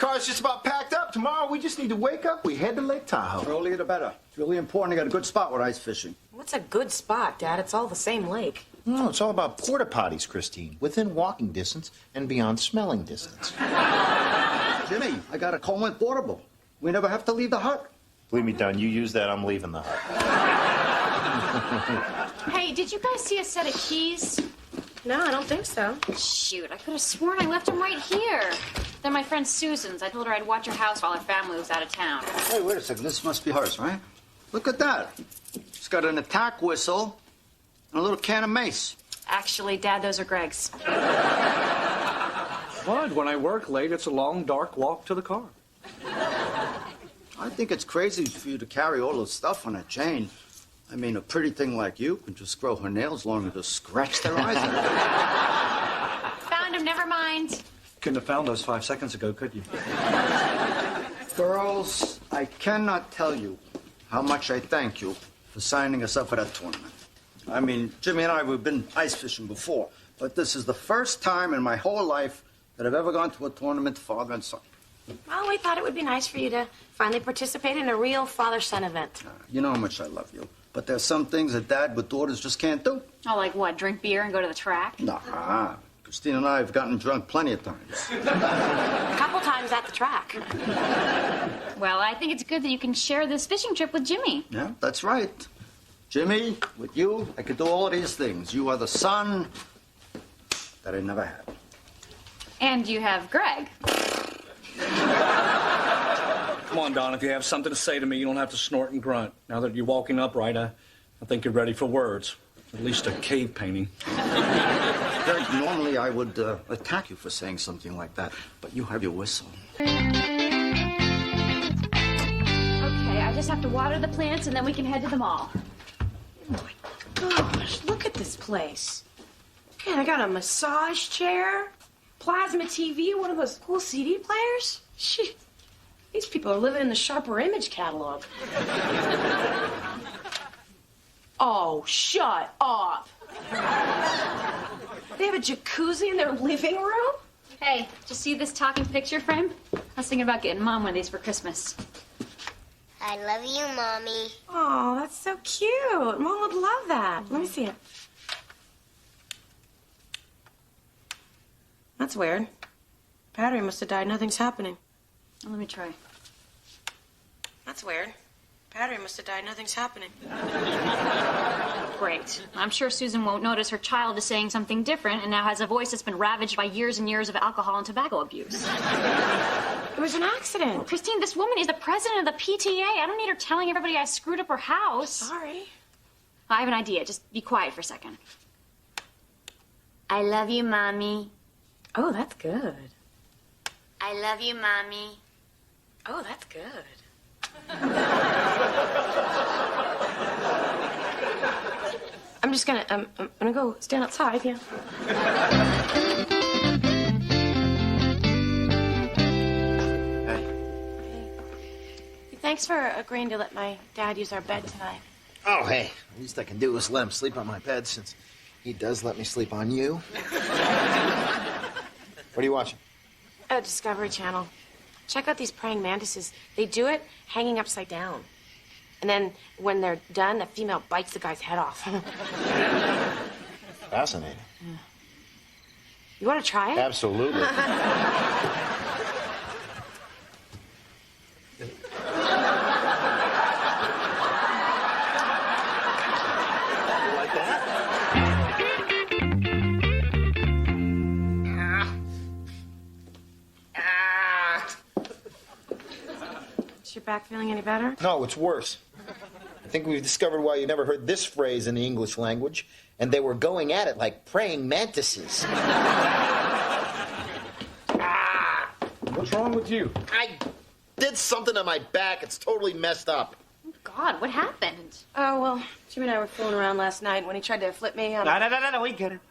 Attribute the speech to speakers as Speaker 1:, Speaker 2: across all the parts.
Speaker 1: car's just about packed up. Tomorrow we just need to wake up. We head to Lake Tahoe.
Speaker 2: The earlier the better. It's really important to get a good spot with ice fishing.
Speaker 3: What's a good spot, Dad? It's all the same lake.
Speaker 1: No, it's all about porta potties, Christine. Within walking distance and beyond smelling distance.
Speaker 2: Jimmy, I got a Coleman portable. We never have to leave the hut.
Speaker 1: Believe me, Don, you use that, I'm leaving the hut.
Speaker 4: Hey, did you guys see a set of keys?
Speaker 3: No, I don't think so.
Speaker 4: Shoot, I could have sworn I left them right here. They're my friend Susan's. I told her I'd watch her house while her family was out of town.
Speaker 2: Hey, wait a second. This must be hers, right? Look at that. It's got an attack whistle and a little can of mace.
Speaker 4: Actually, Dad, those are Greg's.
Speaker 5: But when I work late, it's a long, dark walk to the car.
Speaker 2: I think it's crazy for you to carry all this stuff on a chain. I mean, a pretty thing like you can just grow her nails long and just scratch their eyes out.
Speaker 4: Found him, never mind.
Speaker 5: Couldn't have found those 5 seconds ago, could you?
Speaker 2: Girls, I cannot tell you how much I thank you for signing us up for that tournament. I mean, Jimmy and I, we've been ice fishing before, but this is the first time in my whole life that I've ever gone to a tournament, father and son.
Speaker 3: Well, we thought it would be nice for you to finally participate in a real father-son event.
Speaker 2: You know how much I love you, but there's some things that dad with daughters just can't do.
Speaker 4: Oh, like what? Drink beer and go to the track?
Speaker 2: Nah, Christine and I have gotten drunk plenty of times.
Speaker 3: A couple times at the track.
Speaker 4: Well, I think it's good that you can share this fishing trip with Jimmy.
Speaker 2: Yeah, that's right. Jimmy, with you, I could do all of these things. You are the son that I never had.
Speaker 4: And you have Greg.
Speaker 5: Come on, Don, if you have something to say to me, you don't have to snort and grunt. Now that you're walking upright, I think you're ready for words. At least a cave painting.
Speaker 2: Greg, normally I would attack you for saying something like that, but you have your whistle.
Speaker 4: Okay, I just have to water the plants and then we can head to the mall.
Speaker 3: Oh my gosh, look at this place. Man, I got a massage chair, plasma TV, one of those cool CD players. Shit, these people are living in the Sharper Image catalog. Oh, shut up. They have a jacuzzi in their living room?
Speaker 4: Hey, did you see this talking picture frame? I was thinking about getting Mom one of these for Christmas.
Speaker 6: I love you, Mommy.
Speaker 3: Oh, that's so cute. Mom would love that. Let me see it. That's weird. Battery must have died. Nothing's happening.
Speaker 4: Let me try.
Speaker 3: That's weird. Battery must have died. Nothing's happening.
Speaker 4: Great. I'm sure Susan won't notice her child is saying something different and now has a voice that's been ravaged by years and years of alcohol and tobacco abuse.
Speaker 3: It was an accident.
Speaker 4: Christine, this woman is the president of the PTA. I don't need her telling everybody I screwed up her house.
Speaker 3: Sorry.
Speaker 4: I have an idea. Just be quiet for a second.
Speaker 6: I love you, Mommy.
Speaker 3: Oh, that's good.
Speaker 6: I love you, Mommy.
Speaker 3: Oh, that's good. I'm just gonna, I'm gonna go stand outside, yeah.
Speaker 2: Hey.
Speaker 3: Thanks for agreeing to let my dad use our bed tonight.
Speaker 1: Oh, hey, the least I can do is let him sleep on my bed since he does let me sleep on you. What are you watching?
Speaker 3: Oh, Discovery Channel. Check out these praying mantises. They do it hanging upside down. And then when they're done, the female bites the guy's head off.
Speaker 1: Fascinating.
Speaker 3: Yeah. You want to try it?
Speaker 1: Absolutely.
Speaker 3: Is your back feeling any better?
Speaker 1: No, it's worse. I think we've discovered why you never heard this phrase in the English language, and they were going at it like praying mantises.
Speaker 5: What's wrong with you?
Speaker 1: I did something to my back. It's totally messed up.
Speaker 4: Oh, God, what happened?
Speaker 3: Oh, well, Jimmy and I were fooling around last night when he tried to flip me.
Speaker 1: No, we get it.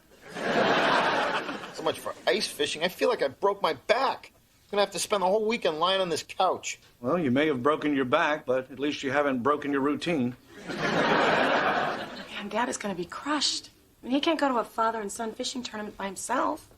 Speaker 1: So much for ice fishing. I feel like I broke my back. I'm gonna have to spend the whole weekend lying on this couch.
Speaker 5: Well, you may have broken your back, but at least you haven't broken your routine.
Speaker 3: Man, Dad is going to be crushed. I mean, he can't go to a father and son fishing tournament by himself.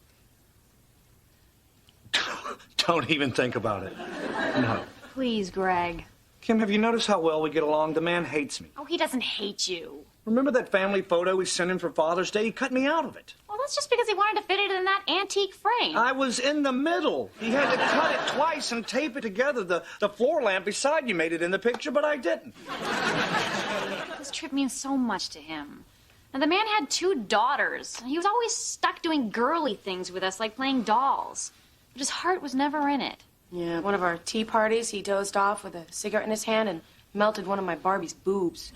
Speaker 5: Don't even think about it. No.
Speaker 4: Please, Greg.
Speaker 5: Kim, have you noticed how well we get along? The man hates me.
Speaker 4: Oh, he doesn't hate you.
Speaker 5: Remember that family photo we sent him for Father's Day? He cut me out of it.
Speaker 4: Well, that's just because he wanted to fit it in that antique frame.
Speaker 5: I was in the middle. He had to cut it twice and tape it together. The floor lamp beside you made it in the picture, but I didn't.
Speaker 4: This trip means so much to him. And the man had 2 daughters. He was always stuck doing girly things with us, like playing dolls. But his heart was never in it.
Speaker 3: Yeah, one of our tea parties, he dozed off with a cigarette in his hand and melted one of my Barbie's boobs.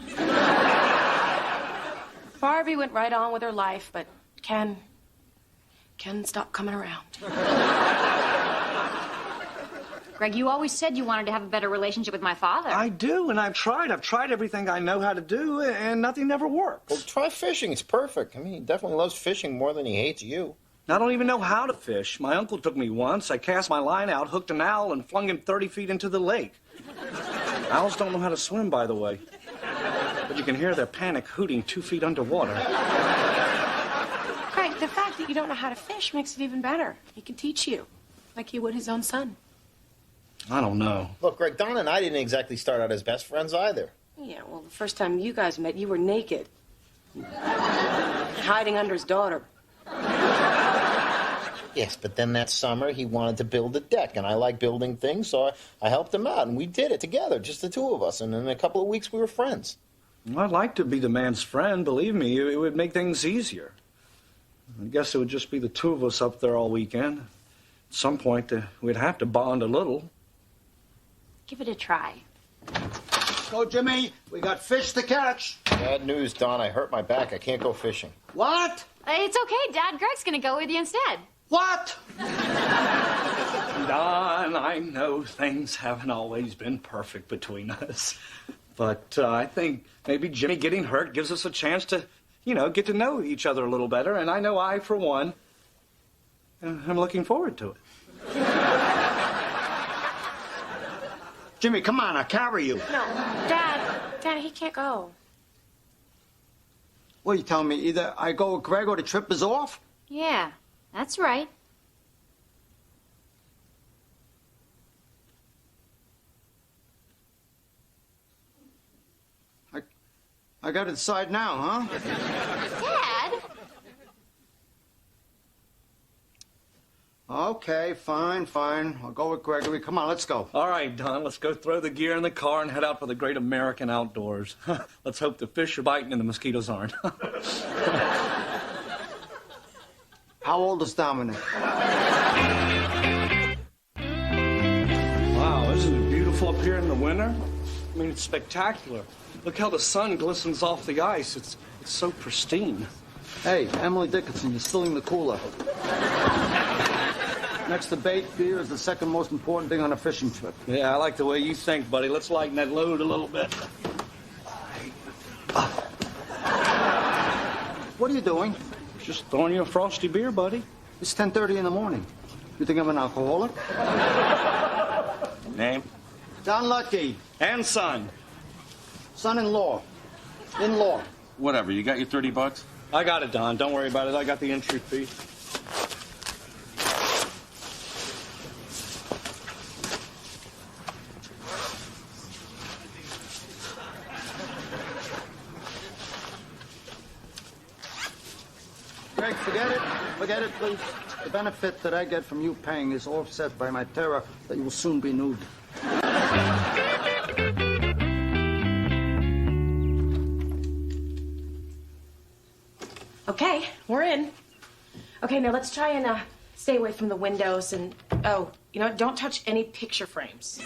Speaker 3: Barbie went right on with her life, but Ken stopped coming around.
Speaker 4: Greg, you always said you wanted to have a better relationship with my father.
Speaker 5: I do, and I've tried. I've tried everything I know how to do, and nothing ever works.
Speaker 1: Well, try fishing. It's perfect. I mean, he definitely loves fishing more than he hates you.
Speaker 5: I don't even know how to fish. My uncle took me once. I cast my line out, hooked an owl, and flung him 30 feet into the lake. Owls don't know how to swim, by the way. But you can hear their panic hooting 2 feet underwater.
Speaker 3: Craig, the fact that you don't know how to fish makes it even better. He can teach you, like he would his own son.
Speaker 5: I don't know.
Speaker 1: Look, Greg, Don and I didn't exactly start out as best friends either.
Speaker 3: Yeah, well, the first time you guys met, you were naked. Hiding under his daughter.
Speaker 1: Yes, but then that summer he wanted to build a deck, and I like building things, so I helped him out, and we did it together, just the 2 of us, and in a couple of weeks we were friends.
Speaker 5: Well, I'd like to be the man's friend, believe me. It would make things easier. I guess it would just be the 2 of us up there all weekend. At some point, we'd have to bond a little.
Speaker 4: Give it a try.
Speaker 2: Go, Jimmy. We got fish to catch.
Speaker 1: Bad news, Don. I hurt my back. I can't go fishing.
Speaker 2: What?
Speaker 4: It's okay, Dad. Greg's gonna go with you instead.
Speaker 2: What?
Speaker 5: Don, I know things haven't always been perfect between us. But I think maybe Jimmy getting hurt gives us a chance to, get to know each other a little better. And I know I, for one, am looking forward to it.
Speaker 2: Jimmy, come on, I'll carry you.
Speaker 3: No, Dad, he can't go.
Speaker 2: What are you telling me? Either I go with Greg or the trip is off?
Speaker 4: Yeah, that's right.
Speaker 2: I got to decide now, huh?
Speaker 4: Dad?
Speaker 2: Okay, fine. I'll go with Gregory. Come on, let's go.
Speaker 5: All right, Don, let's go throw the gear in the car and head out for the great American outdoors. Let's hope the fish are biting and the mosquitoes aren't.
Speaker 2: How old is Dominic?
Speaker 5: Wow, isn't it beautiful up here in the winter? I mean, it's spectacular. Look how the sun glistens off the ice. It's so pristine.
Speaker 2: Hey, Emily Dickinson, you're spilling the cooler. Next to bait, beer is the second most important thing on a fishing trip.
Speaker 5: Yeah, I like the way you think, buddy. Let's lighten that load a little bit.
Speaker 2: What are you doing?
Speaker 5: Just throwing you a frosty beer, buddy.
Speaker 2: It's 10:30 in the morning. You think I'm an alcoholic?
Speaker 5: Name?
Speaker 2: Don Lucky.
Speaker 5: And son.
Speaker 2: Son-in-law. In-law.
Speaker 7: Whatever, you got your $30?
Speaker 5: I got it, Don. Don't worry about it. I got the entry fee.
Speaker 2: Greg, forget it, please. The benefit that I get from you paying is offset by my terror that you will soon be nude.
Speaker 3: Okay, we're in. Okay, now let's try and stay away from the windows and, don't touch any picture frames.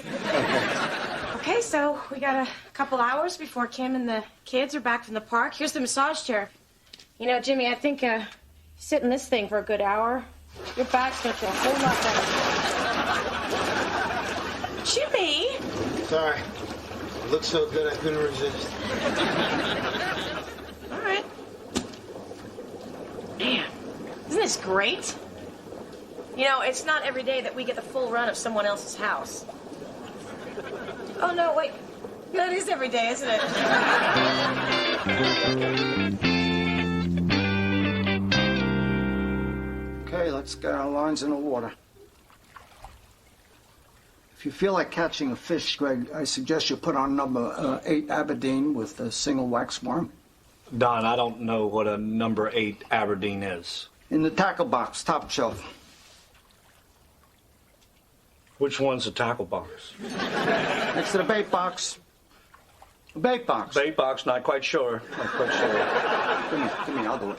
Speaker 3: Okay, so we got a couple hours before Kim and the kids are back from the park. Here's the massage chair. Jimmy, I think sit in this thing for a good hour. Your back's gonna feel a whole lot better. Jimmy!
Speaker 1: Sorry. It looked so good I couldn't resist.
Speaker 3: All right. Man, isn't this great? It's not every day that we get the full run of someone else's house. Oh, no, wait. No, it is every day, isn't it?
Speaker 2: Okay, let's get our lines in the water. If you feel like catching a fish, Greg, I suggest you put on number 8 Aberdeen with a single wax worm.
Speaker 5: Don, I don't know what a number 8 Aberdeen is.
Speaker 2: In the tackle box, top shelf.
Speaker 5: Which one's the tackle box?
Speaker 2: Next to the bait box. The bait box.
Speaker 5: Bait box, not quite sure. Not quite sure.
Speaker 2: Give me, I'll do it.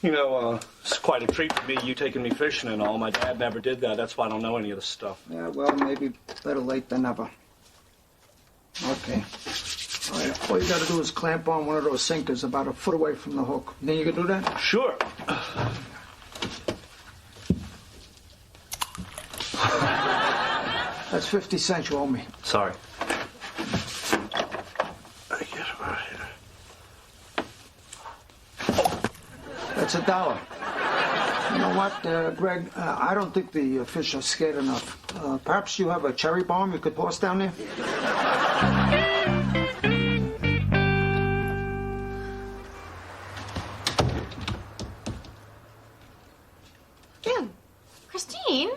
Speaker 5: You know, it's quite a treat for me, you taking me fishing and all. My dad never did that. That's why I don't know any of this stuff.
Speaker 2: Yeah, well, maybe better late than never. Okay. All right, all you got to do is clamp on one of those sinkers about a foot away from the hook. You think you can do that?
Speaker 5: Sure.
Speaker 2: That's 50 cents you owe me.
Speaker 5: Sorry.
Speaker 7: I get it right here.
Speaker 2: That's $1. You know what, Greg? I don't think the fish are scared enough. Perhaps you have a cherry bomb you could toss down there?
Speaker 3: Jim.
Speaker 4: Christine?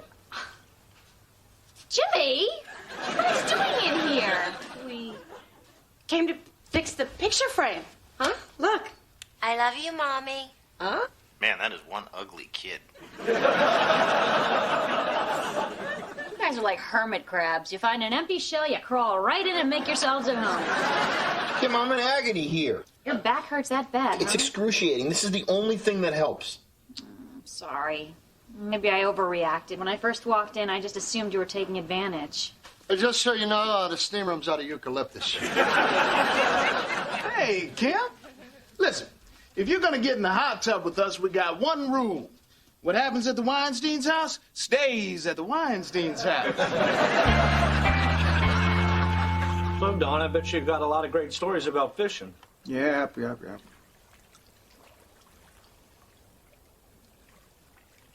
Speaker 4: Jimmy? What are you doing in here?
Speaker 3: We came to fix the picture frame. Huh? Look.
Speaker 6: I love you, Mommy.
Speaker 3: Huh?
Speaker 1: Man, that is one ugly kid.
Speaker 4: You guys are like hermit crabs. You find an empty shell, you crawl right in and make yourselves at home.
Speaker 1: Kim, I'm in agony here.
Speaker 4: Your back hurts that bad,
Speaker 1: It's
Speaker 4: huh?
Speaker 1: excruciating. This is the only thing that helps.
Speaker 4: Sorry. Maybe I overreacted. When I first walked in, I just assumed you were taking advantage.
Speaker 8: Just so you know, the steam room's out of eucalyptus.
Speaker 9: Hey, Kim. Listen, if you're gonna get in the hot tub with us, we got one rule. What happens at the Weinstein's house stays at the Weinstein's house.
Speaker 5: So, Don, I bet you've got a lot of great stories about fishing.
Speaker 2: Yep.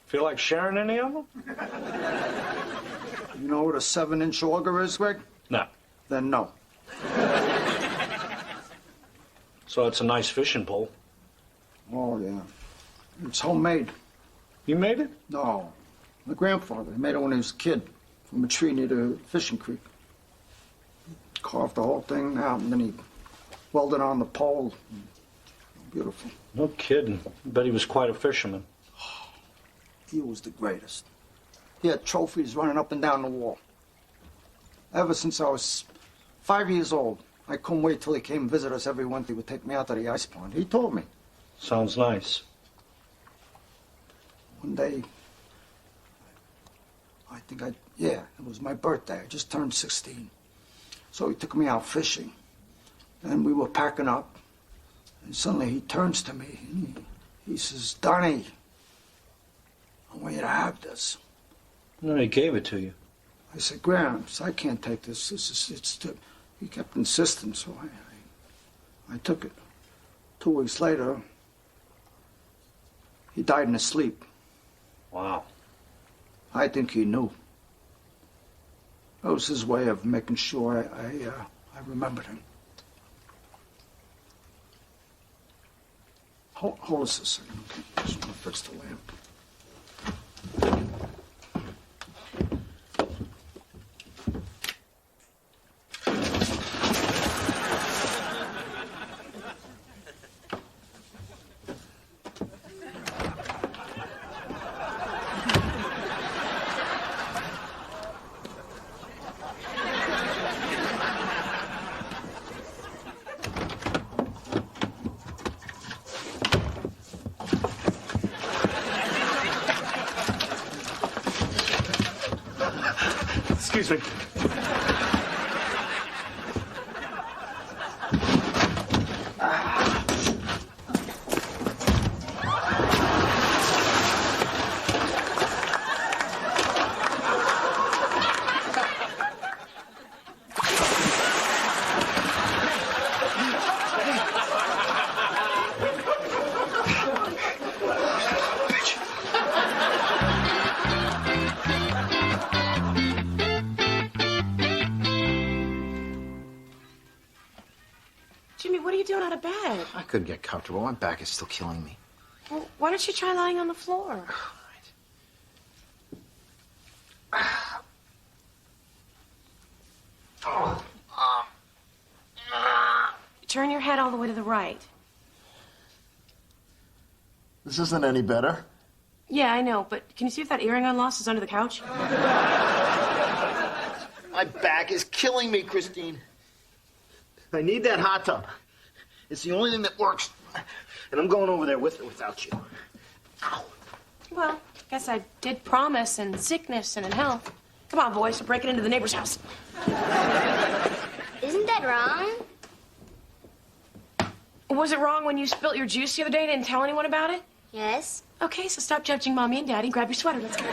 Speaker 5: Feel like sharing any of them?
Speaker 2: You know what a 7-inch auger is, Greg?
Speaker 5: No.
Speaker 2: Then no.
Speaker 5: So it's a nice fishing pole.
Speaker 2: Oh, yeah. It's homemade.
Speaker 5: You made it?
Speaker 2: No. My grandfather made it when he was a kid from a tree near the fishing creek. Carved the whole thing out, and then he welded on the pole. Beautiful.
Speaker 5: No kidding. I bet he was quite a fisherman.
Speaker 2: He was the greatest. He had trophies running up and down the wall. Ever since I was 5 years old, I couldn't wait till he came and visit us every winter. He would take me out to the ice pond. He told me.
Speaker 5: Sounds nice.
Speaker 2: One day, it was my birthday. I just turned 16. So he took me out fishing. And we were packing up. And suddenly he turns to me and he says, Donnie, I want you to have this.
Speaker 5: No, he gave it to you.
Speaker 2: I said, Gramps, I can't take this. He kept insisting, so I took it. 2 weeks later, he died in his sleep.
Speaker 5: Wow.
Speaker 2: I think he knew. That was his way of making sure I remembered him. Hold us a second, okay? Just want to fix the lamp.
Speaker 5: Excuse me.
Speaker 3: Jimmy, what are you doing out of bed?
Speaker 1: I couldn't get comfortable. My back is still killing me.
Speaker 3: Well, why don't you try lying on the floor? Turn your head all the way to the right.
Speaker 8: This isn't any better.
Speaker 3: Yeah, I know, but can you see if that earring I lost is under the couch?
Speaker 8: My back is killing me, Christine. I need that hot tub. It's the only thing that works. And I'm going over there with or without you. Ow.
Speaker 3: Well, I guess I did promise in sickness and in health. Come on, boys, we're breaking into the neighbor's house.
Speaker 6: Isn't that wrong?
Speaker 3: Was it wrong when you spilt your juice the other day and didn't tell anyone about it?
Speaker 6: Yes.
Speaker 3: Okay, so stop judging Mommy and Daddy. Grab your sweater. Let's go.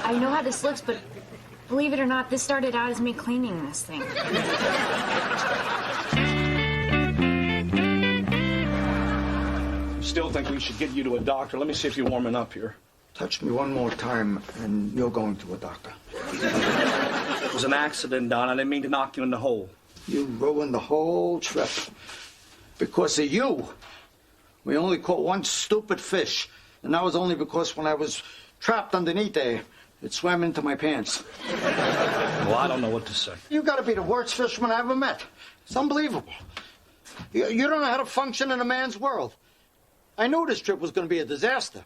Speaker 4: I know how this looks, but believe it or not, this started out as me cleaning this thing.
Speaker 5: Still think we should get you to a doctor. Let me see if you're warming up here.
Speaker 2: Touch me one more time, and you're going to a doctor.
Speaker 5: It was an accident, Don. I didn't mean to knock you in the hole.
Speaker 2: You ruined the whole trip. Because of you. We only caught one stupid fish. And that was only because when I was trapped underneath there, it swam into my pants.
Speaker 5: Well, I don't know what to say.
Speaker 2: You gotta be the worst fisherman I ever met. It's unbelievable. You don't know how to function in a man's world. I knew this trip was gonna be a disaster.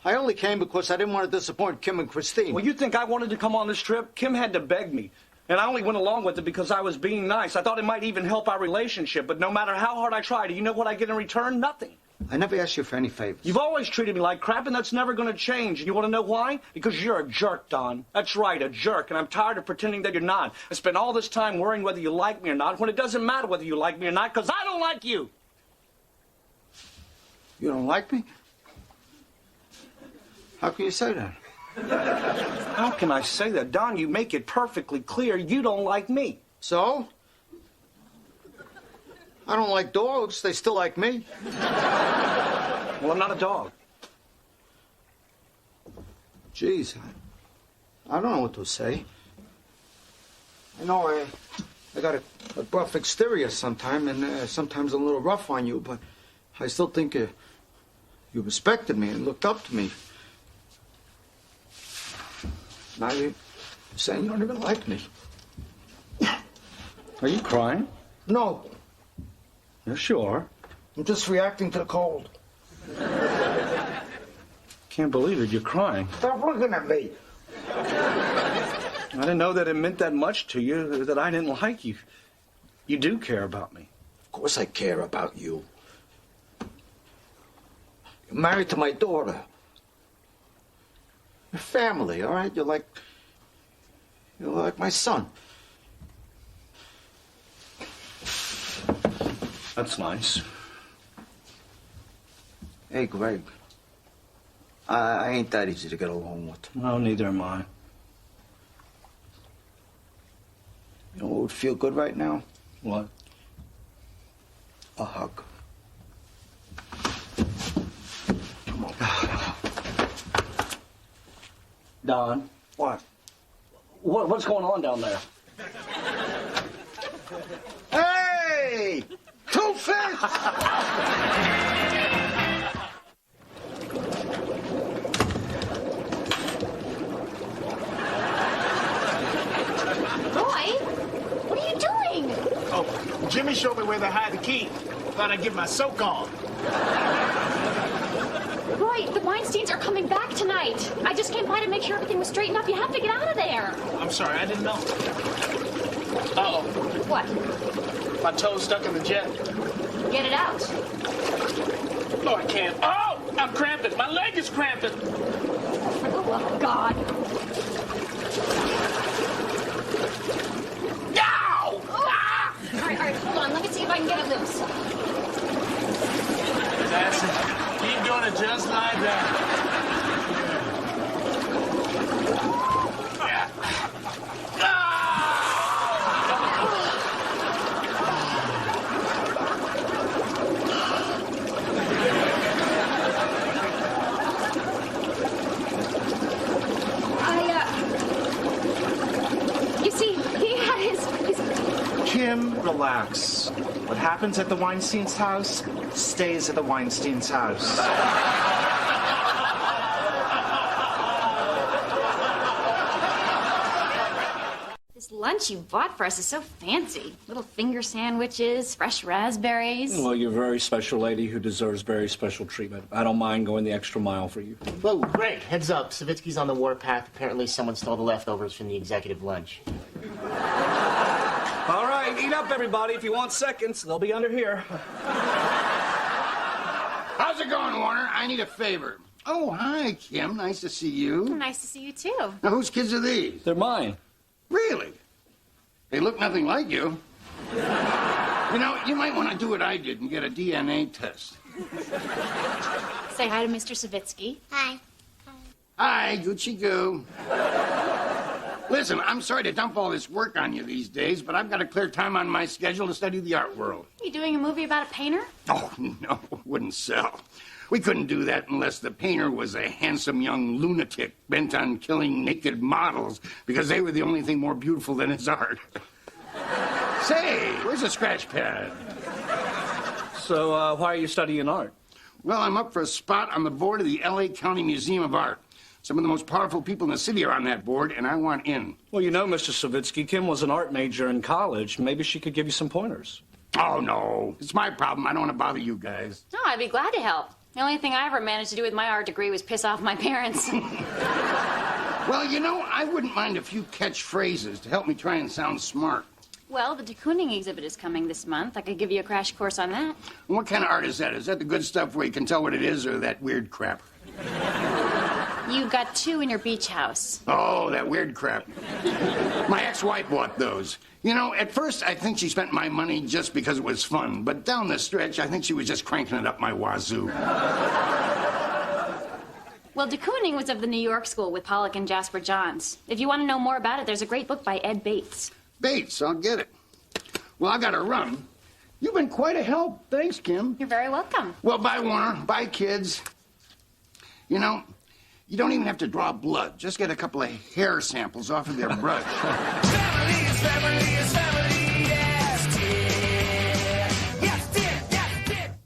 Speaker 2: I only came because I didn't want to disappoint Kim and Christine.
Speaker 5: Well, you think I wanted to come on this trip? Kim had to beg me. And I only went along with it because I was being nice. I thought it might even help our relationship. But no matter how hard I tried, do you know what I get in return? Nothing.
Speaker 2: I never asked you for any favors.
Speaker 5: You've always treated me like crap, and that's never going to change. And you want to know why? Because you're a jerk, Don. That's right, a jerk. And I'm tired of pretending that you're not. I spent all this time worrying whether you like me or not, when it doesn't matter whether you like me or not, because I don't like you.
Speaker 2: You don't like me? How can you say that?
Speaker 5: How can I say that? Don, you make it perfectly clear you don't like me.
Speaker 2: So? I don't like dogs. They still like me.
Speaker 5: Well, I'm not a dog.
Speaker 2: Jeez, I don't know what to say. I know I got a rough exterior sometimes, and sometimes a little rough on you, but I still think you respected me and looked up to me. Now you're saying you don't even like me.
Speaker 5: Are you crying?
Speaker 2: No,
Speaker 5: Yes, you are.
Speaker 2: I'm just reacting to the cold.
Speaker 5: Can't believe it. You're crying.
Speaker 2: Stop looking at me.
Speaker 5: I didn't know that it meant that much to you, that I didn't like you. You do care about me.
Speaker 2: Of course I care about you. You're married to my daughter. You're family, all right? You're like my son.
Speaker 5: That's nice.
Speaker 2: Hey, Greg. I ain't that easy to get along with.
Speaker 5: Well, neither am I.
Speaker 2: You know what would feel good right now?
Speaker 5: What?
Speaker 2: A hug. Come on.
Speaker 5: Don.
Speaker 2: What?
Speaker 5: What's going on down there?
Speaker 2: Hey! Two fish!
Speaker 4: Roy, what are you doing?
Speaker 9: Oh, Jimmy showed me where to hide the key. Thought I'd get my soak on.
Speaker 4: Roy, the Weinsteins are coming back tonight. I just came by to make sure everything was straightened up. You have to get out of there.
Speaker 9: I'm sorry, I didn't know. Uh-oh.
Speaker 4: What?
Speaker 9: My toe's stuck in the jet.
Speaker 4: Get it out.
Speaker 9: Oh, I can't. Oh! I'm cramping. My leg is cramping.
Speaker 4: For the love of God.
Speaker 9: Ow! Ah!
Speaker 4: All right, hold on. Let me see if I can get it loose.
Speaker 9: That's it. Keep doing it just like that.
Speaker 5: Kim, relax. What happens at the Weinstein's house stays at the Weinstein's house.
Speaker 4: This lunch you bought for us is so fancy. Little finger sandwiches, fresh raspberries.
Speaker 5: Well, you're a very special lady who deserves very special treatment. I don't mind going the extra mile for you.
Speaker 8: Whoa, great. Heads up. Savitsky's on the warpath. Apparently someone stole the leftovers from the executive lunch.
Speaker 5: All right, eat up, everybody. If you want seconds, they'll be under here.
Speaker 9: How's it going, Warner? I need a favor. Oh, hi, Kim. Nice to see you.
Speaker 4: Nice to see you, too.
Speaker 9: Now, whose kids are these?
Speaker 5: They're mine.
Speaker 9: Really? They look nothing like you. You know, you might want to do what I did and get a DNA test.
Speaker 4: Say hi to Mr. Savitsky.
Speaker 6: Hi.
Speaker 9: Hi, Gucci Goo. Listen, I'm sorry to dump all this work on you these days, but I've got to clear time on my schedule to study the art world.
Speaker 4: You doing a movie about a painter?
Speaker 9: Oh, no, wouldn't sell. We couldn't do that unless the painter was a handsome young lunatic bent on killing naked models because they were the only thing more beautiful than his art. Say, where's the scratch pad?
Speaker 5: So, why are you studying art?
Speaker 9: Well, I'm up for a spot on the board of the L.A. County Museum of Art. Some of the most powerful people in the city are on that board, and I want in.
Speaker 5: Well, you know, Mr. Savitsky, Kim was an art major in college. Maybe she could give you some pointers.
Speaker 9: Oh, no. It's my problem. I don't want to bother you guys.
Speaker 4: No, I'd be glad to help. The only thing I ever managed to do with my art degree was piss off my parents.
Speaker 9: Well, you know, I wouldn't mind a few catchphrases to help me try and sound smart.
Speaker 4: Well, the de Kooning exhibit is coming this month. I could give you a crash course on that.
Speaker 9: What kind of art is that? Is that the good stuff where you can tell what it is, or that weird crap?
Speaker 4: You got 2 in your beach house.
Speaker 9: Oh, that weird crap. My ex-wife bought those. You know, at first I think she spent my money just because it was fun, but down the stretch I think she was just cranking it up my wazoo.
Speaker 4: Well, de Kooning was of the New York school with Pollock and Jasper Johns. If you want to know more about it, there's a great book by Ed Bates.
Speaker 9: Bates, I'll get it. Well, I gotta run. You've been quite a help. Thanks, Kim.
Speaker 4: You're very welcome.
Speaker 9: Well, bye, Warner. Bye, kids. You know, you don't even have to draw blood. Just get a couple of hair samples off of their brush.
Speaker 10: Family is family is family, yes, dear. Yes, dear, yes, dear.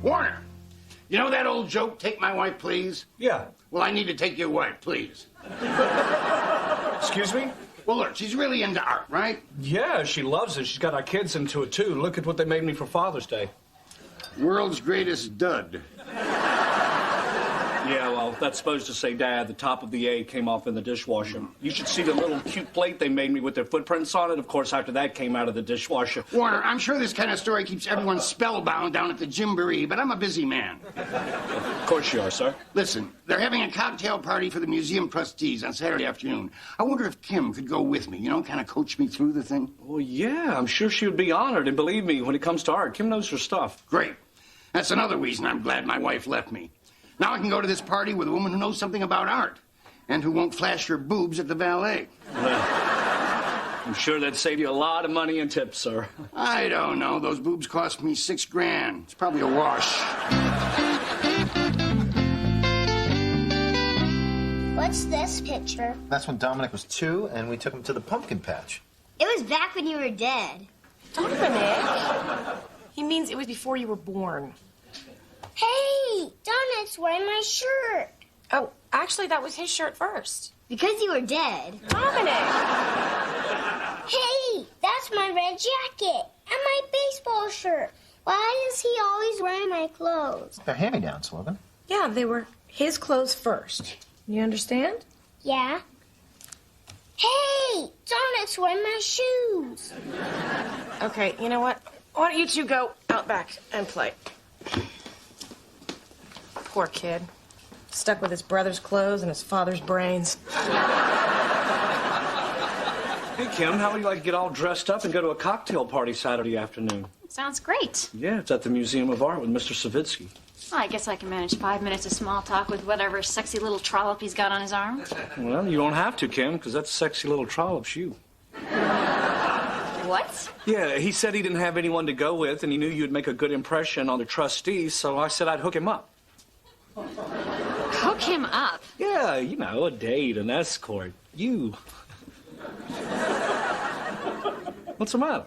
Speaker 9: Warner, you know that old joke, take my wife, please?
Speaker 5: Yeah.
Speaker 9: Well, I need to take your wife, please.
Speaker 5: Excuse me?
Speaker 9: Well, look, she's really into art, right?
Speaker 5: Yeah, she loves it. She's got our kids into it, too. Look at what they made me for Father's Day.
Speaker 9: World's greatest dud.
Speaker 5: Yeah, well, that's supposed to say, Dad, the top of the A came off in the dishwasher. You should see the little cute plate they made me with their footprints on it. Of course, after that came out of the dishwasher.
Speaker 9: Warner, I'm sure this kind of story keeps everyone spellbound down at the Gymboree, but I'm a busy man.
Speaker 5: Of course you are, sir.
Speaker 9: Listen, they're having a cocktail party for the museum trustees on Saturday afternoon. I wonder if Kim could go with me, you know, kind of coach me through the thing.
Speaker 5: Well, yeah, I'm sure she would be honored. And believe me, when it comes to art, Kim knows her stuff.
Speaker 9: Great. That's another reason I'm glad my wife left me. Now I can go to this party with a woman who knows something about art and who won't flash her boobs at the valet.
Speaker 5: I'm sure that'd save you a lot of money in tips, sir.
Speaker 9: I don't know. Those boobs cost me $6,000. It's probably a wash.
Speaker 6: What's this picture?
Speaker 1: That's when Dominic was 2, and we took him to the pumpkin patch.
Speaker 6: It was back when you were dead.
Speaker 3: Dominic? He means it was before you were born.
Speaker 6: Hey, Dominic's wearing my shirt.
Speaker 3: Oh, actually, that was his shirt first.
Speaker 6: Because you were dead.
Speaker 3: Dominic!
Speaker 6: Hey, that's my red jacket and my baseball shirt. Why is he always wearing my clothes?
Speaker 1: They're hand-me-downs, Logan.
Speaker 3: Yeah, they were his clothes first. You understand?
Speaker 6: Yeah. Hey, Dominic's wearing my shoes.
Speaker 3: Okay, you know what? Why don't you two go out back and play? Poor kid. Stuck with his brother's clothes and his father's brains.
Speaker 5: Hey, Kim, how would you like to get all dressed up and go to a cocktail party Saturday afternoon?
Speaker 4: Sounds great.
Speaker 5: Yeah, it's at the Museum of Art with Mr. Savitsky.
Speaker 4: Well, I guess I can manage 5 minutes of small talk with whatever sexy little trollop he's got on his arm.
Speaker 5: Well, you won't have to, Kim, because that sexy little trollop's you.
Speaker 4: What?
Speaker 5: Yeah, he said he didn't have anyone to go with, and he knew you'd make a good impression on the trustees, so I said I'd hook him up.
Speaker 4: Hook him up?
Speaker 5: Yeah, you know, a date, an escort. You. What's the matter?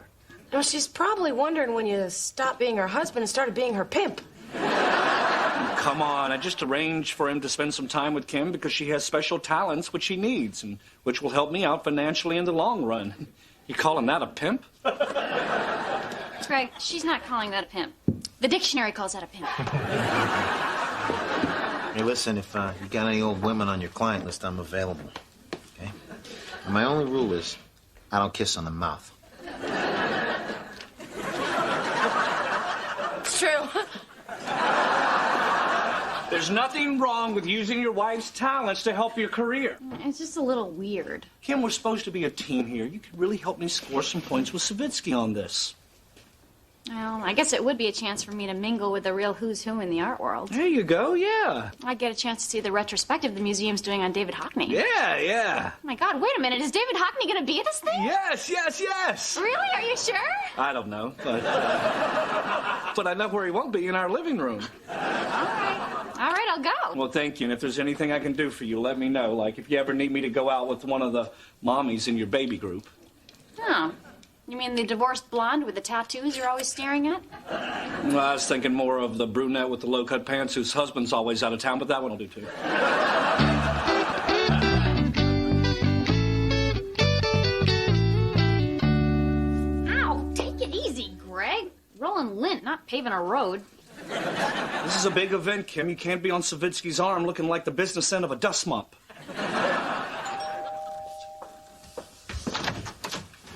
Speaker 3: Well, she's probably wondering when you stopped being her husband and started being her pimp.
Speaker 5: Come on, I just arranged for him to spend some time with Kim because she has special talents which she needs and which will help me out financially in the long run. You calling that a pimp?
Speaker 4: Greg, she's not calling that a pimp. The dictionary calls that a pimp.
Speaker 1: Hey, listen, if you got any old women on your client list, I'm available. Okay? And my only rule is I don't kiss on the mouth.
Speaker 3: It's true.
Speaker 5: There's nothing wrong with using your wife's talents to help your career.
Speaker 4: It's just a little weird.
Speaker 5: Kim, we're supposed to be a team here. You could really help me score some points with Savitsky on this.
Speaker 4: Well, I guess it would be a chance for me to mingle with the real who's who in the art world.
Speaker 5: There you go, yeah.
Speaker 4: I'd get a chance to see the retrospective the museum's doing on David Hockney.
Speaker 5: Yeah.
Speaker 4: Oh my God, wait a minute. Is David Hockney going to be at this thing?
Speaker 5: Yes.
Speaker 4: Really? Are you sure?
Speaker 5: I don't know, but I know where he won't be, in our living room.
Speaker 4: All right, I'll go.
Speaker 5: Well, thank you. And if there's anything I can do for you, let me know. Like if you ever need me to go out with one of the mommies in your baby group.
Speaker 4: Oh. You mean the divorced blonde with the tattoos you're always staring at?
Speaker 5: Well, I was thinking more of the brunette with the low-cut pants whose husband's always out of town, but that one will do too.
Speaker 4: Ow, take it easy, Greg. Rolling lint, not paving a road.
Speaker 5: This is a big event, Kim. You can't be on Savitsky's arm looking like the business end of a dust mop.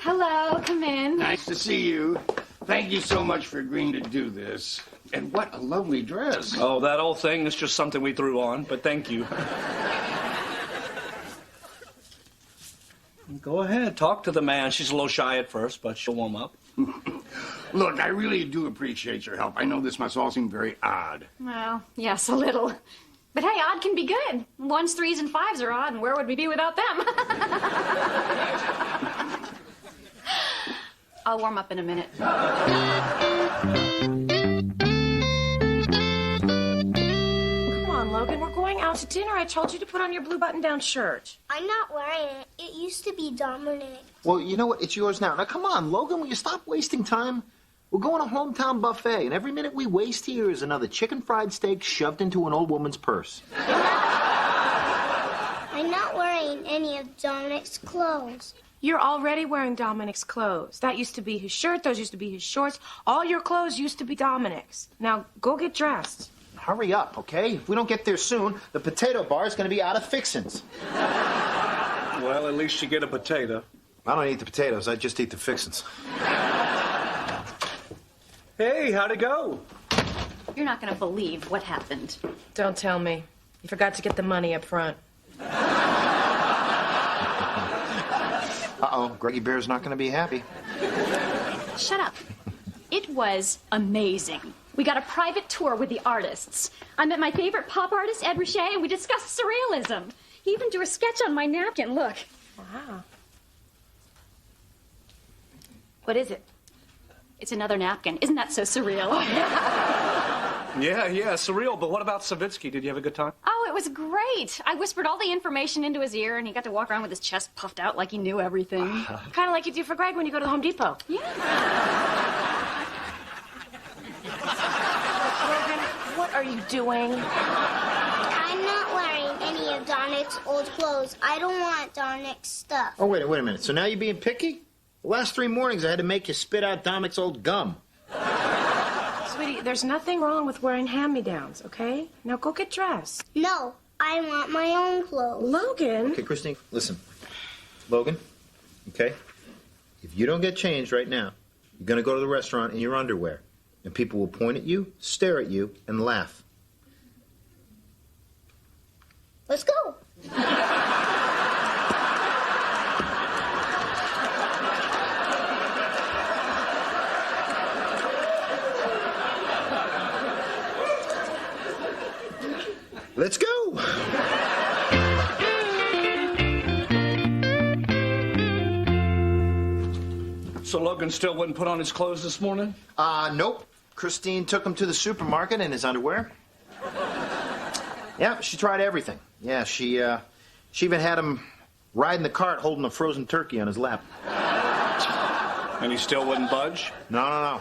Speaker 4: Hello, come in.
Speaker 9: Nice to see you. Thank you so much for agreeing to do this. And what a lovely dress.
Speaker 5: Oh, that old thing is just something we threw on, but thank you. Go ahead, talk to the man. She's a little shy at first, but she'll warm up.
Speaker 9: Look, I really do appreciate your help. I know this must all seem very odd.
Speaker 4: Well, yes, a little. But hey, odd can be good. 1s, 3s, and 5s are odd, and where would we be without them? I'll warm up in a minute.
Speaker 3: Come on, Logan. We're going out to dinner. I told you to put on your blue button-down shirt.
Speaker 6: I'm not wearing it. It used to be Dominic.
Speaker 1: Well, you know what? It's yours now. Now, come on, Logan, will you stop wasting time? We're going to hometown buffet, and every minute we waste here is another chicken fried steak shoved into an old woman's purse.
Speaker 6: I'm not wearing any of Dominic's clothes.
Speaker 3: You're already wearing Dominic's clothes. That used to be his shirt. Those used to be his shorts. All your clothes used to be Dominic's. Now, go get dressed.
Speaker 1: Hurry up, okay? If we don't get there soon, the potato bar is going to be out of fixins'.
Speaker 5: Well, at least you get a potato.
Speaker 1: I don't eat the potatoes. I just eat the fixins'.
Speaker 5: Hey, how'd it go?
Speaker 4: You're not going to believe what happened.
Speaker 3: Don't tell me. You forgot to get the money up front.
Speaker 1: Uh-oh, Greggy Bear's not going to be happy.
Speaker 4: Shut up. It was amazing. We got a private tour with the artists. I met my favorite pop artist, Ed Richet, and we discussed surrealism. He even drew a sketch on my napkin. Look.
Speaker 3: Wow. What is it?
Speaker 4: It's another napkin. Isn't that so surreal?
Speaker 5: Yeah, surreal. But what about Savitsky? Did you have a good time?
Speaker 4: Oh, it was great. I whispered all the information into his ear, and he got to walk around with his chest puffed out like he knew everything.
Speaker 3: Kind of like you do for Greg when you go to the Home Depot.
Speaker 4: Yeah.
Speaker 3: Logan, what are you doing?
Speaker 6: I'm not wearing any of Dominic's old clothes. I don't want Dominic's stuff.
Speaker 1: Oh, wait a minute. So now you're being picky? The last 3 mornings I had to make you spit out Dominic's old gum.
Speaker 3: Sweetie, there's nothing wrong with wearing hand-me-downs, okay? Now go get dressed.
Speaker 6: No, I want my own clothes.
Speaker 3: Logan.
Speaker 1: Okay, Christine, listen. Logan, okay? If you don't get changed right now, you're going to go to the restaurant in your underwear, and people will point at you, stare at you, and laugh.
Speaker 6: Let's go.
Speaker 1: Let's go!
Speaker 5: So Logan still wouldn't put on his clothes this morning?
Speaker 1: Nope. Christine took him to the supermarket in his underwear. Yeah, she tried everything. Yeah, she even had him riding the cart holding a frozen turkey on his lap.
Speaker 5: And he still wouldn't budge?
Speaker 1: No.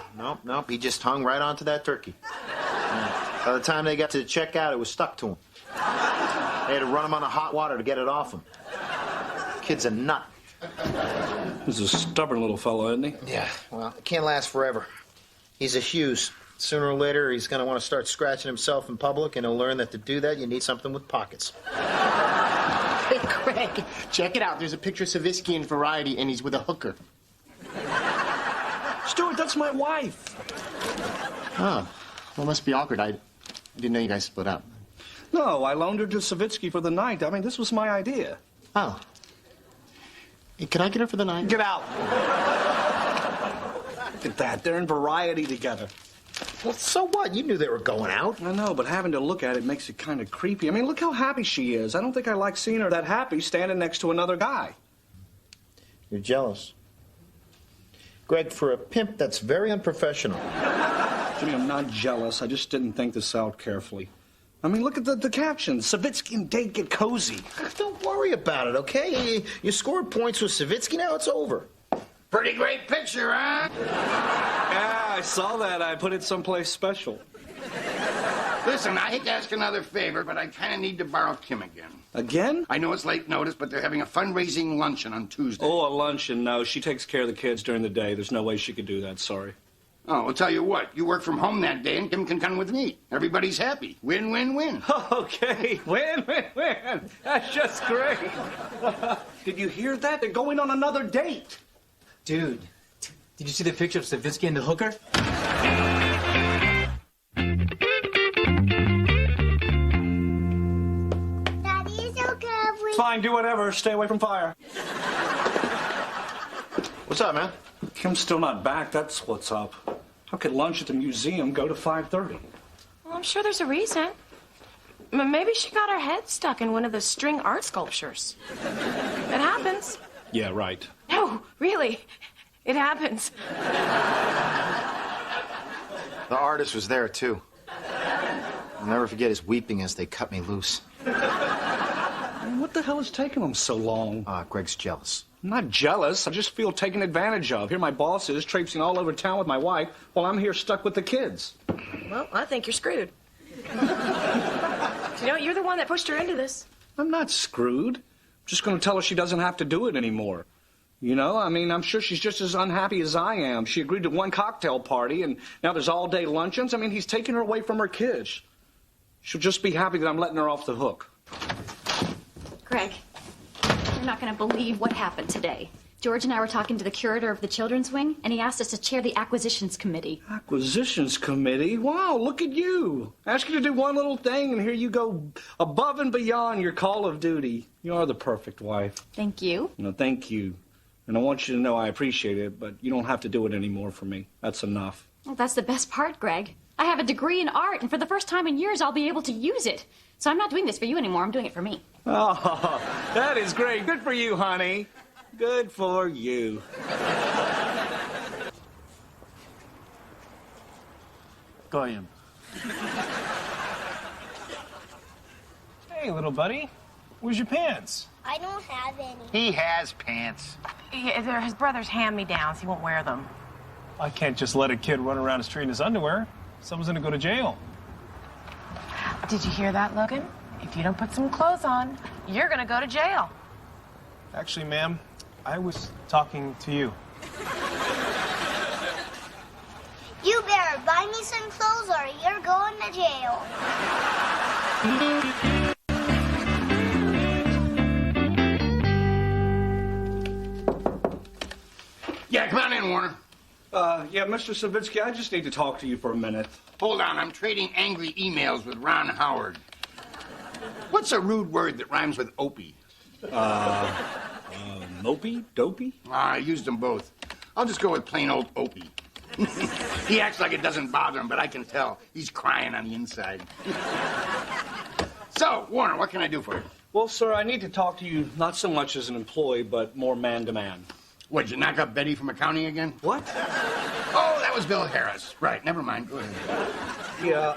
Speaker 1: He just hung right onto that turkey. By the time they got to the checkout, it was stuck to him. They had to run him on the hot water to get it off him. Kid's a nut.
Speaker 5: He's a stubborn little fellow, isn't he?
Speaker 1: Yeah, well, it can't last forever. He's a Hughes. Sooner or later, he's going to want to start scratching himself in public, and he'll learn that to do that, you need something with pockets.
Speaker 8: Hey, Craig, check it out. There's a picture of Savitsky in Variety, and he's with a hooker.
Speaker 5: Stuart, that's my wife.
Speaker 8: Oh, well, must be awkward. I didn't know you guys split up.
Speaker 5: No, I loaned her to Savitsky for the night. I mean, this was my idea.
Speaker 8: Oh. Hey, can I get her for the night?
Speaker 5: Get out. Look at that. They're in Variety together.
Speaker 1: Well, so what? You knew they were going out.
Speaker 5: I know, but having to look at it makes it kind of creepy. I mean, look how happy she is. I don't think I like seeing her that happy standing next to another guy.
Speaker 1: You're jealous. Greg, for a pimp, that's very unprofessional.
Speaker 5: Jimmy, I'm not jealous. I just didn't think this out carefully. I mean, look at the caption. Savitsky and Date get cozy.
Speaker 1: Don't worry about it, okay? You scored points with Savitsky, now it's over.
Speaker 9: Pretty great picture, huh?
Speaker 5: Yeah, I saw that. I put it someplace special.
Speaker 9: Listen, I hate to ask another favor, but I kind of need to borrow Kim again.
Speaker 5: Again?
Speaker 9: I know it's late notice, but they're having a fundraising luncheon on Tuesday.
Speaker 5: Oh, a luncheon. No, she takes care of the kids during the day. There's no way she could do that. Sorry.
Speaker 9: Oh, I'll tell you what. You work from home that day, and Kim can come with me. Everybody's happy. Win, win, win.
Speaker 5: Okay. Win, win, win. That's just great. Did you hear that? They're going on another date.
Speaker 11: Dude, did you see the picture of Savitsky and the hooker?
Speaker 6: Daddy, is it okay if we...
Speaker 5: Fine, do whatever. Stay away from fire.
Speaker 1: What's up, man?
Speaker 5: Kim's still not back. That's what's up. How could lunch at the museum go to 5:30?
Speaker 3: Well, I'm sure there's a reason. Maybe she got her head stuck in one of the string art sculptures. It happens.
Speaker 5: Yeah, right.
Speaker 3: No, really. It happens.
Speaker 1: The artist was there, too. I'll never forget his weeping as they cut me loose.
Speaker 5: What the hell is taking them so long?
Speaker 1: Greg's jealous.
Speaker 5: I'm not jealous. I just feel taken advantage of. Here my boss is traipsing all over town with my wife while I'm here stuck with the kids.
Speaker 3: Well, I think you're screwed. You know, you're the one that pushed her into this.
Speaker 5: I'm not screwed. I'm just going to tell her she doesn't have to do it anymore. You know, I mean, I'm sure she's just as unhappy as I am. She agreed to one cocktail party, and now there's all-day luncheons. I mean, he's taking her away from her kids. She'll just be happy that I'm letting her off the hook.
Speaker 4: Greg, you're not going to believe what happened today. George and I were talking to the curator of the children's wing, and he asked us to chair the acquisitions committee.
Speaker 5: Acquisitions committee? Wow, look at you. Ask you to do one little thing, and here you go above and beyond your call of duty. You are the perfect wife.
Speaker 4: Thank you.
Speaker 5: No, thank you. And I want you to know I appreciate it, but you don't have to do it anymore for me. That's enough.
Speaker 4: Well, that's the best part, Greg. I have a degree in art, and for the first time in years, I'll be able to use it. So I'm not doing this for you anymore. I'm doing it for me.
Speaker 5: Oh, that is great. Good for you, honey. Good for you.
Speaker 11: Goyim. Hey, little buddy. Where's your pants?
Speaker 6: I don't have any.
Speaker 8: He has pants.
Speaker 3: Yeah, they're his brother's hand-me-downs. He won't wear them.
Speaker 11: I can't just let a kid run around the street in his underwear. Someone's gonna go to jail.
Speaker 3: Did you hear that, Logan? If you don't put some clothes on, you're gonna go to jail.
Speaker 11: Actually, ma'am, I was talking to you.
Speaker 6: You better buy me some clothes or you're going to jail.
Speaker 9: Yeah, come on in, Warner.
Speaker 5: Yeah, Mr. Savitsky, I just need to talk to you for a minute.
Speaker 9: Hold on, I'm trading angry emails with Ron Howard. What's a rude word that rhymes with opie?
Speaker 5: Mopey? Dopey?
Speaker 9: I used them both. I'll just go with plain old opie. He acts like it doesn't bother him, but I can tell he's crying on the inside. So, Warner, what can I do for you?
Speaker 5: Well, sir, I need to talk to you not so much as an employee, but more man-to-man.
Speaker 9: What, did you knock up Betty from accounting again?
Speaker 5: What?
Speaker 9: Oh, that was Bill Harris. Right, never mind. Go ahead.
Speaker 5: Yeah,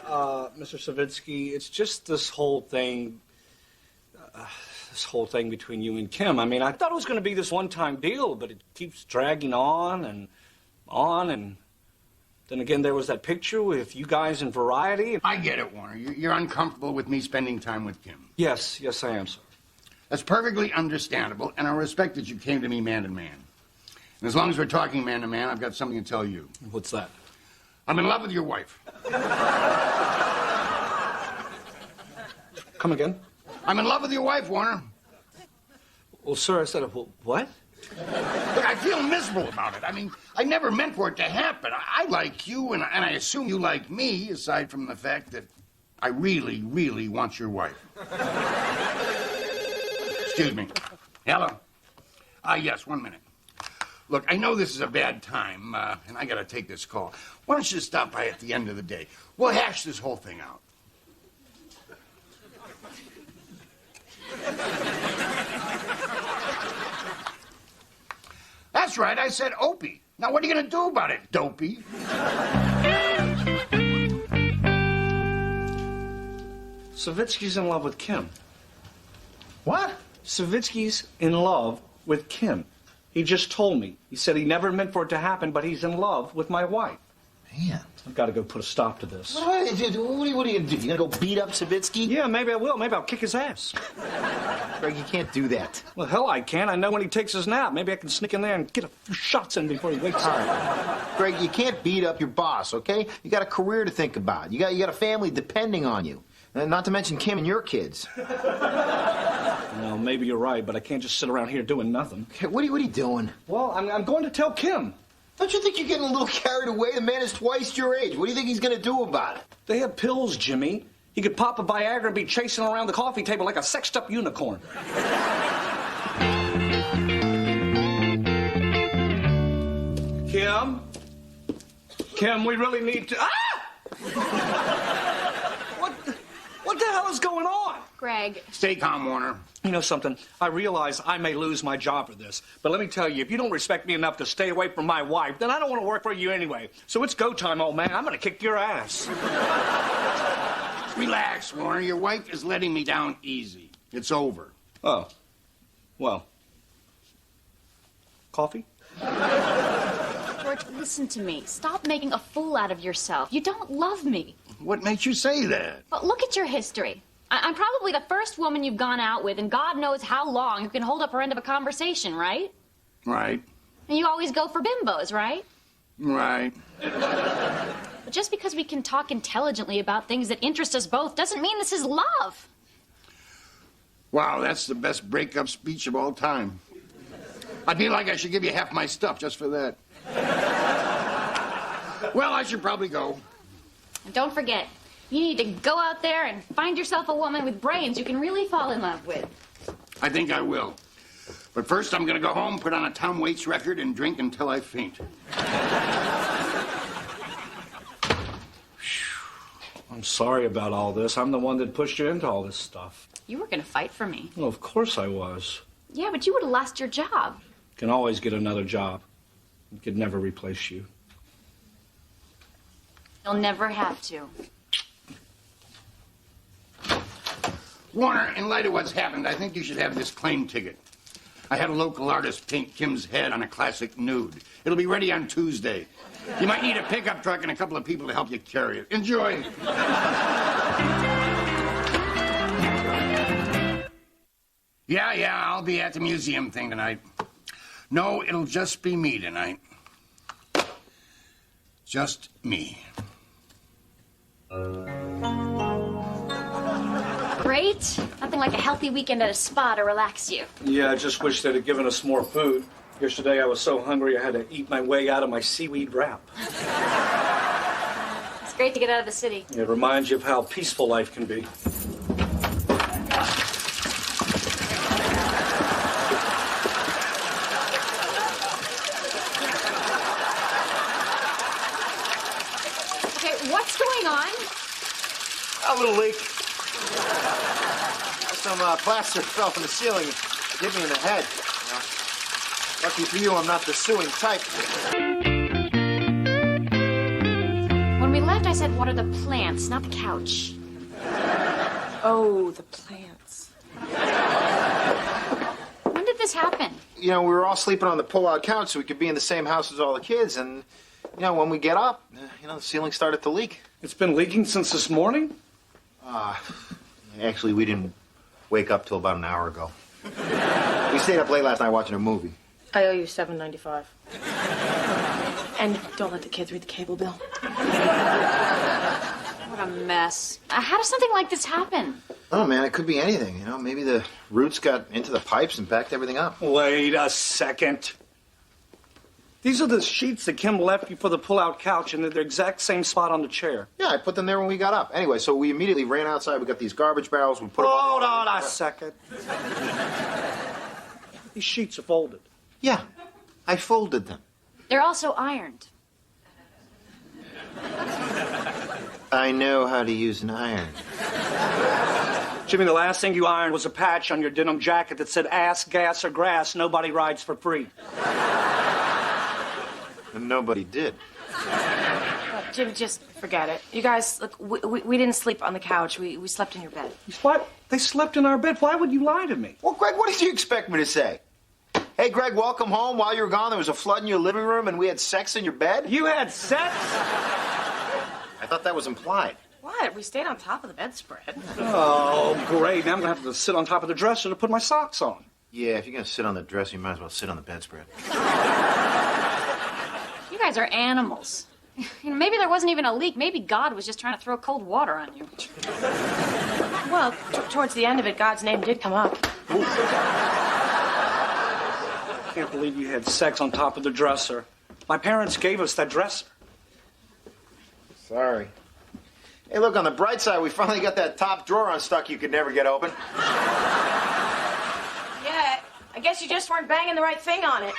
Speaker 5: Mr. Savitsky, it's just this whole thing between you and Kim. I mean, I thought it was going to be this one-time deal, but it keeps dragging on, and on, and then again there was that picture with you guys in Variety.
Speaker 9: I get it, Warner. You're uncomfortable with me spending time with Kim.
Speaker 5: Yes, I am, sir.
Speaker 9: That's perfectly understandable, and I respect that you came to me man to man. And as long as we're talking man to man, I've got something to tell you.
Speaker 5: What's that?
Speaker 9: I'm in love with your wife.
Speaker 5: Come again?
Speaker 9: I'm in love with your wife, Warner.
Speaker 5: Well, sir, I said, what?
Speaker 9: Look, I feel miserable about it. I mean, I never meant for it to happen. I like you, and I assume you like me, aside from the fact that I really, really want your wife. Excuse me. Hello? Yes, 1 minute. Look, I know this is a bad time, and I gotta take this call. Why don't you just stop by at the end of the day? We'll hash this whole thing out. That's right, I said Opie. Now, what are you gonna do about it, dopey?
Speaker 5: Savitsky's in love with Kim.
Speaker 1: What?
Speaker 5: Savitsky's in love with Kim. He just told me. He said he never meant for it to happen, but he's in love with my wife.
Speaker 1: Man.
Speaker 5: I've got to go put a stop to this.
Speaker 1: What are you going to do? You going to go beat up Savitsky?
Speaker 5: Yeah, maybe I will. Maybe I'll kick his ass.
Speaker 1: Greg, you can't do that.
Speaker 5: Well, hell, I can. I know when he takes his nap. Maybe I can sneak in there and get a few shots in before he wakes up.
Speaker 1: All right. Greg, you can't beat up your boss, okay? You got a career to think about. You got a family depending on you. And not to mention Kim and your kids.
Speaker 5: Well, maybe you're right, but I can't just sit around here doing nothing.
Speaker 1: Okay, what are you doing?
Speaker 5: Well, I'm going to tell Kim.
Speaker 1: Don't you think you're getting a little carried away? The man is twice your age. What do you think he's going to do about it?
Speaker 5: They have pills, Jimmy. He could pop a Viagra and be chasing around the coffee table like a sexed-up unicorn. Kim, we really need to... What the hell is going on?
Speaker 4: Greg.
Speaker 9: Stay calm, Warner.
Speaker 5: You know something? I realize I may lose my job for this, but let me tell you, if you don't respect me enough to stay away from my wife, then I don't want to work for you anyway. So it's go time, old man. I'm going to kick your ass.
Speaker 9: Relax, Warner. Your wife is letting me down easy. It's over.
Speaker 5: Oh. Well. Coffee?
Speaker 4: George, listen to me. Stop making a fool out of yourself. You don't love me.
Speaker 9: What makes you say that?
Speaker 4: But look at your history. I'm probably the first woman you've gone out with, and God knows how long you can hold up her end of a conversation, right?
Speaker 9: Right.
Speaker 4: And you always go for bimbos, right?
Speaker 9: Right.
Speaker 4: But just because we can talk intelligently about things that interest us both doesn't mean this is love.
Speaker 9: Wow, that's the best breakup speech of all time. I feel like I should give you half my stuff just for that. Well, I should probably go.
Speaker 4: And don't forget, you need to go out there and find yourself a woman with brains you can really fall in love with.
Speaker 9: I think I will. But first, I'm going to go home, put on a Tom Waits record, and drink until I faint.
Speaker 5: I'm sorry about all this. I'm the one that pushed you into all this stuff.
Speaker 4: You were going to fight for me.
Speaker 5: Well, of course I was.
Speaker 4: Yeah, but you would have lost your job.
Speaker 5: Can always get another job. It could never replace you.
Speaker 4: You'll never have to.
Speaker 9: Warner, in light of what's happened, I think you should have this claim ticket. I had a local artist paint Kim's head on a classic nude. It'll be ready on Tuesday. You might need a pickup truck and a couple of people to help you carry it. Enjoy. Yeah, I'll be at the museum thing tonight. No, it'll just be me tonight. Just me.
Speaker 4: Great. Nothing like a healthy weekend at a spa to relax you.
Speaker 5: Yeah, I just wish they'd have given us more food. Yesterday I was so hungry I had to eat my way out of my seaweed wrap.
Speaker 4: It's great to get out of the city.
Speaker 5: It reminds you of how peaceful life can be.
Speaker 4: Okay, what's going on?
Speaker 8: A little leak. Some plaster fell from the ceiling and hit me in the head. Lucky for you, I'm not the suing type.
Speaker 4: When we left, I said, water the plants, not the couch.
Speaker 3: Oh, the plants.
Speaker 4: When did this happen?
Speaker 1: we were all sleeping on the pull-out couch so we could be in the same house as all the kids. And, when we get up, the ceiling started to leak.
Speaker 5: It's been leaking since this morning?
Speaker 1: Actually, we didn't wake up till about an hour ago. We stayed up late last night watching a movie.
Speaker 3: I owe you $7.95. And don't let the kids read the cable bill.
Speaker 4: What a mess. How does something like this happen?
Speaker 1: Oh, man, it could be anything. Maybe the roots got into the pipes and backed everything up.
Speaker 5: Wait a second. These are the sheets that Kim left you for the pull-out couch, and they're the exact same spot on the chair.
Speaker 1: Yeah, I put them there when we got up. Anyway, so we immediately ran outside. We got these garbage barrels. We put them
Speaker 5: Hold on a second. These sheets are folded.
Speaker 1: Yeah, I folded them.
Speaker 4: They're also ironed.
Speaker 1: I know how to use an iron.
Speaker 5: Jimmy, the last thing you ironed was a patch on your denim jacket that said ass, gas, or grass, nobody rides for free.
Speaker 1: And nobody did.
Speaker 3: Jim, just forget it. You guys, look, we didn't sleep on the couch. We slept in your bed.
Speaker 5: What? They slept in our bed. Why would you lie to me?
Speaker 1: Well, Greg, what did you expect me to say? Hey, Greg, welcome home. While you were gone, there was a flood in your living room and we had sex in your bed?
Speaker 5: You had sex?
Speaker 1: I thought that was implied.
Speaker 3: What? We stayed on top of the bedspread.
Speaker 5: Oh, great. Now I'm going to have to sit on top of the dresser to put my socks on.
Speaker 1: Yeah, if you're going to sit on the dresser, you might as well sit on the bedspread.
Speaker 4: You guys are animals. Maybe there wasn't even a leak. Maybe God was just trying to throw cold water on you.
Speaker 3: Well, towards the end of it, God's name did come up.
Speaker 5: I can't believe you had sex on top of the dresser. My parents gave us that dresser.
Speaker 1: Sorry. Hey, look, on the bright side, we finally got that top drawer unstuck you could never get open.
Speaker 3: Yeah, I guess you just weren't banging the right thing on it.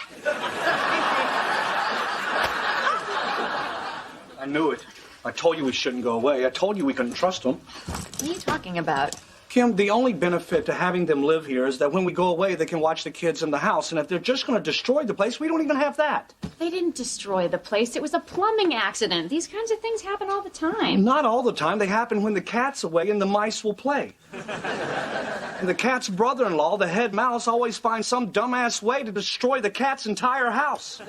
Speaker 5: I knew it. I told you we shouldn't go away. I told you we couldn't trust them.
Speaker 4: What are you talking about?
Speaker 5: Kim, the only benefit to having them live here is that when we go away, they can watch the kids in the house. And if they're just going to destroy the place, we don't even have that.
Speaker 4: They didn't destroy the place. It was a plumbing accident. These kinds of things happen all the time.
Speaker 5: Not all the time. They happen when the cat's away and the mice will play. And the cat's brother-in-law, the head mouse, always finds some dumbass way to destroy the cat's entire house.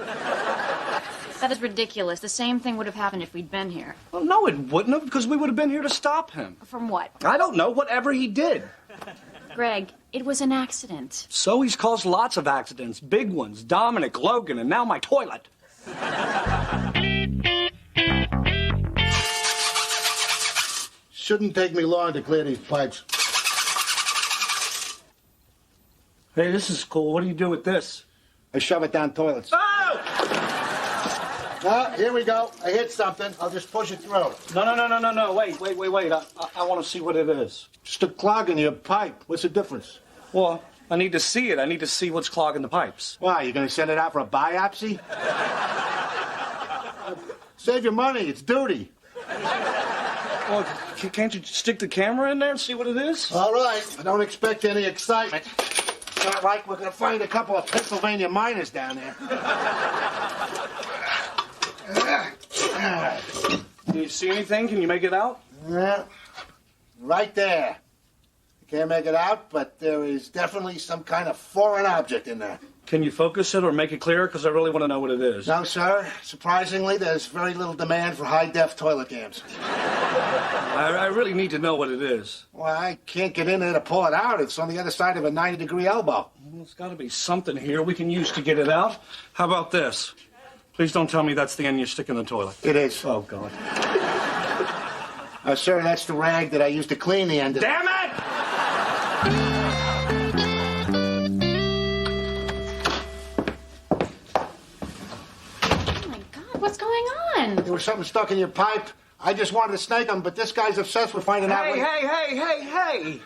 Speaker 4: That is ridiculous. The same thing would have happened if we'd been here.
Speaker 5: Well, no, it wouldn't have, because we would have been here to stop him.
Speaker 4: From what?
Speaker 5: I don't know. Whatever he did.
Speaker 4: Greg, it was an accident.
Speaker 5: So he's caused lots of accidents. Big ones. Dominic, Logan, and now my toilet.
Speaker 7: Shouldn't take me long to clear these pipes.
Speaker 5: Hey, this is cool. What do you do with this?
Speaker 7: I shove it down toilets.
Speaker 5: Oh!
Speaker 7: Here we go. I hit something. I'll just push it through.
Speaker 5: No. Wait. I want to see what it is.
Speaker 7: Just a clog in your pipe. What's the difference?
Speaker 5: Well, I need to see it. I need to see what's clogging the pipes.
Speaker 7: Why, you going to send it out for a biopsy? Save your money. It's duty.
Speaker 5: Well, can't you stick the camera in there and see what it is?
Speaker 7: All right. I don't expect any excitement. It's not like we're going to find a couple of Pennsylvania miners down there.
Speaker 5: Do you see anything? Can you make it out?
Speaker 7: Yeah. Right there. I can't make it out, but there is definitely some kind of foreign object in there.
Speaker 5: Can you focus it or make it clearer? Because I really want to know what it is.
Speaker 7: No, sir. Surprisingly, there's very little demand for high-def toilet cams.
Speaker 5: I really need to know what it is.
Speaker 7: Well, I can't get in there to pull it out. It's on the other side of a 90-degree elbow.
Speaker 5: Well, there's got to be something here we can use to get it out. How about this? Please don't tell me that's the end you stick in the toilet.
Speaker 7: It is.
Speaker 5: Oh, God.
Speaker 7: Sir, that's the rag that I used to clean the end of...
Speaker 5: Damn it!
Speaker 4: Oh, my God. What's going on?
Speaker 7: There was something stuck in your pipe. I just wanted to snake him, but this guy's obsessed with finding out...
Speaker 5: Hey!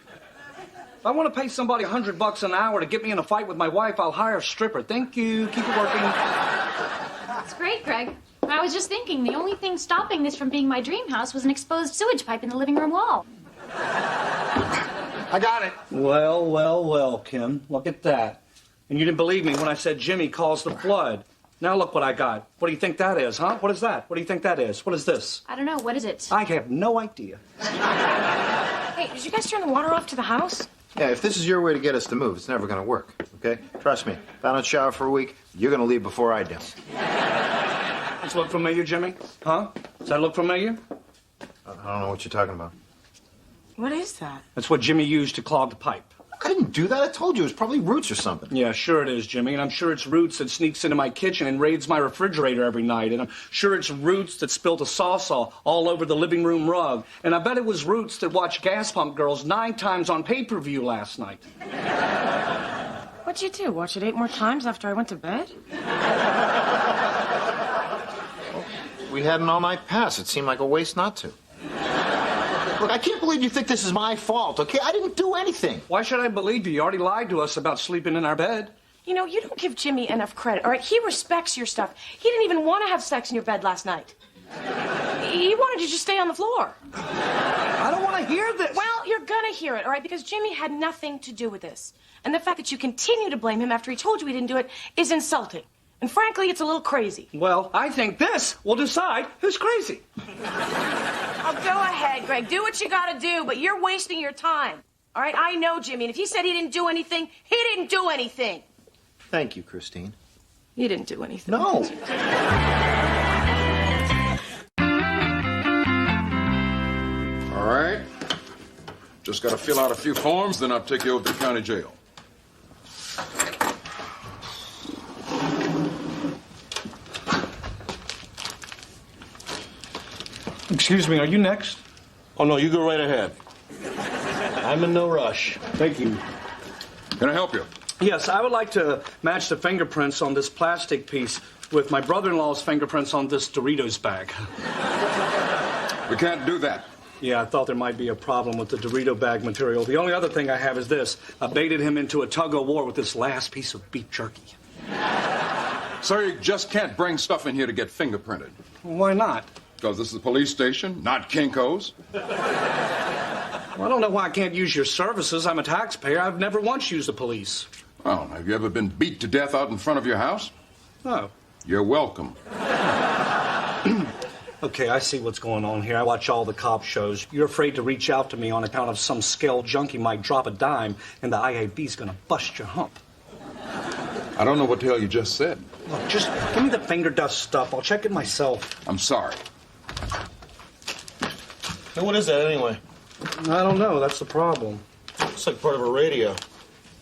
Speaker 5: If I want to pay somebody $100 an hour to get me in a fight with my wife, I'll hire a stripper. Thank you. Keep it working.
Speaker 4: That's great, Greg. I was just thinking the only thing stopping this from being my dream house was an exposed sewage pipe in the living room wall.
Speaker 7: I got it.
Speaker 5: Well, Kim. Look at that. And you didn't believe me when I said Jimmy caused the flood. Now look what I got. What do you think that is, huh? What is that? What do you think that is? What is this?
Speaker 4: I don't know. What is it?
Speaker 5: I have no idea.
Speaker 3: Hey, did you guys turn the water off to the house?
Speaker 1: Yeah, if this is your way to get us to move, it's never going to work, okay? Trust me, if I don't shower for a week, you're going to leave before I do.
Speaker 5: Does look familiar, Jimmy? Huh? Does that look familiar?
Speaker 1: I don't know what you're talking about.
Speaker 3: What is that?
Speaker 5: That's what Jimmy used to clog the pipe.
Speaker 1: I didn't do that. I told you. It was probably Roots or something.
Speaker 5: Yeah, sure it is, Jimmy. And I'm sure it's Roots that sneaks into my kitchen and raids my refrigerator every night. And I'm sure it's Roots that spilled a salsa all over the living room rug. And I bet it was Roots that watched Gas Pump Girls 9 times on pay-per-view last night.
Speaker 3: What'd you do? Watch it 8 more times after I went to bed?
Speaker 1: We had an all-night pass. It seemed like a waste not to. Look, I can't believe you think this is my fault, okay? I didn't do anything.
Speaker 5: Why should I believe you? You already lied to us about sleeping in our bed.
Speaker 3: You know, you don't give Jimmy enough credit, all right? He respects your stuff. He didn't even want to have sex in your bed last night. He wanted you to just stay on the floor.
Speaker 5: I don't want to hear this.
Speaker 3: Well, you're gonna hear it, all right? Because Jimmy had nothing to do with this. And the fact that you continue to blame him after he told you he didn't do it is insulting. And frankly, it's a little crazy.
Speaker 5: Well, I think this will decide who's crazy.
Speaker 3: Oh, go ahead, Greg. Do what you gotta do, but you're wasting your time. All right? I know Jimmy, and if he said he didn't do anything, he didn't do anything.
Speaker 1: Thank you, Christine.
Speaker 3: You didn't do anything.
Speaker 1: No.
Speaker 12: All right. Just got to fill out a few forms, then I'll take you over to the county jail.
Speaker 5: Excuse me, are you next?
Speaker 13: Oh, no, you go right ahead. I'm in no rush.
Speaker 5: Thank you.
Speaker 12: Can I help you?
Speaker 5: Yes, I would like to match the fingerprints on this plastic piece with my brother-in-law's fingerprints on this Doritos bag.
Speaker 12: We can't do that.
Speaker 5: Yeah, I thought there might be a problem with the Dorito bag material. The only other thing I have is this. I baited him into a tug-of-war with this last piece of beef jerky.
Speaker 12: Sir, you just can't bring stuff in here to get fingerprinted.
Speaker 5: Why not?
Speaker 12: Because this is a police station, not Kinko's.
Speaker 5: Well, I don't know why I can't use your services. I'm a taxpayer. I've never once used the police.
Speaker 12: Oh, have you ever been beat to death out in front of your house?
Speaker 5: Oh.
Speaker 12: You're welcome.
Speaker 5: Okay, I see what's going on here. I watch all the cop shows. You're afraid to reach out to me on account of some skilled junkie might drop a dime and the IAB's gonna bust your hump.
Speaker 12: I don't know what the hell you just said.
Speaker 5: Look, just give me the finger dust stuff. I'll check it myself.
Speaker 12: I'm sorry.
Speaker 13: Hey, what is that anyway?
Speaker 5: I don't know. That's the problem.
Speaker 13: Looks like part of a radio.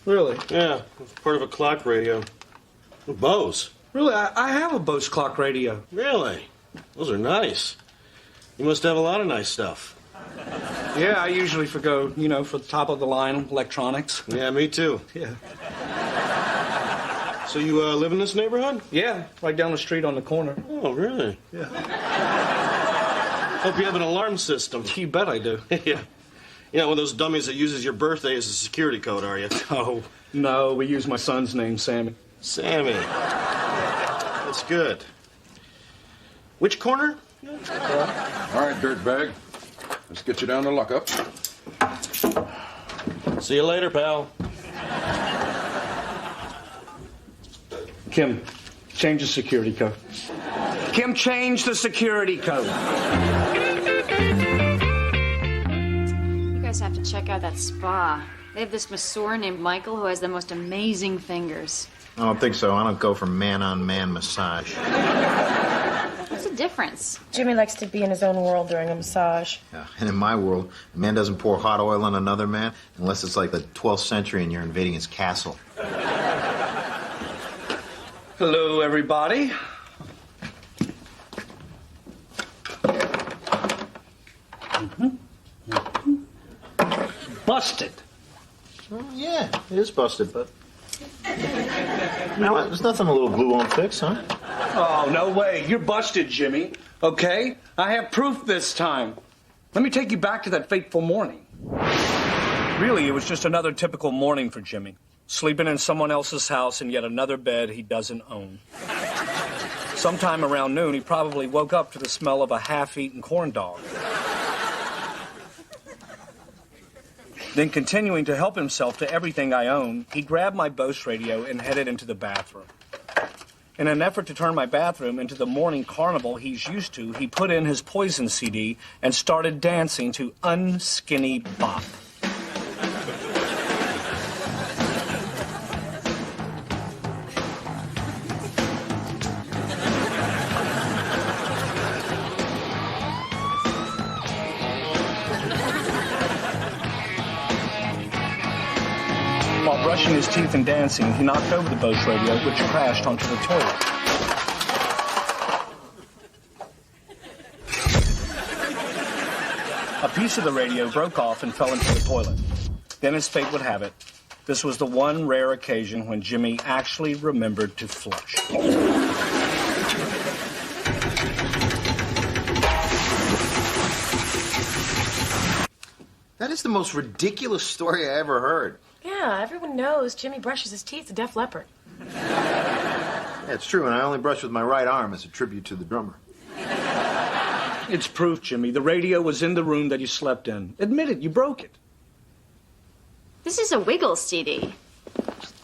Speaker 5: Really?
Speaker 13: Yeah, it's part of a clock radio. Bose.
Speaker 5: Really? I have a Bose clock radio.
Speaker 13: Really? Those are nice. You must have a lot of nice stuff.
Speaker 5: Yeah, I usually go, for the top of the line electronics.
Speaker 13: Yeah, me too.
Speaker 5: Yeah.
Speaker 13: So you live in this neighborhood?
Speaker 5: Yeah, right down the street on the corner.
Speaker 13: Oh, really?
Speaker 5: Yeah.
Speaker 13: Hope you have an alarm system.
Speaker 5: You bet I do.
Speaker 13: Yeah. You know, one of those dummies that uses your birthday as a security code, are you?
Speaker 5: Oh, no, we use my son's name, Sammy.
Speaker 13: Sammy. That's good. Which corner?
Speaker 12: All right, dirtbag. Let's get you down to lockup.
Speaker 13: See you later, pal.
Speaker 5: Kim, change the security code. Kim, change the security code.
Speaker 4: You guys have to check out that spa. They have this masseur named Michael who has the most amazing fingers.
Speaker 1: I don't think so. I don't go for man-on-man massage.
Speaker 4: What's the difference?
Speaker 3: Jimmy likes to be in his own world during a massage.
Speaker 1: Yeah, and in my world, a man doesn't pour hot oil on another man unless it's like the 12th century and you're invading his castle.
Speaker 5: Hello, everybody. Busted.
Speaker 1: Well, yeah, it is busted, but... You know what? There's nothing a little glue won't fix, huh?
Speaker 5: Oh, no way. You're busted, Jimmy. Okay? I have proof this time. Let me take you back to that fateful morning. Really, it was just another typical morning for Jimmy. Sleeping in someone else's house in yet another bed he doesn't own. Sometime around noon, he probably woke up to the smell of a half-eaten corn dog. Then, continuing to help himself to everything I own, he grabbed my Bose radio and headed into the bathroom. In an effort to turn my bathroom into the morning carnival he's used to, he put in his Poison CD and started dancing to Unskinny Bop. brushing his teeth and dancing, he knocked over the Bose radio, which crashed onto the toilet. A piece of the radio broke off and fell into the toilet. Then, as fate would have it, this was the one rare occasion when Jimmy actually remembered to flush.
Speaker 1: That is the most ridiculous story I ever heard.
Speaker 3: Yeah, everyone knows Jimmy brushes his teeth, a Def Leppard.
Speaker 1: Yeah, it's true, and I only brush with my right arm as a tribute to the drummer.
Speaker 5: It's proof, Jimmy. The radio was in the room that you slept in. Admit it, you broke it.
Speaker 4: This is a Wiggles CD.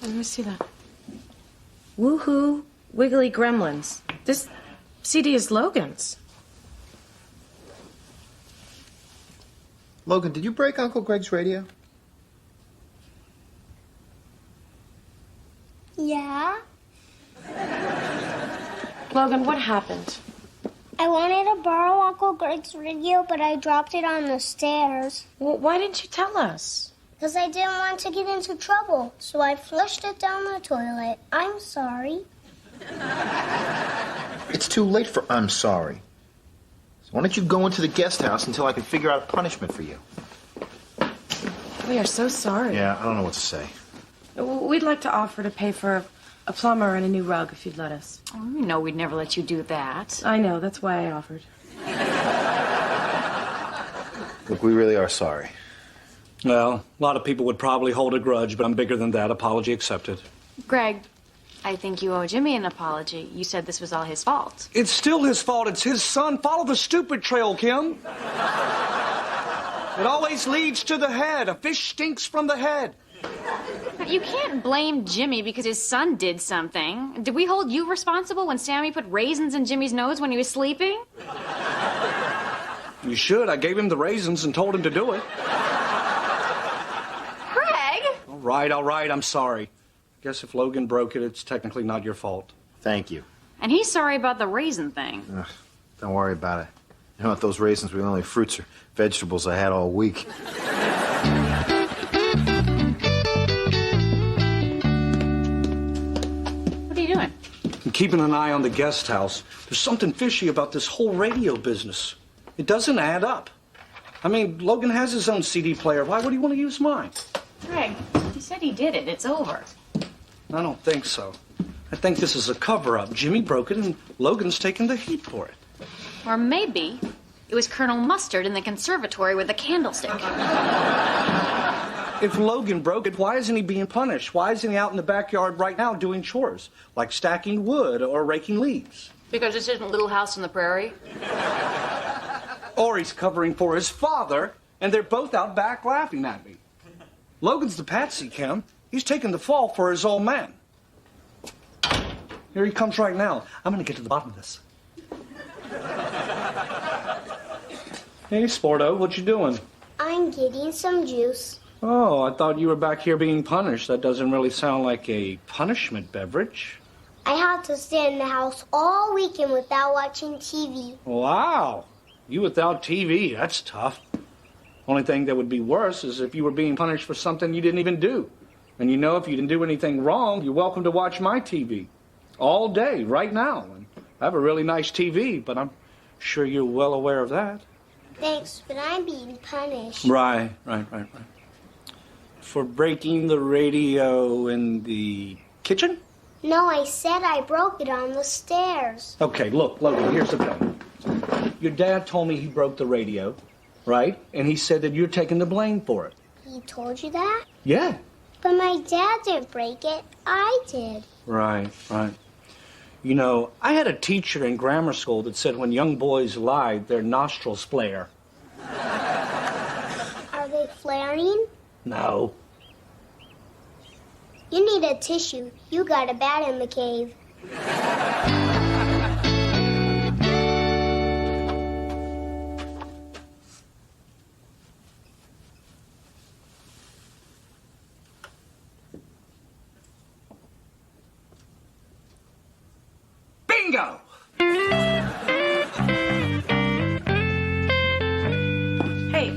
Speaker 3: Let me see that. Woohoo, Wiggly Gremlins. This CD is Logan's.
Speaker 1: Logan, did you break Uncle Greg's radio?
Speaker 6: Yeah?
Speaker 3: Logan, what happened?
Speaker 6: I wanted to borrow Uncle Greg's radio, but I dropped it on the stairs.
Speaker 3: Well, why didn't you tell us?
Speaker 6: Because I didn't want to get into trouble, so I flushed it down the toilet. I'm sorry.
Speaker 1: It's too late for I'm sorry. So why don't you go into the guest house until I can figure out a punishment for you?
Speaker 3: We are so sorry.
Speaker 1: Yeah, I don't know what to say.
Speaker 3: We'd like to offer to pay for a plumber and a new rug if you'd let us.
Speaker 4: Oh, you know we'd never let you do that.
Speaker 3: I know, that's why I offered.
Speaker 1: Look, we really are sorry.
Speaker 5: Well, a lot of people would probably hold a grudge, but I'm bigger than that. Apology accepted.
Speaker 4: Greg, I think you owe Jimmy an apology. You said this was all his fault.
Speaker 5: It's still his fault. It's his son. Follow the stupid trail, Kim. It always leads to the head. A fish stinks from the head.
Speaker 4: But you can't blame Jimmy because his son did something. Did we hold you responsible when Sammy put raisins in Jimmy's nose when he was sleeping?
Speaker 5: You should. I gave him the raisins and told him to do it.
Speaker 4: Greg!
Speaker 5: All right. I'm sorry. Guess if Logan broke it, it's technically not your fault.
Speaker 1: Thank you.
Speaker 4: And he's sorry about the raisin thing.
Speaker 1: Ugh, don't worry about it. You know what? Those raisins were the only fruits or vegetables I had all week.
Speaker 4: What are you doing?
Speaker 5: I'm keeping an eye on the guest house. There's something fishy about this whole radio business. It doesn't add up. I mean, Logan has his own CD player. Why would he want to use mine?
Speaker 4: Greg, he said he did it. It's over.
Speaker 5: I don't think so. I think this is a cover-up. Jimmy broke it, and Logan's taking the heat for it.
Speaker 4: Or maybe it was Colonel Mustard in the conservatory with a candlestick.
Speaker 5: If Logan broke it, why isn't he being punished? Why isn't he out in the backyard right now doing chores, like stacking wood or raking leaves?
Speaker 4: Because this isn't Little House on the Prairie.
Speaker 5: Or he's covering for his father, and they're both out back laughing at me. Logan's the patsy, Kim. He's taking the fall for his old man. Here he comes right now. I'm going to get to the bottom of this. Hey, Sporto, what you doing?
Speaker 6: I'm getting some juice.
Speaker 5: Oh, I thought you were back here being punished. That doesn't really sound like a punishment beverage.
Speaker 6: I had to stay in the house all weekend without watching TV.
Speaker 5: Wow. You without TV, that's tough. Only thing that would be worse is if you were being punished for something you didn't even do. And you know if you didn't do anything wrong, you're welcome to watch my TV. All day, right now. And I have a really nice TV, but I'm sure you're well aware of that.
Speaker 6: Thanks, but I'm being punished.
Speaker 5: Right. For breaking the radio in the kitchen?
Speaker 6: No, I said I broke it on the stairs.
Speaker 5: Okay, look, Logan, here's the thing. Your dad told me he broke the radio, right? And he said that you're taking the blame for it.
Speaker 6: He told you that?
Speaker 5: Yeah.
Speaker 6: But my dad didn't break it. I did.
Speaker 5: Right. You know, I had a teacher in grammar school that said when young boys lie, their nostrils flare.
Speaker 6: Are they flaring?
Speaker 5: No.
Speaker 6: You need a tissue. You got a bat in the cave.
Speaker 5: Bingo!
Speaker 3: Hey,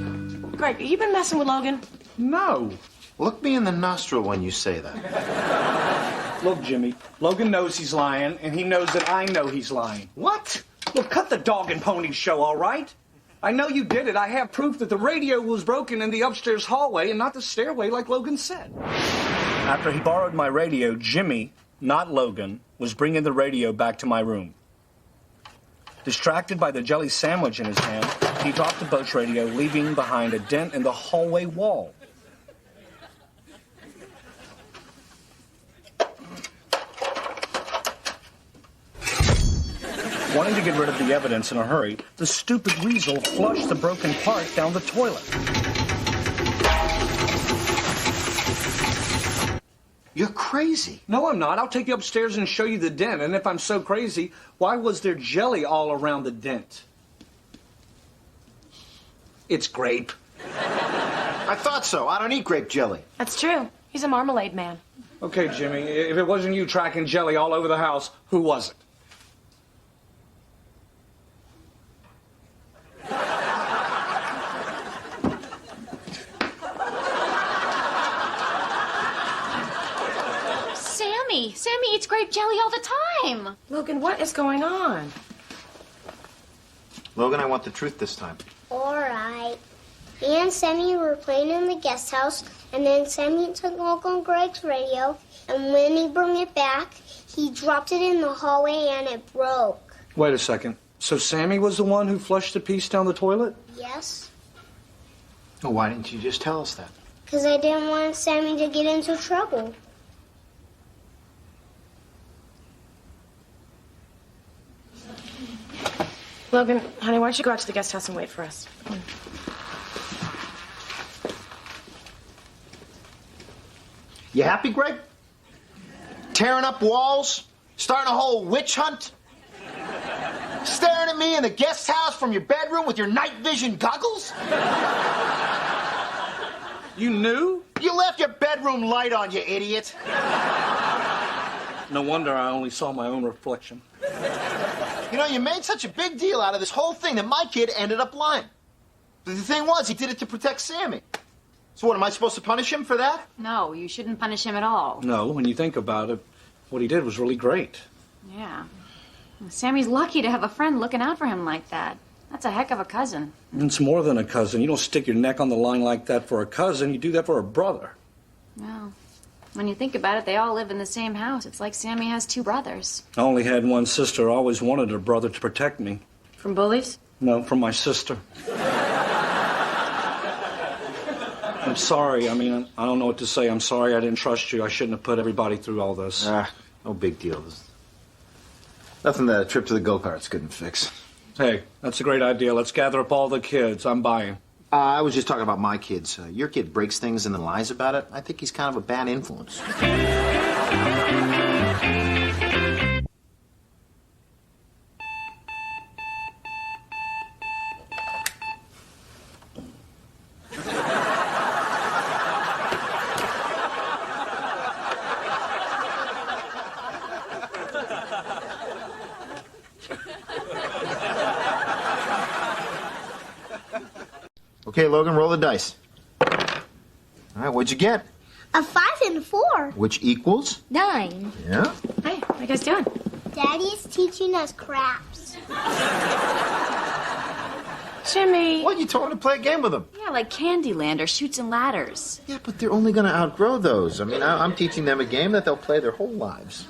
Speaker 3: Greg, you been messing with Logan?
Speaker 5: No.
Speaker 1: Look me in the nostril when you say that.
Speaker 5: Look, Jimmy, Logan knows he's lying, and he knows that I know he's lying.
Speaker 8: What?
Speaker 5: Look, cut the dog and pony show, all right? I know you did it. I have proof that the radio was broken in the upstairs hallway and not the stairway like Logan said. After he borrowed my radio, Jimmy, not Logan, was bringing the radio back to my room. Distracted by the jelly sandwich in his hand, he dropped the boat's radio, leaving behind a dent in the hallway wall. Wanting to get rid of the evidence in a hurry, the stupid weasel flushed the broken part down the toilet.
Speaker 1: You're crazy.
Speaker 5: No, I'm not. I'll take you upstairs and show you the dent. And if I'm so crazy, why was there jelly all around the dent? It's grape.
Speaker 1: I thought so. I don't eat grape jelly.
Speaker 3: That's true. He's a marmalade man.
Speaker 5: Okay, Jimmy, if it wasn't you tracking jelly all over the house, who was it?
Speaker 4: Sammy eats grape jelly all the time.
Speaker 3: Logan, what is going on?
Speaker 1: Logan, I want the truth this time.
Speaker 6: All right. Me and Sammy were playing in the guest house, and then Sammy took Uncle Greg's radio, and when he brought it back, he dropped it in the hallway and it broke.
Speaker 5: Wait a second. So Sammy was the one who flushed the piece down the toilet?
Speaker 6: Yes,
Speaker 1: Oh, why didn't you just tell us that?
Speaker 6: because I didn't want Sammy to get into trouble.
Speaker 3: Logan, honey, why don't you go out to the guest house and wait for us? Come on.
Speaker 1: You happy, Greg? Tearing up walls? Starting a whole witch hunt? Staring at me in the guest house from your bedroom with your night vision goggles?
Speaker 5: You knew?
Speaker 1: You left your bedroom light on, you idiot.
Speaker 5: No wonder I only saw my own reflection.
Speaker 1: You know, you made such a big deal out of this whole thing that my kid ended up lying. The thing was, he did it to protect Sammy. So what, am I supposed to punish him for that?
Speaker 4: No, you shouldn't punish him at all.
Speaker 5: No, when you think about it, what he did was really great.
Speaker 4: Yeah. Sammy's lucky to have a friend looking out for him like that. That's a heck of a cousin.
Speaker 5: It's more than a cousin. You don't stick your neck on the line like that for a cousin. You do that for a brother.
Speaker 4: No. When you think about it, they all live in the same house. It's like Sammy has two brothers.
Speaker 5: I only had one sister. I always wanted a brother to protect me.
Speaker 3: From bullies?
Speaker 5: No, from my sister. I'm sorry. I mean, I don't know what to say. I'm sorry I didn't trust you. I shouldn't have put everybody through all this.
Speaker 1: No big deal. Nothing that a trip to the go-karts couldn't fix.
Speaker 5: Hey, that's a great idea. Let's gather up all the kids. I'm buying.
Speaker 1: I was just talking about my kids. Your kid breaks things and then lies about it. I think he's kind of a bad influence. Okay, Logan, roll the dice. All right, what'd you get?
Speaker 6: A 5 and a 4.
Speaker 1: Which equals?
Speaker 6: 9.
Speaker 1: Yeah.
Speaker 3: Hey, what are you guys doing?
Speaker 6: Daddy's teaching us craps.
Speaker 3: Jimmy.
Speaker 1: What, you told him to play a game with him?
Speaker 4: Yeah, like Candyland or Chutes and Ladders.
Speaker 1: Yeah, but they're only going to outgrow those. I mean, I'm teaching them a game that they'll play their whole lives.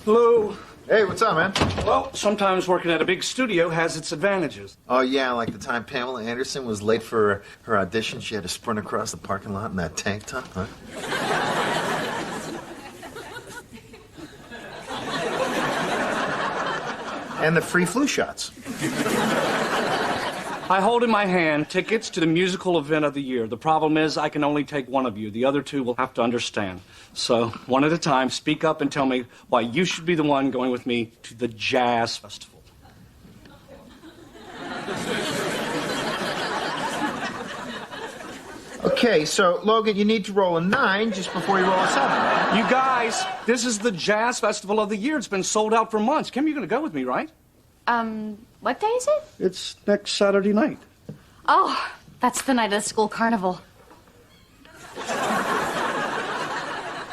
Speaker 5: Hello.
Speaker 1: Hey, what's up, man?
Speaker 5: Well, sometimes working at a big studio has its advantages.
Speaker 1: Oh, yeah, like the time Pamela Anderson was late for her audition. She had to sprint across the parking lot in that tank top, huh? And the free flu shots.
Speaker 5: I hold in my hand tickets to the musical event of the year. The problem is I can only take one of you. The other two will have to understand. So, one at a time, speak up and tell me why you should be the one going with me to the Jazz Festival.
Speaker 1: Okay, so, Logan, you need to roll a 9 just before you roll a 7.
Speaker 5: You guys, this is the Jazz Festival of the year. It's been sold out for months. Kim, you're going to go with me, right?
Speaker 4: What day is it?
Speaker 5: It's next Saturday night.
Speaker 4: Oh, that's the night of the school carnival.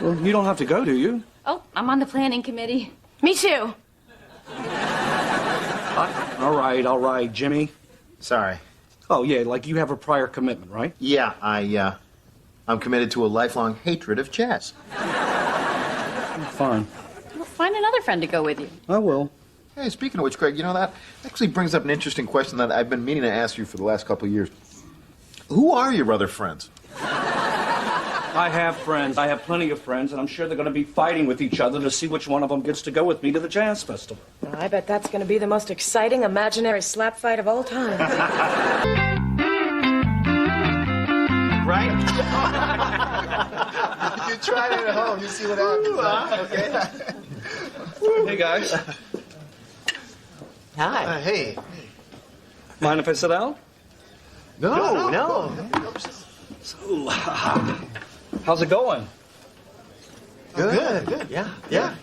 Speaker 5: Well, you don't have to go, do you?
Speaker 4: Oh, I'm on the planning committee.
Speaker 3: Me too.
Speaker 5: All right, Jimmy.
Speaker 1: Sorry.
Speaker 5: Oh, yeah, like you have a prior commitment, right?
Speaker 1: Yeah, I'm committed to a lifelong hatred of jazz.
Speaker 5: Fine.
Speaker 4: Well, find another friend to go with you.
Speaker 5: I will.
Speaker 1: Hey, speaking of which, Greg, you know, that actually brings up an interesting question that I've been meaning to ask you for the last couple of years. Who are your other friends?
Speaker 5: I have friends. I have plenty of friends, and I'm sure they're going to be fighting with each other to see which one of them gets to go with me to the jazz festival.
Speaker 3: I bet that's going to be the most exciting imaginary slap fight of all time.
Speaker 1: Right? You try it at home. You see what happens. Okay.
Speaker 5: Hey, guys.
Speaker 8: Hi.
Speaker 1: Hey.
Speaker 5: Mind if I sit down?
Speaker 8: No.
Speaker 5: So, how's it going?
Speaker 8: Good. Yeah.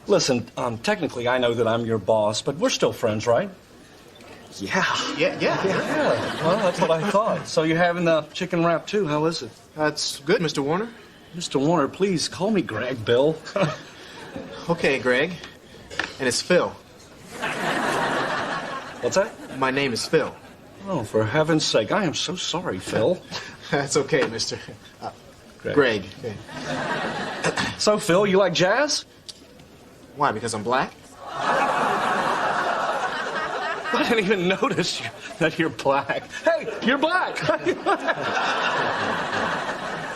Speaker 5: Listen, technically I know that I'm your boss, but we're still friends, right?
Speaker 8: Yeah.
Speaker 5: Well, that's what I thought. So you're having the chicken wrap, too. How is it?
Speaker 11: That's good, Mr. Warner.
Speaker 5: Mr. Warner, please call me Greg, Bill.
Speaker 11: Okay, Greg. And it's Phil.
Speaker 5: What's that?
Speaker 11: My name is Phil.
Speaker 5: Oh, for heaven's sake. I am so sorry, Phil.
Speaker 11: That's okay, Mr. Greg. Okay.
Speaker 5: So, Phil, you like jazz?
Speaker 11: Why, because I'm black?
Speaker 5: I didn't even notice that you're black. Hey, you're black!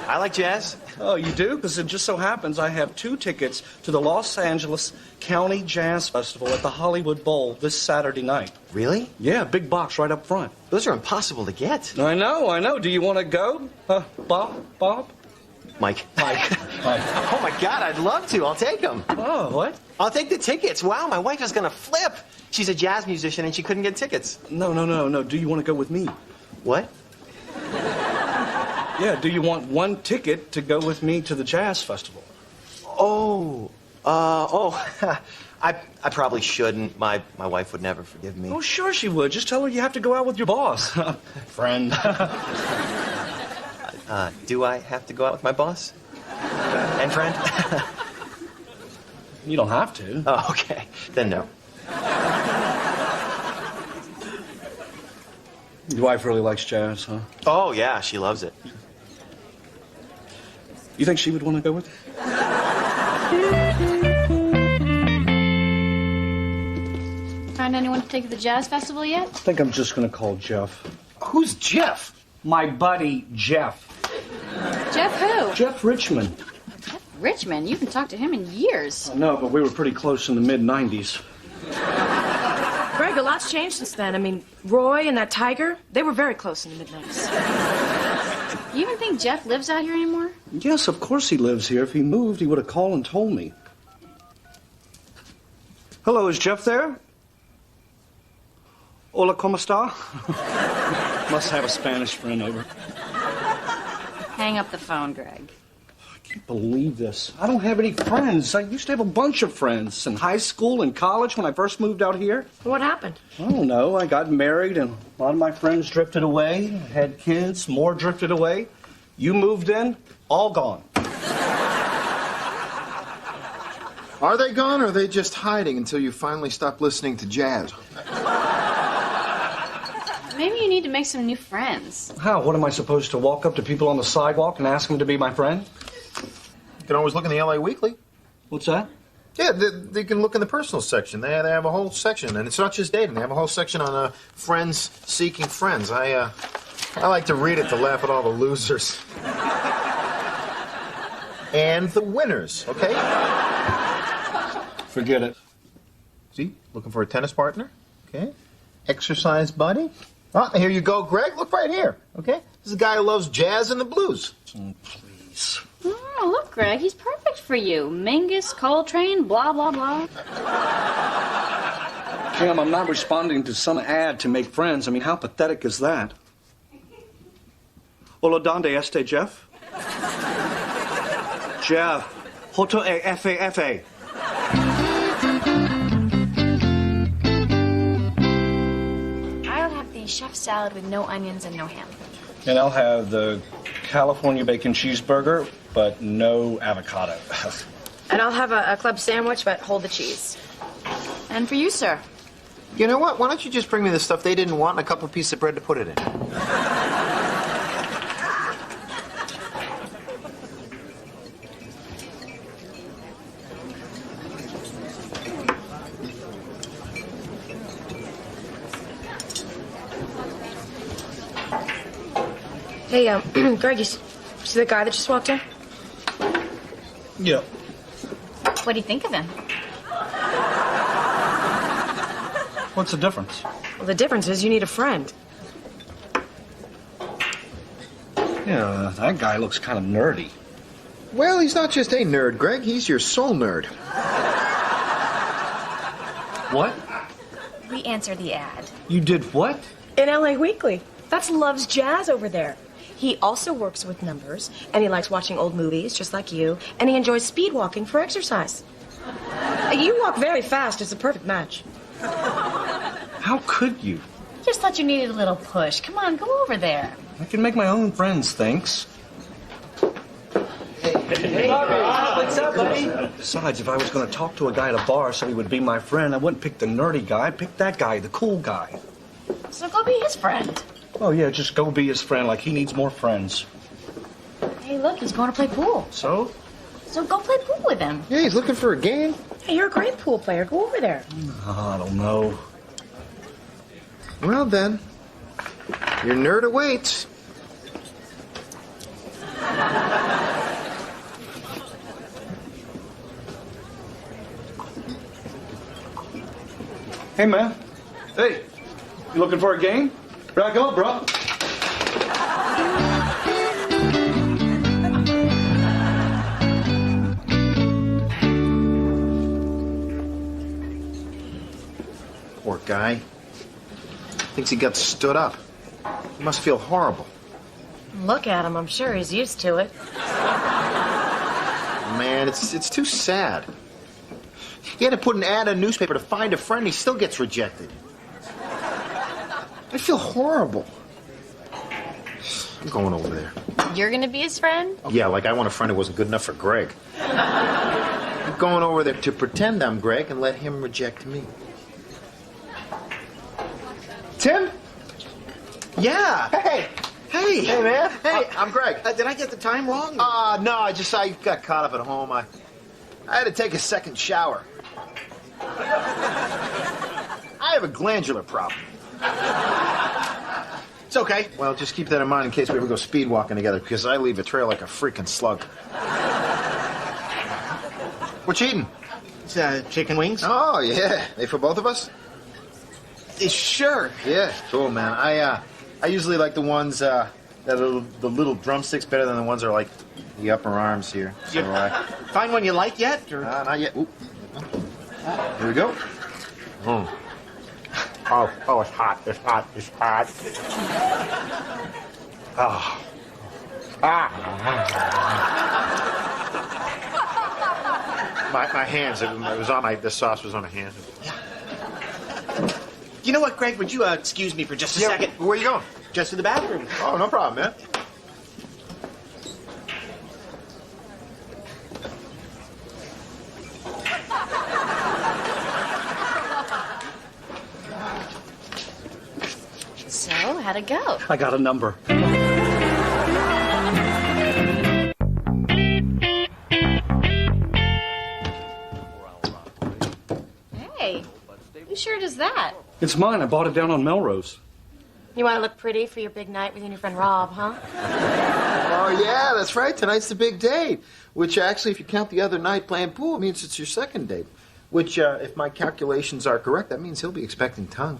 Speaker 8: I like jazz.
Speaker 5: Oh, you do? Because it just so happens I have 2 tickets to the Los Angeles County Jazz Festival at the Hollywood Bowl this Saturday night.
Speaker 8: Really?
Speaker 5: Yeah, big box right up front.
Speaker 8: Those are impossible to get.
Speaker 5: I know. Do you want to go? Bob?
Speaker 8: Mike.
Speaker 5: Mike.
Speaker 8: Oh, my God, I'd love to. I'll take them.
Speaker 5: Oh, what?
Speaker 8: I'll take the tickets. Wow, my wife is going to flip. She's a jazz musician, and she couldn't get tickets.
Speaker 5: No. Do you want to go with me?
Speaker 8: What?
Speaker 5: Yeah, do you want 1 ticket to go with me to the jazz festival?
Speaker 8: I probably shouldn't. My wife would never forgive me.
Speaker 5: Oh, sure she would. Just tell her you have to go out with your boss. Friend.
Speaker 8: Do I have to go out with my boss? And friend?
Speaker 5: You don't have to.
Speaker 8: Oh, okay. Then no.
Speaker 5: Your wife really likes jazz, huh?
Speaker 8: Oh, yeah, she loves it.
Speaker 5: You think she would want to go with you?
Speaker 4: Find anyone to take to the jazz festival yet?
Speaker 5: I think I'm just going to call Jeff.
Speaker 1: Who's Jeff?
Speaker 5: My buddy, Jeff.
Speaker 4: Jeff who?
Speaker 5: Jeff Richmond.
Speaker 4: Jeff Richmond? You haven't talked to him in years.
Speaker 5: I know, but we were pretty close in the mid-'90s.
Speaker 3: Greg, a lot's changed since then. I mean, Roy and that tiger, they were very close in the mid-90s.
Speaker 4: You even think Jeff lives out here anymore?
Speaker 5: Yes, of course he lives here. If he moved, he would have called and told me. Hello, is Jeff there? Hola, ¿cómo está? Must have a Spanish friend over.
Speaker 4: Hang up the phone, Greg.
Speaker 5: I can't believe this. I don't have any friends. I used to have a bunch of friends in high school and college when I first moved out here.
Speaker 3: What happened?
Speaker 5: I don't know. I got married and a lot of my friends drifted away, had kids, more drifted away. You moved in, all gone.
Speaker 1: Are they gone, or are they just hiding until you finally stop listening to jazz?
Speaker 4: Maybe you need to make some new friends.
Speaker 5: How? What am I supposed to walk up to people on the sidewalk and ask them to be my friend?
Speaker 1: You can always look in the LA Weekly.
Speaker 5: What's that?
Speaker 1: Yeah, they can look in the personal section. They have a whole section, and it's not just dating. They have a whole section on friends seeking friends. I like to read it to laugh at all the losers. And the winners, okay?
Speaker 5: Forget it.
Speaker 1: See? Looking for a tennis partner? Okay. Exercise buddy? Oh, here you go, Greg. Look right here, okay? This is a guy who loves jazz and the blues.
Speaker 5: Oh, please.
Speaker 4: Oh, look, Greg, he's perfect for you. Mingus, Coltrane, blah, blah, blah.
Speaker 5: Cam, I'm not responding to some ad to make friends. I mean, how pathetic is that? Hola, donde este, Jeff? Jeff. Hoto e F-A-F-A.
Speaker 4: I'll have the chef salad with no onions and no ham.
Speaker 5: And I'll have the California bacon cheeseburger, but no avocado.
Speaker 3: And I'll have a club sandwich, but hold the cheese. And for you, sir.
Speaker 1: You know what? Why don't you just bring me the stuff they didn't want and a couple pieces of bread to put it in?
Speaker 3: Hey, Greg, you see the guy that just walked in?
Speaker 5: Yeah.
Speaker 4: What do you think of him?
Speaker 5: What's the difference?
Speaker 3: Well, the difference is you need a friend.
Speaker 5: Yeah, that guy looks kind of nerdy.
Speaker 1: Well, he's not just a nerd, Greg. He's your soul nerd.
Speaker 5: What?
Speaker 4: We answered the ad.
Speaker 5: You did what?
Speaker 3: In LA Weekly. That's Love's Jazz over there. He also works with numbers, and he likes watching old movies, just like you, and he enjoys speed walking for exercise. You walk very fast. It's a perfect match.
Speaker 5: How could you?
Speaker 4: Just thought you needed a little push. Come on, go over there.
Speaker 5: I can make my own friends, thanks.
Speaker 8: Hey, what's up, buddy?
Speaker 5: Besides, if I was going to talk to a guy at a bar so he would be my friend, I wouldn't pick the nerdy guy. I'd pick that guy, the cool guy.
Speaker 4: So go be his friend.
Speaker 5: Oh, yeah, just go be his friend like he needs more friends.
Speaker 4: Hey, look, he's going to play pool.
Speaker 5: So?
Speaker 4: So go play pool with him.
Speaker 1: Yeah, he's looking for a game.
Speaker 3: Hey, you're a great pool player. Go over there.
Speaker 5: I don't know.
Speaker 1: Well, then, your nerd awaits.
Speaker 5: Hey, man. Hey, you looking for a game? Rack up, bro.
Speaker 1: Poor guy. Thinks he got stood up. He must feel horrible.
Speaker 3: Look at him. I'm sure he's used to it.
Speaker 1: Man, it's too sad. He had to put an ad in a newspaper to find a friend. He still gets rejected. I feel horrible. I'm going over there.
Speaker 4: You're going to be his friend?
Speaker 1: Yeah, like I want a friend who wasn't good enough for Greg. I'm going over there to pretend I'm Greg and let him reject me. Tim?
Speaker 8: Yeah.
Speaker 1: Hey.
Speaker 8: Hey.
Speaker 1: Hey, man. Hey, I'm Greg.
Speaker 8: Did I get the time wrong?
Speaker 1: No, I got caught up at home. I had to take a second shower. I have a glandular problem.
Speaker 8: It's okay.
Speaker 1: Well, just keep that in mind in case we ever go speed walking together, because I leave a trail like a freaking slug. What you eating?
Speaker 8: It's chicken wings.
Speaker 1: Oh, yeah. They for both of us?
Speaker 8: Sure.
Speaker 1: Yeah, cool, man. I usually like the ones that are the little drumsticks better than the ones that are like the upper arms here. So,
Speaker 8: find one you like yet? Or?
Speaker 1: Not yet. Oop. Here we go. Oh, it's hot. It's hot. It's hot. Oh. My hands. It was on the sauce was on my hands.
Speaker 8: You know what, Greg? Would you excuse me for just a second?
Speaker 1: Where are you going?
Speaker 8: Just to the bathroom.
Speaker 1: Oh, no problem, man.
Speaker 4: So, how'd it go?
Speaker 5: I got a number.
Speaker 4: Hey, whose shirt is that?
Speaker 5: It's mine. I bought it down on Melrose.
Speaker 3: You want to look pretty for your big night with you and your friend Rob, huh?
Speaker 1: Oh, yeah, that's right. Tonight's the big date. Which, actually, if you count the other night playing pool, it means it's your second date. Which, if my calculations are correct, that means he'll be expecting tongue.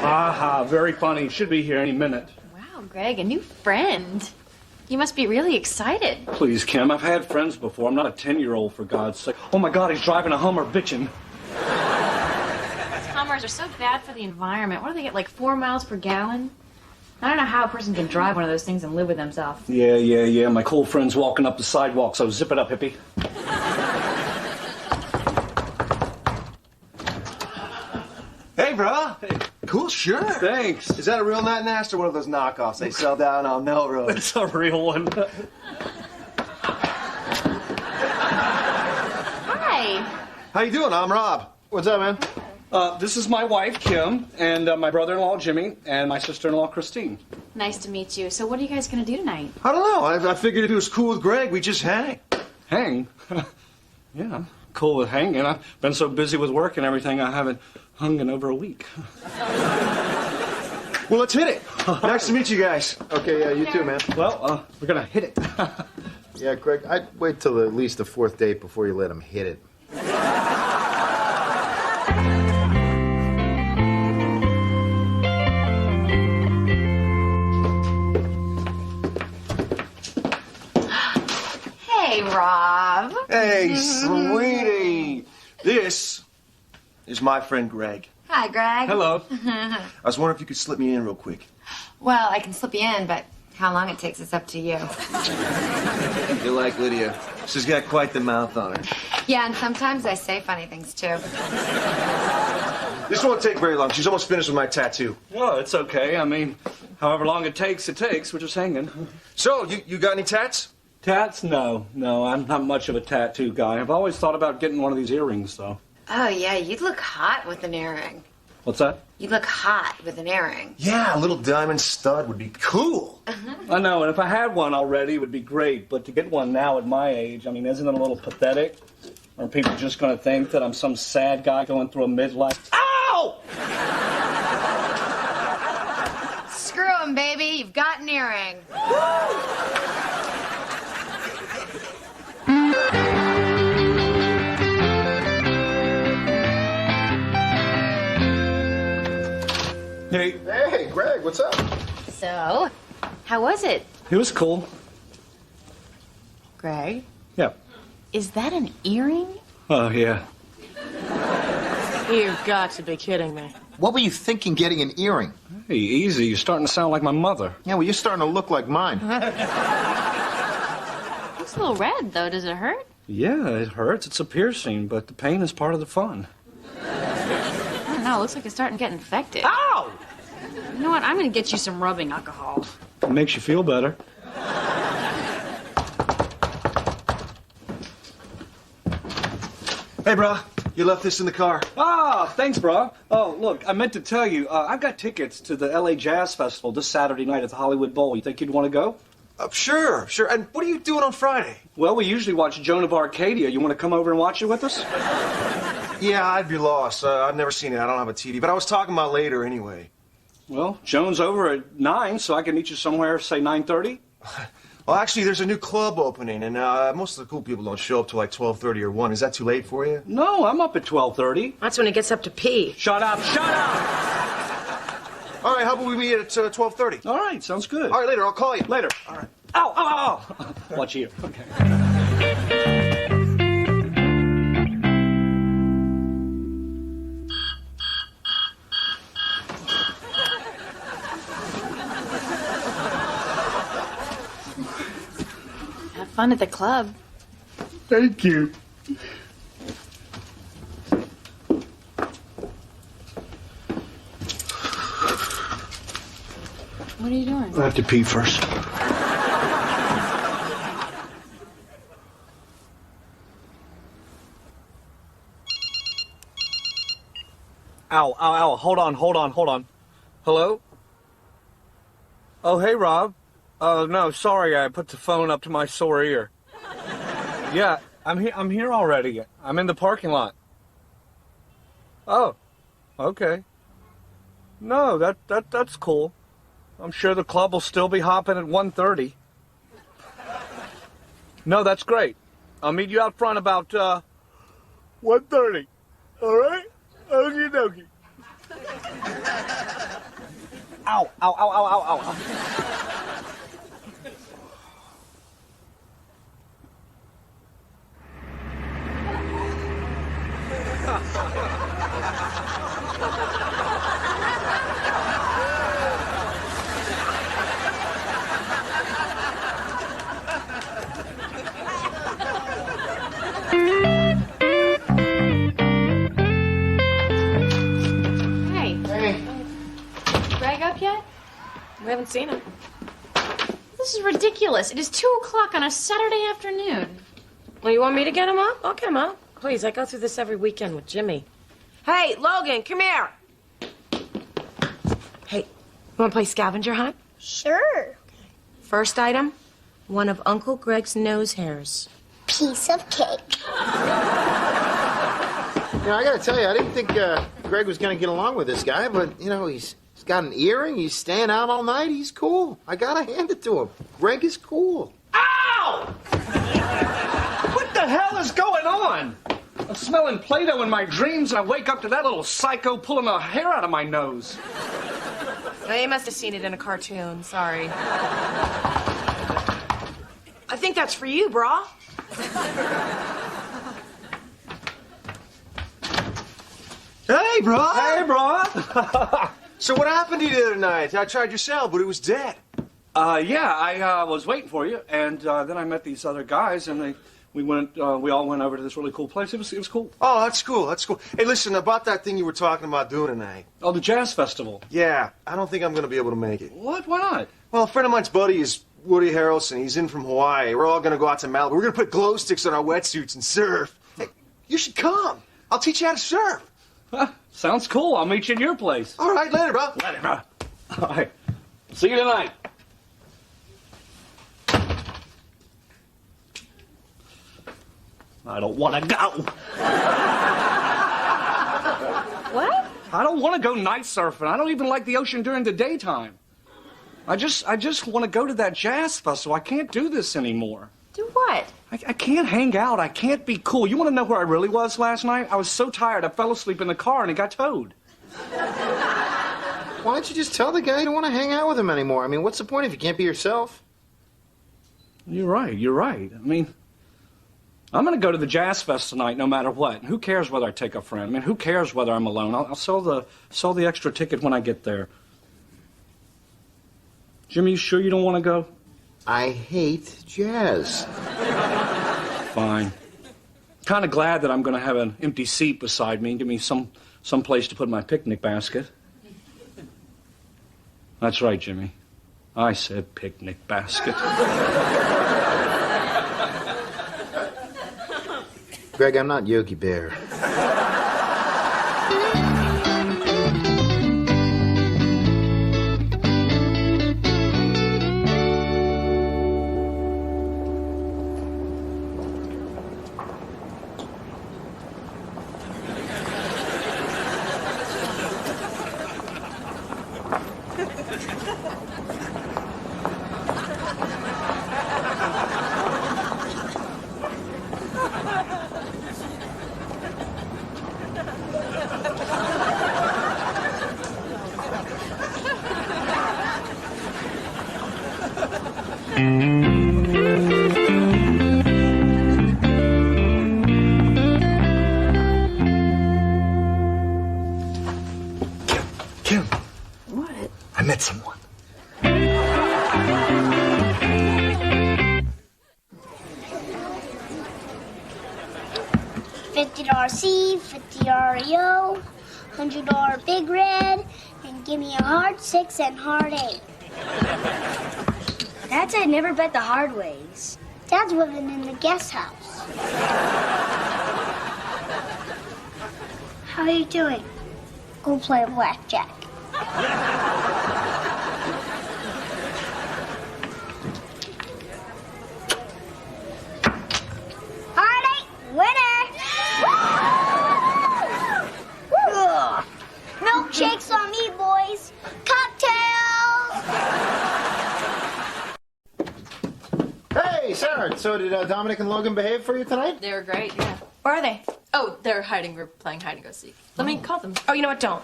Speaker 5: Aha, very funny. Should be here any minute.
Speaker 4: Wow, Greg, a new friend. You must be really excited.
Speaker 5: Please, Kim, I've had friends before. I'm not a 10-year-old, for God's sake. Oh, my God, he's driving a Hummer bitching.
Speaker 4: Hummers are so bad for the environment. What do they get, like 4 miles per gallon? I don't know how a person can drive one of those things and live with themselves.
Speaker 5: Yeah. My cool friend's walking up the sidewalk, so zip it up, hippie.
Speaker 8: Hey, bro.
Speaker 5: Hey,
Speaker 14: cool, sure.
Speaker 5: Thanks.
Speaker 14: Is that a real Nut Nast or one of those knockoffs they sell down on Melrose?
Speaker 5: It's a real one.
Speaker 4: Hi.
Speaker 14: How you doing? I'm Rob. What's up, man?
Speaker 5: This is my wife, Kim, and my brother-in-law, Jimmy, and my sister-in-law, Christine.
Speaker 4: Nice to meet you. So what are you guys going to do tonight?
Speaker 14: I don't know. I figured if it was cool with Greg, we'd just hang.
Speaker 5: Hang? Yeah, cool with hanging. I've been so busy with work and everything, I haven't hung in over a week.
Speaker 14: Well, let's hit it. Nice to meet you guys.
Speaker 7: Okay, yeah, you too, man.
Speaker 5: Well, we're gonna hit it.
Speaker 7: Yeah, Greg, I'd wait till at least the fourth date before you let him hit it.
Speaker 3: Hey, Rob.
Speaker 14: Hey, sweetie. This is my friend Greg.
Speaker 3: Hi, Greg.
Speaker 5: Hello.
Speaker 14: I was wondering if you could slip me in real quick.
Speaker 3: Well, I can slip you in, but how long it takes is up to you.
Speaker 14: You like Lydia. She's got quite the mouth on her.
Speaker 3: Yeah, and sometimes I say funny things, too.
Speaker 14: This won't take very long. She's almost finished with my tattoo.
Speaker 5: Well, it's okay. I mean, however long it takes. We're just hanging.
Speaker 14: So, you got any tats?
Speaker 5: Tats? No, I'm not much of a tattoo guy. I've always thought about getting one of these earrings, though.
Speaker 3: Oh, yeah, you'd look hot with an earring.
Speaker 5: What's that?
Speaker 3: You'd look hot with an earring.
Speaker 14: Yeah, a little diamond stud would be cool.
Speaker 5: I know, and if I had one already, it would be great. But to get one now at my age, I mean, isn't it a little pathetic? Are people just going to think that I'm some sad guy going through a midlife? Ow!
Speaker 3: Screw him, baby. You've got an earring.
Speaker 5: Hey.
Speaker 7: Hey, Greg, what's up?
Speaker 4: So, how was it?
Speaker 5: It was cool.
Speaker 4: Greg,
Speaker 5: Yeah.
Speaker 4: is that an earring?
Speaker 5: Oh, yeah.
Speaker 15: You've got to be kidding me.
Speaker 1: What were you thinking getting an earring?
Speaker 5: Hey, easy. You're starting to sound like my mother.
Speaker 1: Yeah, well, you're starting to look like mine.
Speaker 4: Looks a little red, though. Does it hurt?
Speaker 5: Yeah, it hurts. It's a piercing, but the pain is part of the fun.
Speaker 4: I don't know. It looks like it's starting to get infected.
Speaker 5: Ow!
Speaker 4: You know what? I'm going to get you some rubbing alcohol.
Speaker 5: It makes you feel better.
Speaker 14: Hey, bro. You left this in the car.
Speaker 5: Ah, thanks, bro. Oh, look, I meant to tell you, I've got tickets to the LA Jazz Festival this Saturday night at the Hollywood Bowl. You think you'd want to go?
Speaker 14: Sure. And what are you doing on Friday?
Speaker 5: Well, we usually watch Joan of Arcadia. You want to come over and watch it with us?
Speaker 14: Yeah, I'd be lost. I've never seen it. I don't have a TV. But I was talking about later anyway.
Speaker 5: Well, Joan's over at 9, so I can meet you somewhere, say 9:30.
Speaker 14: Well, actually, there's a new club opening, and most of the cool people don't show up till like 12:30 or 1. Is that too late for you?
Speaker 5: No, I'm up at 12:30.
Speaker 15: That's when it gets up to pee.
Speaker 5: Shut up!
Speaker 14: All right, how about we meet at 12:30?
Speaker 5: All right, sounds good.
Speaker 14: All right, later. I'll call you.
Speaker 5: Later.
Speaker 14: All right.
Speaker 5: Ow! Watch you. Okay.
Speaker 4: Have fun at the club.
Speaker 5: Thank you.
Speaker 4: What are you doing?
Speaker 5: I have to pee first. Ow. Hold on. Hello? Oh, hey, Rob. No, sorry, I put the phone up to my sore ear. Yeah, I'm here already. I'm in the parking lot. Oh, okay. No, that's cool. I'm sure the club will still be hopping at 1:30. No, that's great. I'll meet you out front about 1:30. All right? Okie dokie. Ow.
Speaker 3: haven't seen him.
Speaker 4: This is ridiculous. It is 2 o'clock on a Saturday afternoon.
Speaker 3: Well, you want me to get him up? I'll get him up. Please, I go through this every weekend with Jimmy. Hey, Logan, come here. Hey, you want to play scavenger hunt?
Speaker 6: Sure.
Speaker 3: First item, one of Uncle Greg's nose hairs.
Speaker 6: Piece of cake.
Speaker 8: You know, I gotta tell you, I didn't think Greg was gonna get along with this guy, but, you know, he's got an earring, he's staying out all night, he's cool. I gotta hand it to him. Greg is cool.
Speaker 5: Ow! What the hell is going on? I'm smelling Play-Doh in my dreams, and I wake up to that little psycho pulling a hair out of my nose.
Speaker 3: Oh, you must have seen it in a cartoon. Sorry. I think that's for you, brah.
Speaker 14: Hey, bro.
Speaker 5: Hey, bro.
Speaker 14: So what happened to you the other night? I tried your cell, but it was dead.
Speaker 5: Yeah, I was waiting for you, and then I met these other guys, and we all went over to this really cool place. It was cool.
Speaker 14: Oh, that's cool. That's cool. Hey, listen, about that thing you were talking about doing tonight.
Speaker 5: Oh, the jazz festival.
Speaker 14: Yeah, I don't think I'm going to be able to make it.
Speaker 5: What? Why not?
Speaker 14: Well, a friend of mine's buddy is Woody Harrelson. He's in from Hawaii. We're all going to go out to Malibu. We're going to put glow sticks on our wetsuits and surf. Hey, you should come. I'll teach you how to surf.
Speaker 5: Huh, sounds cool. I'll meet you in your place.
Speaker 14: All right, later, bro.
Speaker 5: Later, bro. All right. See you tonight. I don't want to go.
Speaker 3: What?
Speaker 5: I don't want to go night surfing. I don't even like the ocean during the daytime. I just want to go to that jazz festival. I can't do this anymore.
Speaker 4: Do what?
Speaker 5: I can't hang out. I can't be cool. You want to know where I really was last night? I was so tired I fell asleep in the car and it got towed.
Speaker 8: Why don't you just tell the guy you don't want to hang out with him anymore? I mean, what's the point if you can't be yourself?
Speaker 5: You're right. I mean, I'm going to go to the Jazz Fest tonight no matter what. Who cares whether I take a friend? I mean, who cares whether I'm alone? I'll sell the extra ticket when I get there. Jimmy, you sure you don't want to go?
Speaker 8: I hate jazz.
Speaker 5: Fine. Kind of glad that I'm going to have an empty seat beside me and give me some place to put my picnic basket. That's right, Jimmy. I said picnic basket.
Speaker 8: Greg, I'm not Yogi Bear.
Speaker 5: Kim.
Speaker 3: What?
Speaker 5: I met someone.
Speaker 6: $50 C, $50 EO, $100 Big Red, and give me a hard 6 and hard 8.
Speaker 16: Dad's I'd never bet the hard ways.
Speaker 6: Dad's living in the guest house. How are you doing? Go play blackjack. Hard 8, winner! Woo! Milkshakes on me, boys. Cocktails!
Speaker 8: Hey, Sarah, so did Dominic and Logan behave for you tonight?
Speaker 15: They were great, yeah.
Speaker 3: Where are they?
Speaker 15: Oh, they're hiding. We're playing hide and go seek. Let me call them.
Speaker 3: Oh, you know what? Don't.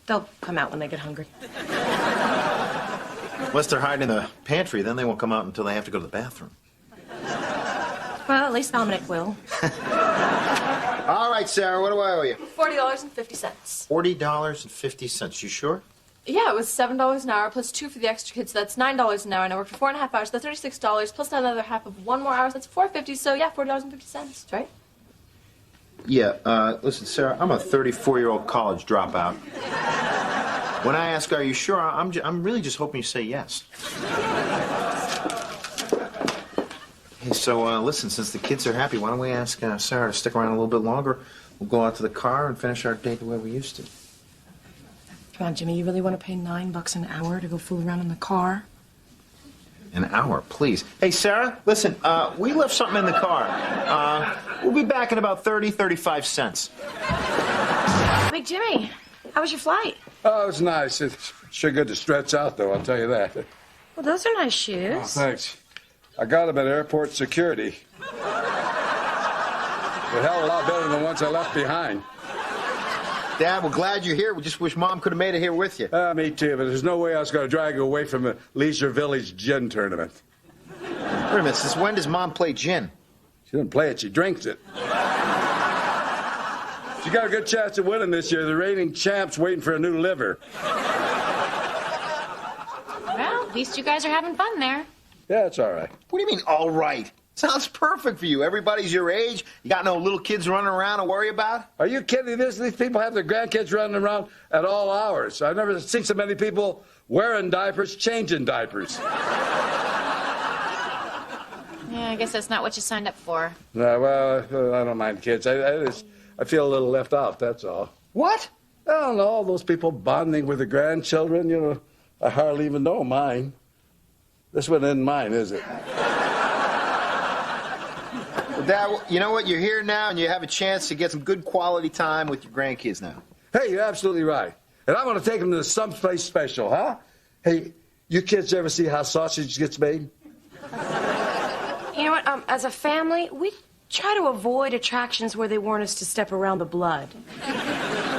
Speaker 3: They'll come out when they get hungry.
Speaker 8: Unless they're hiding in the pantry, then they won't come out until they have to go to the bathroom.
Speaker 3: Well, at least Dominic will.
Speaker 8: All right, Sarah, what do I owe you?
Speaker 15: $40.50.
Speaker 8: $40.50. You sure?
Speaker 15: Yeah, it was $7 an hour plus 2 for the extra kids. So that's $9 an hour, and I worked for 4.5 hours. So that's $36 plus another half of 1 more hour. So that's $4.50. So yeah, $40.50, right?
Speaker 8: Yeah, listen, Sarah, I'm a 34-year-old college dropout.
Speaker 1: When I ask, are you sure, I'm really just hoping you say yes. Hey, so listen, since the kids are happy, why don't we ask Sarah to stick around a little bit longer? We'll go out to the car and finish our date the way we used to.
Speaker 3: Come on, Jimmy, you really want to pay $9 an hour to go fool around in the car?
Speaker 1: An hour, please. Hey, Sarah, listen, we left something in the car. We'll be back in about 35 cents.
Speaker 3: Big Jimmy, how was your flight?
Speaker 9: Oh, it was nice. It's sure good to stretch out, though, I'll tell you that.
Speaker 3: Well, those are nice shoes.
Speaker 9: Oh, thanks. I got them at airport security. They're a hell of a lot better than the ones I left behind.
Speaker 1: Dad, we're glad you're here. We just wish Mom could have made it here with you.
Speaker 9: Me too, but there's no way I was going to drag her away from the Leisure Village gin tournament.
Speaker 1: Wait a minute, since when does Mom play gin?
Speaker 9: She doesn't play it, she drinks it. She got a good chance of winning this year. The reigning champ's waiting for a new liver.
Speaker 4: Well, at least you guys are having fun there.
Speaker 9: Yeah, it's all right.
Speaker 1: What do you mean, all right? Sounds perfect for you. Everybody's your age. You got no little kids running around to worry about?
Speaker 9: Are you kidding? These people have their grandkids running around at all hours. I've never seen so many people wearing diapers, changing diapers.
Speaker 4: Yeah, I guess that's not what you signed up for.
Speaker 9: No, well, I don't mind kids. I feel a little left out, that's all.
Speaker 1: What?
Speaker 9: I don't know, all those people bonding with the grandchildren, you know, I hardly even know mine. This one isn't mine, is it?
Speaker 1: Well, Dad, you know what? You're here now, and you have a chance to get some good quality time with your grandkids now.
Speaker 9: Hey, you're absolutely right. And I'm going to take them to someplace special, huh? Hey, you kids ever see how sausage gets made?
Speaker 3: You know what? As a family, we try to avoid attractions where they warn us to step around the blood.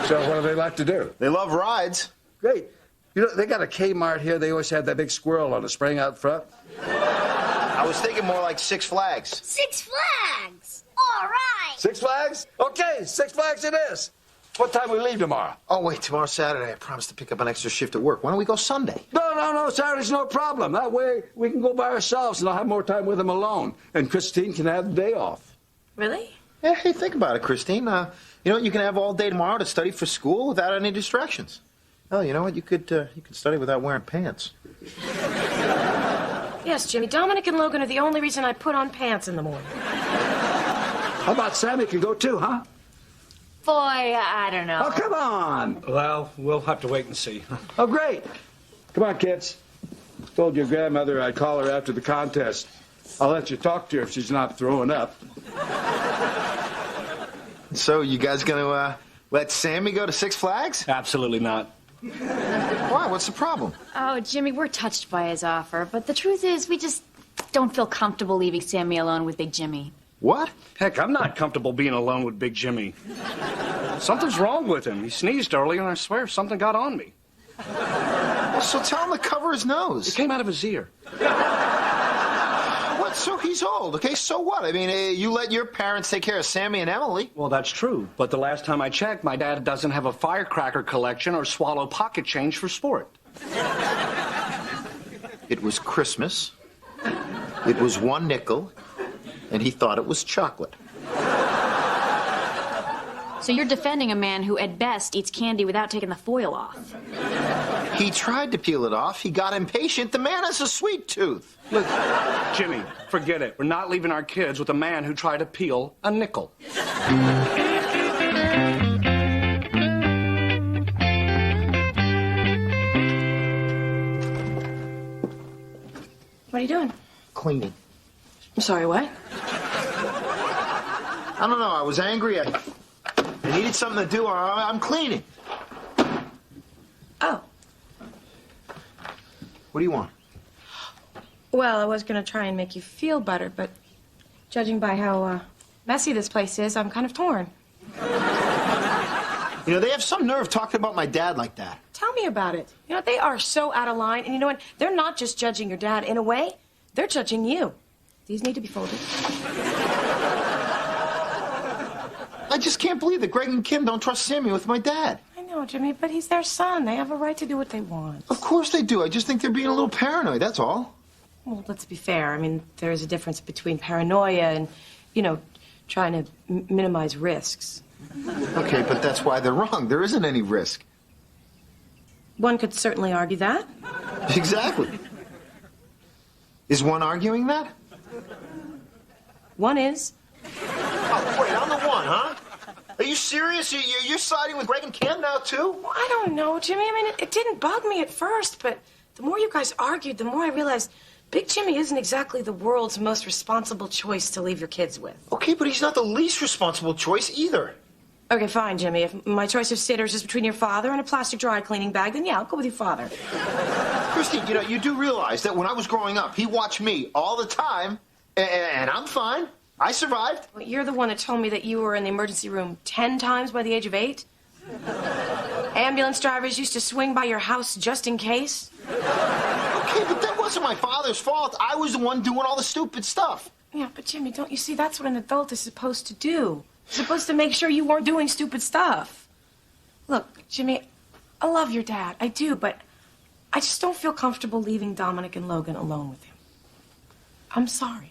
Speaker 9: So what do they like to do?
Speaker 1: They love rides.
Speaker 9: Great. You know, they got a Kmart here. They always have that big squirrel on the spring out front.
Speaker 1: I was thinking more like Six Flags.
Speaker 6: Six Flags! All right!
Speaker 9: Six Flags? Okay, Six Flags it is. What time we leave tomorrow?
Speaker 1: Oh, wait, tomorrow's Saturday. I promised to pick up an extra shift at work. Why don't we go Sunday?
Speaker 9: No, Saturday's no problem. That way we can go by ourselves and I'll have more time with them alone. And Christine can have the day off.
Speaker 3: Really?
Speaker 1: Yeah, hey, think about it, Christine. You know what? You can have all day tomorrow to study for school without any distractions. Oh, you know what? You could study without wearing pants.
Speaker 3: Yes, Jimmy. Dominic and Logan are the only reason I put on pants in the morning.
Speaker 9: How about Sammy can go too, huh?
Speaker 4: Boy, I don't know.
Speaker 9: Oh, come on.
Speaker 5: Well, we'll have to wait and see.
Speaker 9: Oh, great. Come on, kids. Told your grandmother I'd call her after the contest. I'll let you talk to her if she's not throwing up.
Speaker 1: So, you guys gonna let Sammy go to Six Flags?
Speaker 5: Absolutely not.
Speaker 1: Why? What's the problem?
Speaker 4: Oh, Jimmy, we're touched by his offer, but the truth is we just don't feel comfortable leaving Sammy alone with Big Jimmy.
Speaker 1: What?
Speaker 5: Heck, I'm not comfortable being alone with Big Jimmy. Something's wrong with him. He sneezed earlier, and I swear something got on me.
Speaker 1: Well, so tell him to cover his nose.
Speaker 5: It came out of his ear.
Speaker 1: What? So he's old, okay? So what? I mean, you let your parents take care of Sammy and Emily.
Speaker 5: Well, that's true. But the last time I checked, my dad doesn't have a firecracker collection or swallow pocket change for sport.
Speaker 1: It was Christmas. It was 1 nickel. And he thought it was chocolate.
Speaker 4: So you're defending a man who, at best, eats candy without taking the foil off.
Speaker 1: He tried to peel it off. He got impatient. The man has a sweet tooth.
Speaker 5: Look, Jimmy, forget it. We're not leaving our kids with a man who tried to peel a nickel.
Speaker 3: What are you doing?
Speaker 1: Cleaning.
Speaker 3: I'm sorry, what?
Speaker 1: I don't know. I was angry. I needed something to do. I'm cleaning.
Speaker 3: Oh.
Speaker 1: What do you want?
Speaker 3: Well, I was going to try and make you feel better, but judging by how messy this place is, I'm kind of torn.
Speaker 1: You know, they have some nerve talking about my dad like that.
Speaker 3: Tell me about it. You know, they are so out of line. And you know what? They're not just judging your dad. In a way, they're judging you. These need to be folded.
Speaker 1: I just can't believe that Greg and Kim don't trust Sammy with my dad.
Speaker 3: I know, Jimmy, but he's their son. They have a right to do what they want.
Speaker 1: Of course they do. I just think they're being a little paranoid, that's all.
Speaker 3: Well, let's be fair. I mean, there is a difference between paranoia and, you know, trying to minimize risks.
Speaker 1: Okay, but that's why they're wrong. There isn't any risk.
Speaker 3: One could certainly argue that.
Speaker 1: Exactly. Is one arguing that?
Speaker 3: One is.
Speaker 7: Oh, wait, I'm the one, huh? Are you serious? You're siding with Greg and Cam now, too?
Speaker 3: Well, I don't know, Jimmy. I mean, it didn't bug me at first, but the more you guys argued, the more I realized Big Jimmy isn't exactly the world's most responsible choice to leave your kids with.
Speaker 7: Okay, but he's not the least responsible choice either.
Speaker 3: Okay, fine, Jimmy. If my choice of sitters is between your father and a plastic dry cleaning bag, then yeah, I'll go with your father.
Speaker 1: Christine, you do realize that when I was growing up, he watched me all the time, and I'm fine. I survived.
Speaker 3: Well, you're the one that told me that you were in the emergency room 10 times by the age of 8. Ambulance drivers used to swing by your house just in case.
Speaker 1: Okay, but that wasn't my father's fault. I was the one doing all the stupid stuff.
Speaker 3: Yeah, but Jimmy, don't you see that's what an adult is supposed to do? Supposed to make sure you weren't doing stupid stuff. Look, Jimmy, I love your dad. I do, but I just don't feel comfortable leaving Dominic and Logan alone with him. I'm sorry.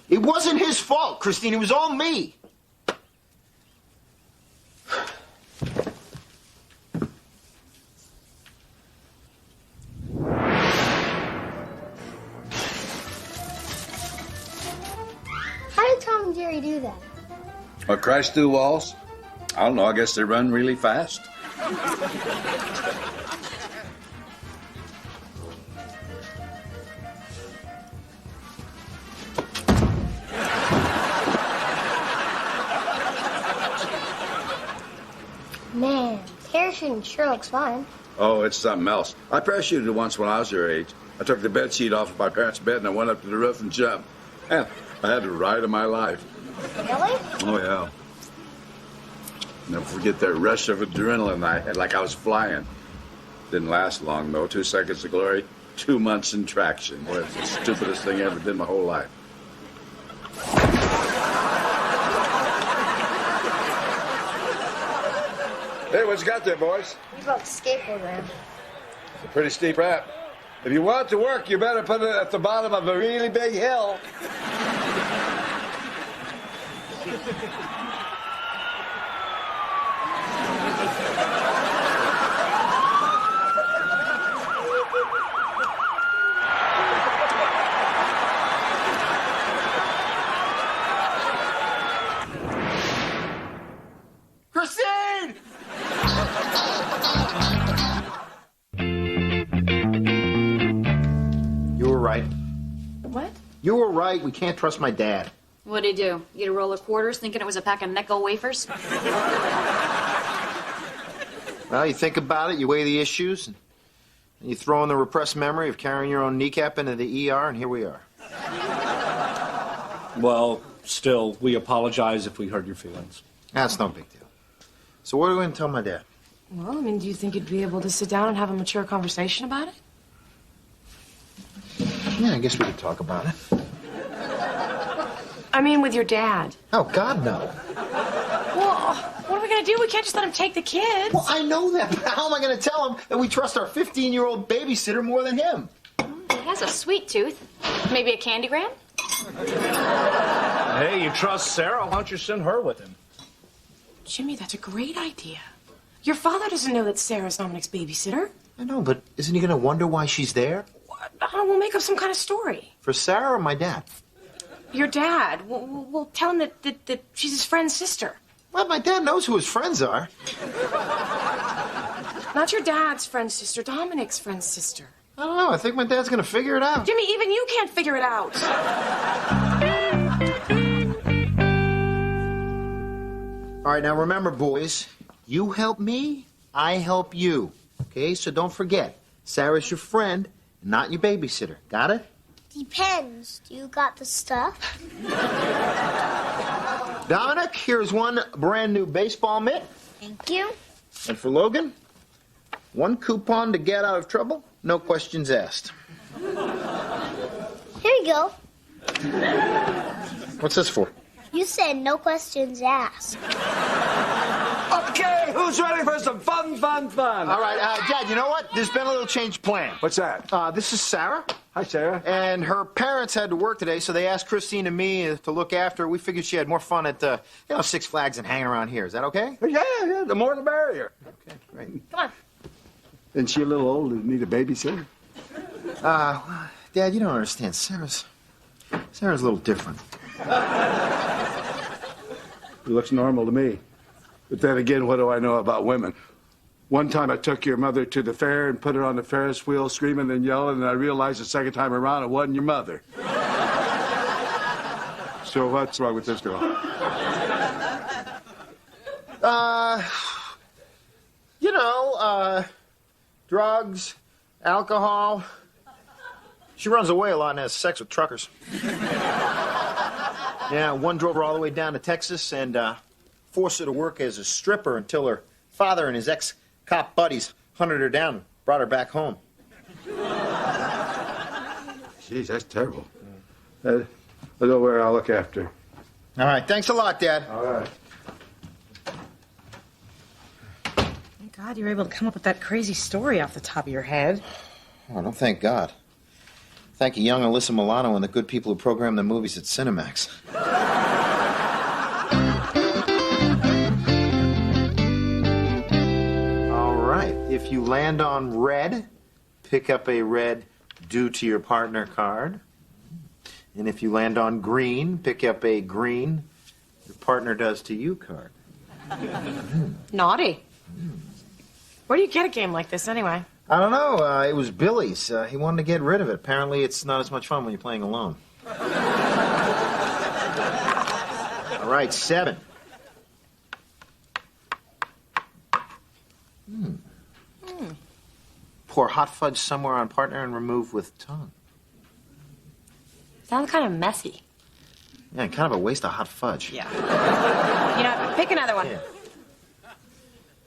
Speaker 1: It wasn't his fault, Christine. It was all me.
Speaker 6: How did Tom and Jerry do that?
Speaker 12: What, crash through walls? I don't know. I guess they run really fast.
Speaker 6: Man, parachuting sure looks fun.
Speaker 12: Oh, it's something else. I parachuted once when I was your age. I took the bed sheet off of my parents' bed and I went up to the roof and jumped. Man, I had the ride of my life.
Speaker 6: Really?
Speaker 12: Oh, yeah. Never forget that rush of adrenaline I had, like I was flying. Didn't last long, though. 2 seconds of glory, 2 months in traction. Boy, it's the stupidest thing I ever did in my whole life. Hey, what you got there, boys?
Speaker 6: We broke the skateboard ramp.
Speaker 12: It's a pretty steep ramp. If you want it to work, you better put it at the bottom of a really big hill.
Speaker 1: Christine! You were right.
Speaker 3: What?
Speaker 1: You were right. We can't trust my dad.
Speaker 4: What'd he do? Get a roll of quarters thinking it was a pack of Necco wafers?
Speaker 1: Well, you think about it, you weigh the issues, and you throw in the repressed memory of carrying your own kneecap into the ER, and here we are.
Speaker 5: Well, still, we apologize if we hurt your feelings.
Speaker 1: That's no big deal. So what are we going to tell my dad?
Speaker 3: Well, I mean, do you think you'd be able to sit down and have a mature conversation about it?
Speaker 1: Yeah, I guess we could talk about it.
Speaker 3: I mean, with your dad.
Speaker 1: Oh, God, no.
Speaker 3: Well, what are we going to do? We can't just let him take the kids.
Speaker 1: Well, I know that, but how am I going to tell him that we trust our 15-year-old babysitter more than him?
Speaker 4: He has a sweet tooth. Maybe a candygram?
Speaker 5: Hey, you trust Sarah? Why don't you send her with him?
Speaker 3: Jimmy, that's a great idea. Your father doesn't know that Sarah's Dominic's babysitter.
Speaker 1: I know, but isn't he going to wonder why she's there?
Speaker 3: We'll make up some kind of story.
Speaker 1: For Sarah or my dad?
Speaker 3: Your dad. We'll tell him that she's his friend's sister.
Speaker 1: Well, my dad knows who his friends are.
Speaker 3: Not your dad's friend's sister, Dominic's friend's sister.
Speaker 1: I don't know. I think my dad's going to figure it out.
Speaker 3: Jimmy, even you can't figure it out.
Speaker 1: All right, now remember, boys, you help me, I help you. Okay, so don't forget, Sarah's your friend, not your babysitter. Got it?
Speaker 6: Depends. Do you got the stuff?
Speaker 1: Dominic, here's one brand new baseball mitt.
Speaker 6: Thank you.
Speaker 1: And for Logan, one coupon to get out of trouble, no questions asked.
Speaker 6: Here you go.
Speaker 1: What's this for?
Speaker 6: You said no questions asked.
Speaker 2: Okay, who's ready for some fun?
Speaker 1: All right, Dad, you know what? There's been a little change of plan.
Speaker 2: What's that?
Speaker 1: This is Sarah.
Speaker 2: Hi, Sarah.
Speaker 1: And her parents had to work today, so they asked Christine and me to look after her. We figured she had more fun at, Six Flags than hanging around here. Is that okay?
Speaker 2: Yeah, the more the merrier.
Speaker 8: Great.
Speaker 15: Come on.
Speaker 9: Isn't she a little old to need a babysitter?
Speaker 1: Dad, you don't understand. Sarah's a little different.
Speaker 9: It looks normal to me. But then again, what do I know about women? One time I took your mother to the fair and put her on the Ferris wheel screaming and yelling, and I realized the second time around it wasn't your mother. So what's wrong with this girl?
Speaker 1: Drugs, alcohol. She runs away a lot and has sex with truckers. Yeah, one drove her all the way down to Texas and forced her to work as a stripper until her father and his ex-cop buddies hunted her down and brought her back home.
Speaker 9: Jeez, that's terrible. Don't worry, I'll look after her.
Speaker 1: All right, thanks a lot, Dad.
Speaker 9: All right.
Speaker 3: Thank God you were able to come up with that crazy story off the top of your head.
Speaker 1: Oh, don't thank God. Thank you, young Alyssa Milano and the good people who program the movies at Cinemax. All right, if you land on red, pick up a red due to your partner card. And if you land on green, pick up a green your partner does to you card.
Speaker 3: Naughty. Where do you get a game like this anyway?
Speaker 1: I don't know. It was Billy's. He wanted to get rid of it. Apparently, it's not as much fun when you're playing alone. All right, 7. Pour hot fudge somewhere on partner and remove with tongue.
Speaker 3: Sounds kind of messy.
Speaker 1: Yeah, kind of a waste of hot fudge.
Speaker 3: Yeah. You know, pick another one.
Speaker 1: Yeah.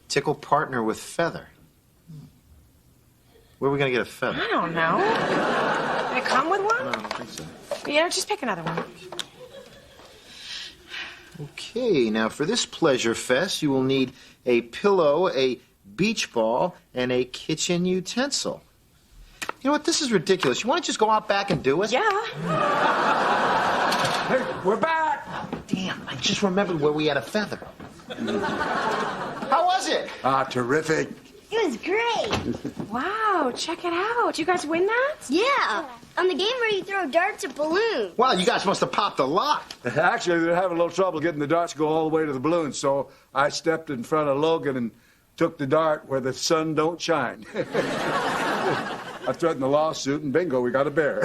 Speaker 1: Tickle partner with feather. Where are we going to get a feather?
Speaker 3: I don't know. Did it come with one?
Speaker 1: No, I don't think so.
Speaker 3: Yeah, just pick another one.
Speaker 1: Okay, now for this pleasure fest, you will need a pillow, a beach ball, and a kitchen utensil. You know what? This is ridiculous. You want to just go out back and do it?
Speaker 3: Yeah.
Speaker 1: Hey, we're back! Oh, damn, I just remembered where we had a feather. How was it?
Speaker 9: Terrific.
Speaker 6: It was great.
Speaker 3: Wow, check it out. You guys win that?
Speaker 6: Yeah. On the game where you throw darts at balloons.
Speaker 1: Well, you guys must have popped a lot.
Speaker 9: Actually, they're having a little trouble getting the darts to go all the way to the balloon, so I stepped in front of Logan and took the dart where the sun don't shine. I threatened the lawsuit, and bingo, we got a bear.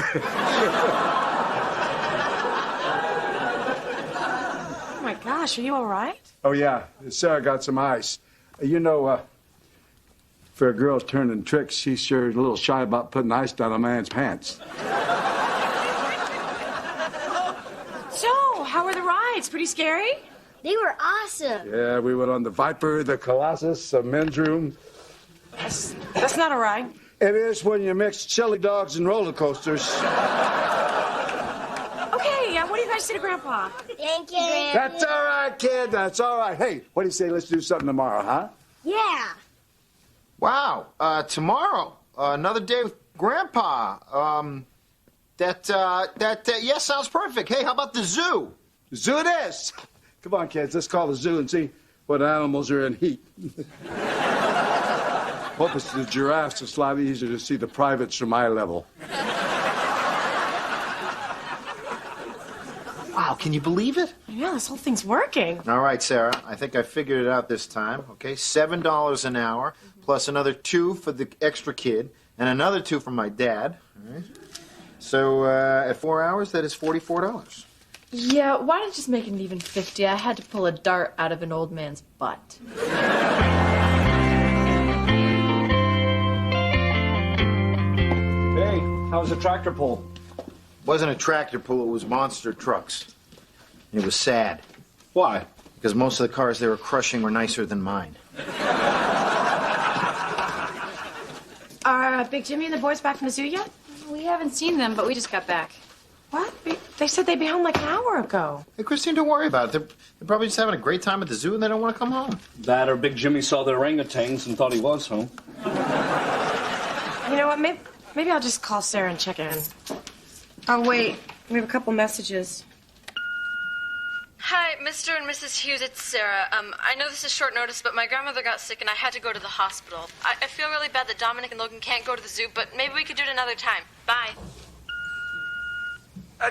Speaker 3: Oh my gosh, are you all right?
Speaker 9: Oh, yeah. Sarah got some ice. You know, for a girl turning tricks, she's sure a little shy about putting ice down a man's pants.
Speaker 3: So, how were the rides? Pretty scary?
Speaker 6: They were awesome.
Speaker 9: Yeah, we went on the Viper, the Colossus, the men's room.
Speaker 3: That's not a ride.
Speaker 9: It is when you mix chili dogs and roller coasters.
Speaker 3: Okay, what do you guys say to Grandpa?
Speaker 6: Thank you, Grandpa.
Speaker 9: That's all right, kid. That's all right. Hey, what do you say? Let's do something tomorrow, huh?
Speaker 6: Yeah.
Speaker 1: Wow, tomorrow, another day with Grandpa. Yeah, sounds perfect. Hey, how about the zoo?
Speaker 9: The zoo it is. Come on, kids, let's call the zoo and see what animals are in heat. Hope it's the giraffes. It's a lot easier to see the privates from eye level.
Speaker 1: Wow, can you believe it?
Speaker 3: Yeah, this whole thing's working.
Speaker 1: All right, Sarah, I think I figured it out this time. Okay, $7 an hour, plus another $2 for the extra kid, and another $2 from my dad. All right. So at 4 hours, that is $44.
Speaker 15: Yeah, why don't you just make it even 50? I had to pull a dart out of an old man's butt.
Speaker 5: Hey, how was the tractor pull?
Speaker 1: It wasn't a tractor pull, it was monster trucks. And it was sad.
Speaker 5: Why?
Speaker 1: Because most of the cars they were crushing were nicer than mine.
Speaker 3: Are Big Jimmy and the boys back from the zoo yet?
Speaker 4: We haven't seen them, but we just got back.
Speaker 3: What? They said they'd be home like an hour ago.
Speaker 1: Hey, Christine, don't worry about it. They're probably just having a great time at the zoo and they don't want to come home.
Speaker 5: That or Big Jimmy saw the orangutans and thought he was home.
Speaker 3: You know what? Maybe I'll just call Sarah and check in. Oh, wait. We have a couple messages.
Speaker 15: Hi, Mr. and Mrs. Hughes, it's Sarah. I know this is short notice, but my grandmother got sick and I had to go to the hospital. I feel really bad that Dominic and Logan can't go to the zoo, but maybe we could do it another time. Bye.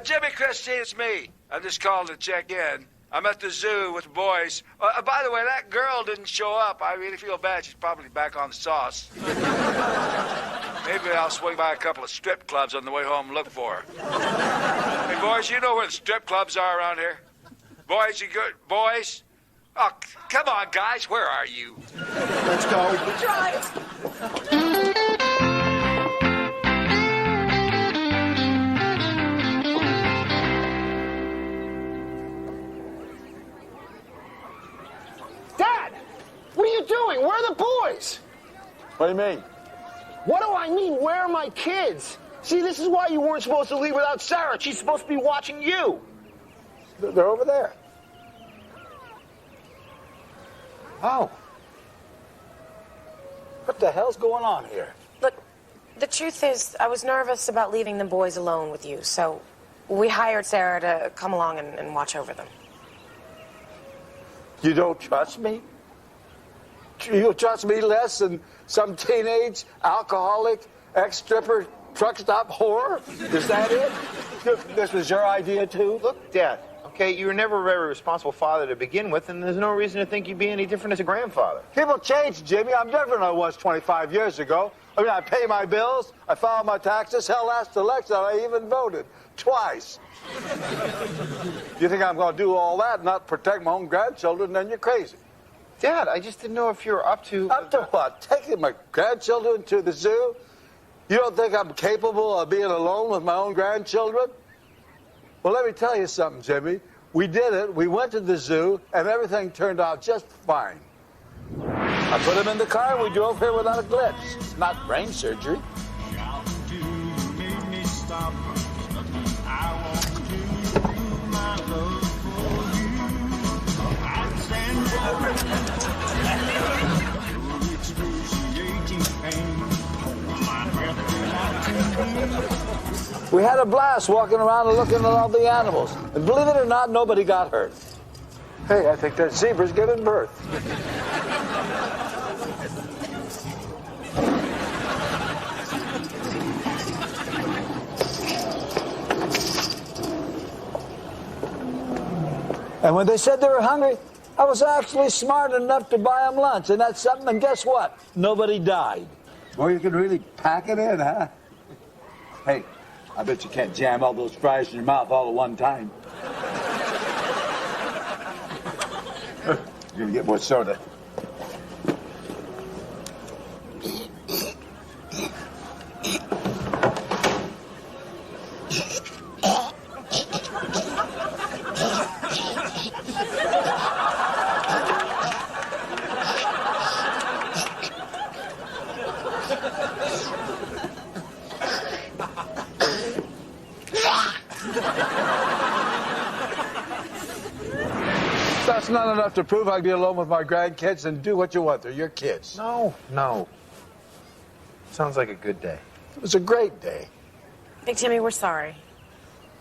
Speaker 17: Jimmy, Christine, it's me. I just called to check in. I'm at the zoo with the boys. By the way, that girl didn't show up. I really feel bad. She's probably back on the sauce. Maybe I'll swing by a couple of strip clubs on the way home and look for her. Hey, boys, you know where the strip clubs are around here? Boys, you good? Boys? Oh, come on, guys. Where are you?
Speaker 7: Let's go.
Speaker 15: We tried.
Speaker 8: Dad, what are you doing? Where are the boys?
Speaker 17: What do you mean?
Speaker 8: What do I mean? Where are my kids? See, this is why you weren't supposed to leave without Sarah. She's supposed to be watching you.
Speaker 17: They're over there.
Speaker 8: Oh.
Speaker 17: What the hell's going on here?
Speaker 3: Look, the truth is, I was nervous about leaving the boys alone with you, so we hired Sarah to come along and watch over them.
Speaker 17: You don't trust me? You trust me less than some teenage, alcoholic, ex-stripper, truck stop whore? Is that it? This was your idea, too?
Speaker 1: Look, Dad, okay, you were never a very responsible father to begin with, and there's no reason to think you'd be any different as a grandfather.
Speaker 17: People change, Jimmy. I'm different than I was 25 years ago. I mean, I pay my bills, I file my taxes. Hell, last election, I even voted. Twice. You think I'm going to do all that and not protect my own grandchildren, then you're crazy.
Speaker 1: Dad, I just didn't know if you were up to...
Speaker 17: Up to what? Taking my grandchildren to the zoo? You don't think I'm capable of being alone with my own grandchildren? Well, let me tell you something, Jimmy. We did it. We went to the zoo, and everything turned out just fine. I put them in the car, and we drove here without a glitch. It's not brain surgery. We had a blast walking around and looking at all the animals. And believe it or not, nobody got hurt. Hey, I think that zebra's giving birth. And when they said they were hungry, I was actually smart enough to buy them lunch. And that's something, and guess what? Nobody died. Well, you can really pack it in, huh? Hey, I bet you can't jam all those fries in your mouth all at one time. You're gonna get more soda. That's not enough to prove I can be alone with my grandkids and do what you want. They're your kids.
Speaker 1: No. Sounds like a good day.
Speaker 17: It was a great day.
Speaker 3: Big Timmy, we're sorry.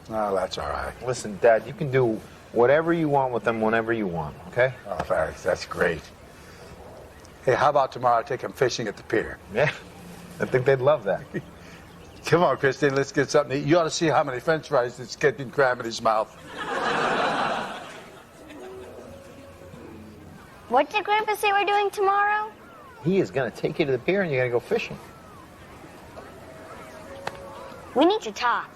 Speaker 17: Oh, that's all right.
Speaker 1: Listen, Dad, you can do whatever you want with them whenever you want, okay?
Speaker 17: Oh, thanks. That's great. Hey, how about tomorrow I take them fishing at the pier?
Speaker 1: Yeah, I think they'd love that.
Speaker 17: Come on, Christine, let's get something to eat. You ought to see how many French fries this kid can cram in his mouth.
Speaker 6: What did Grandpa say we're doing tomorrow?
Speaker 1: He is going to take you to the pier and you're going to go fishing.
Speaker 6: We need to talk.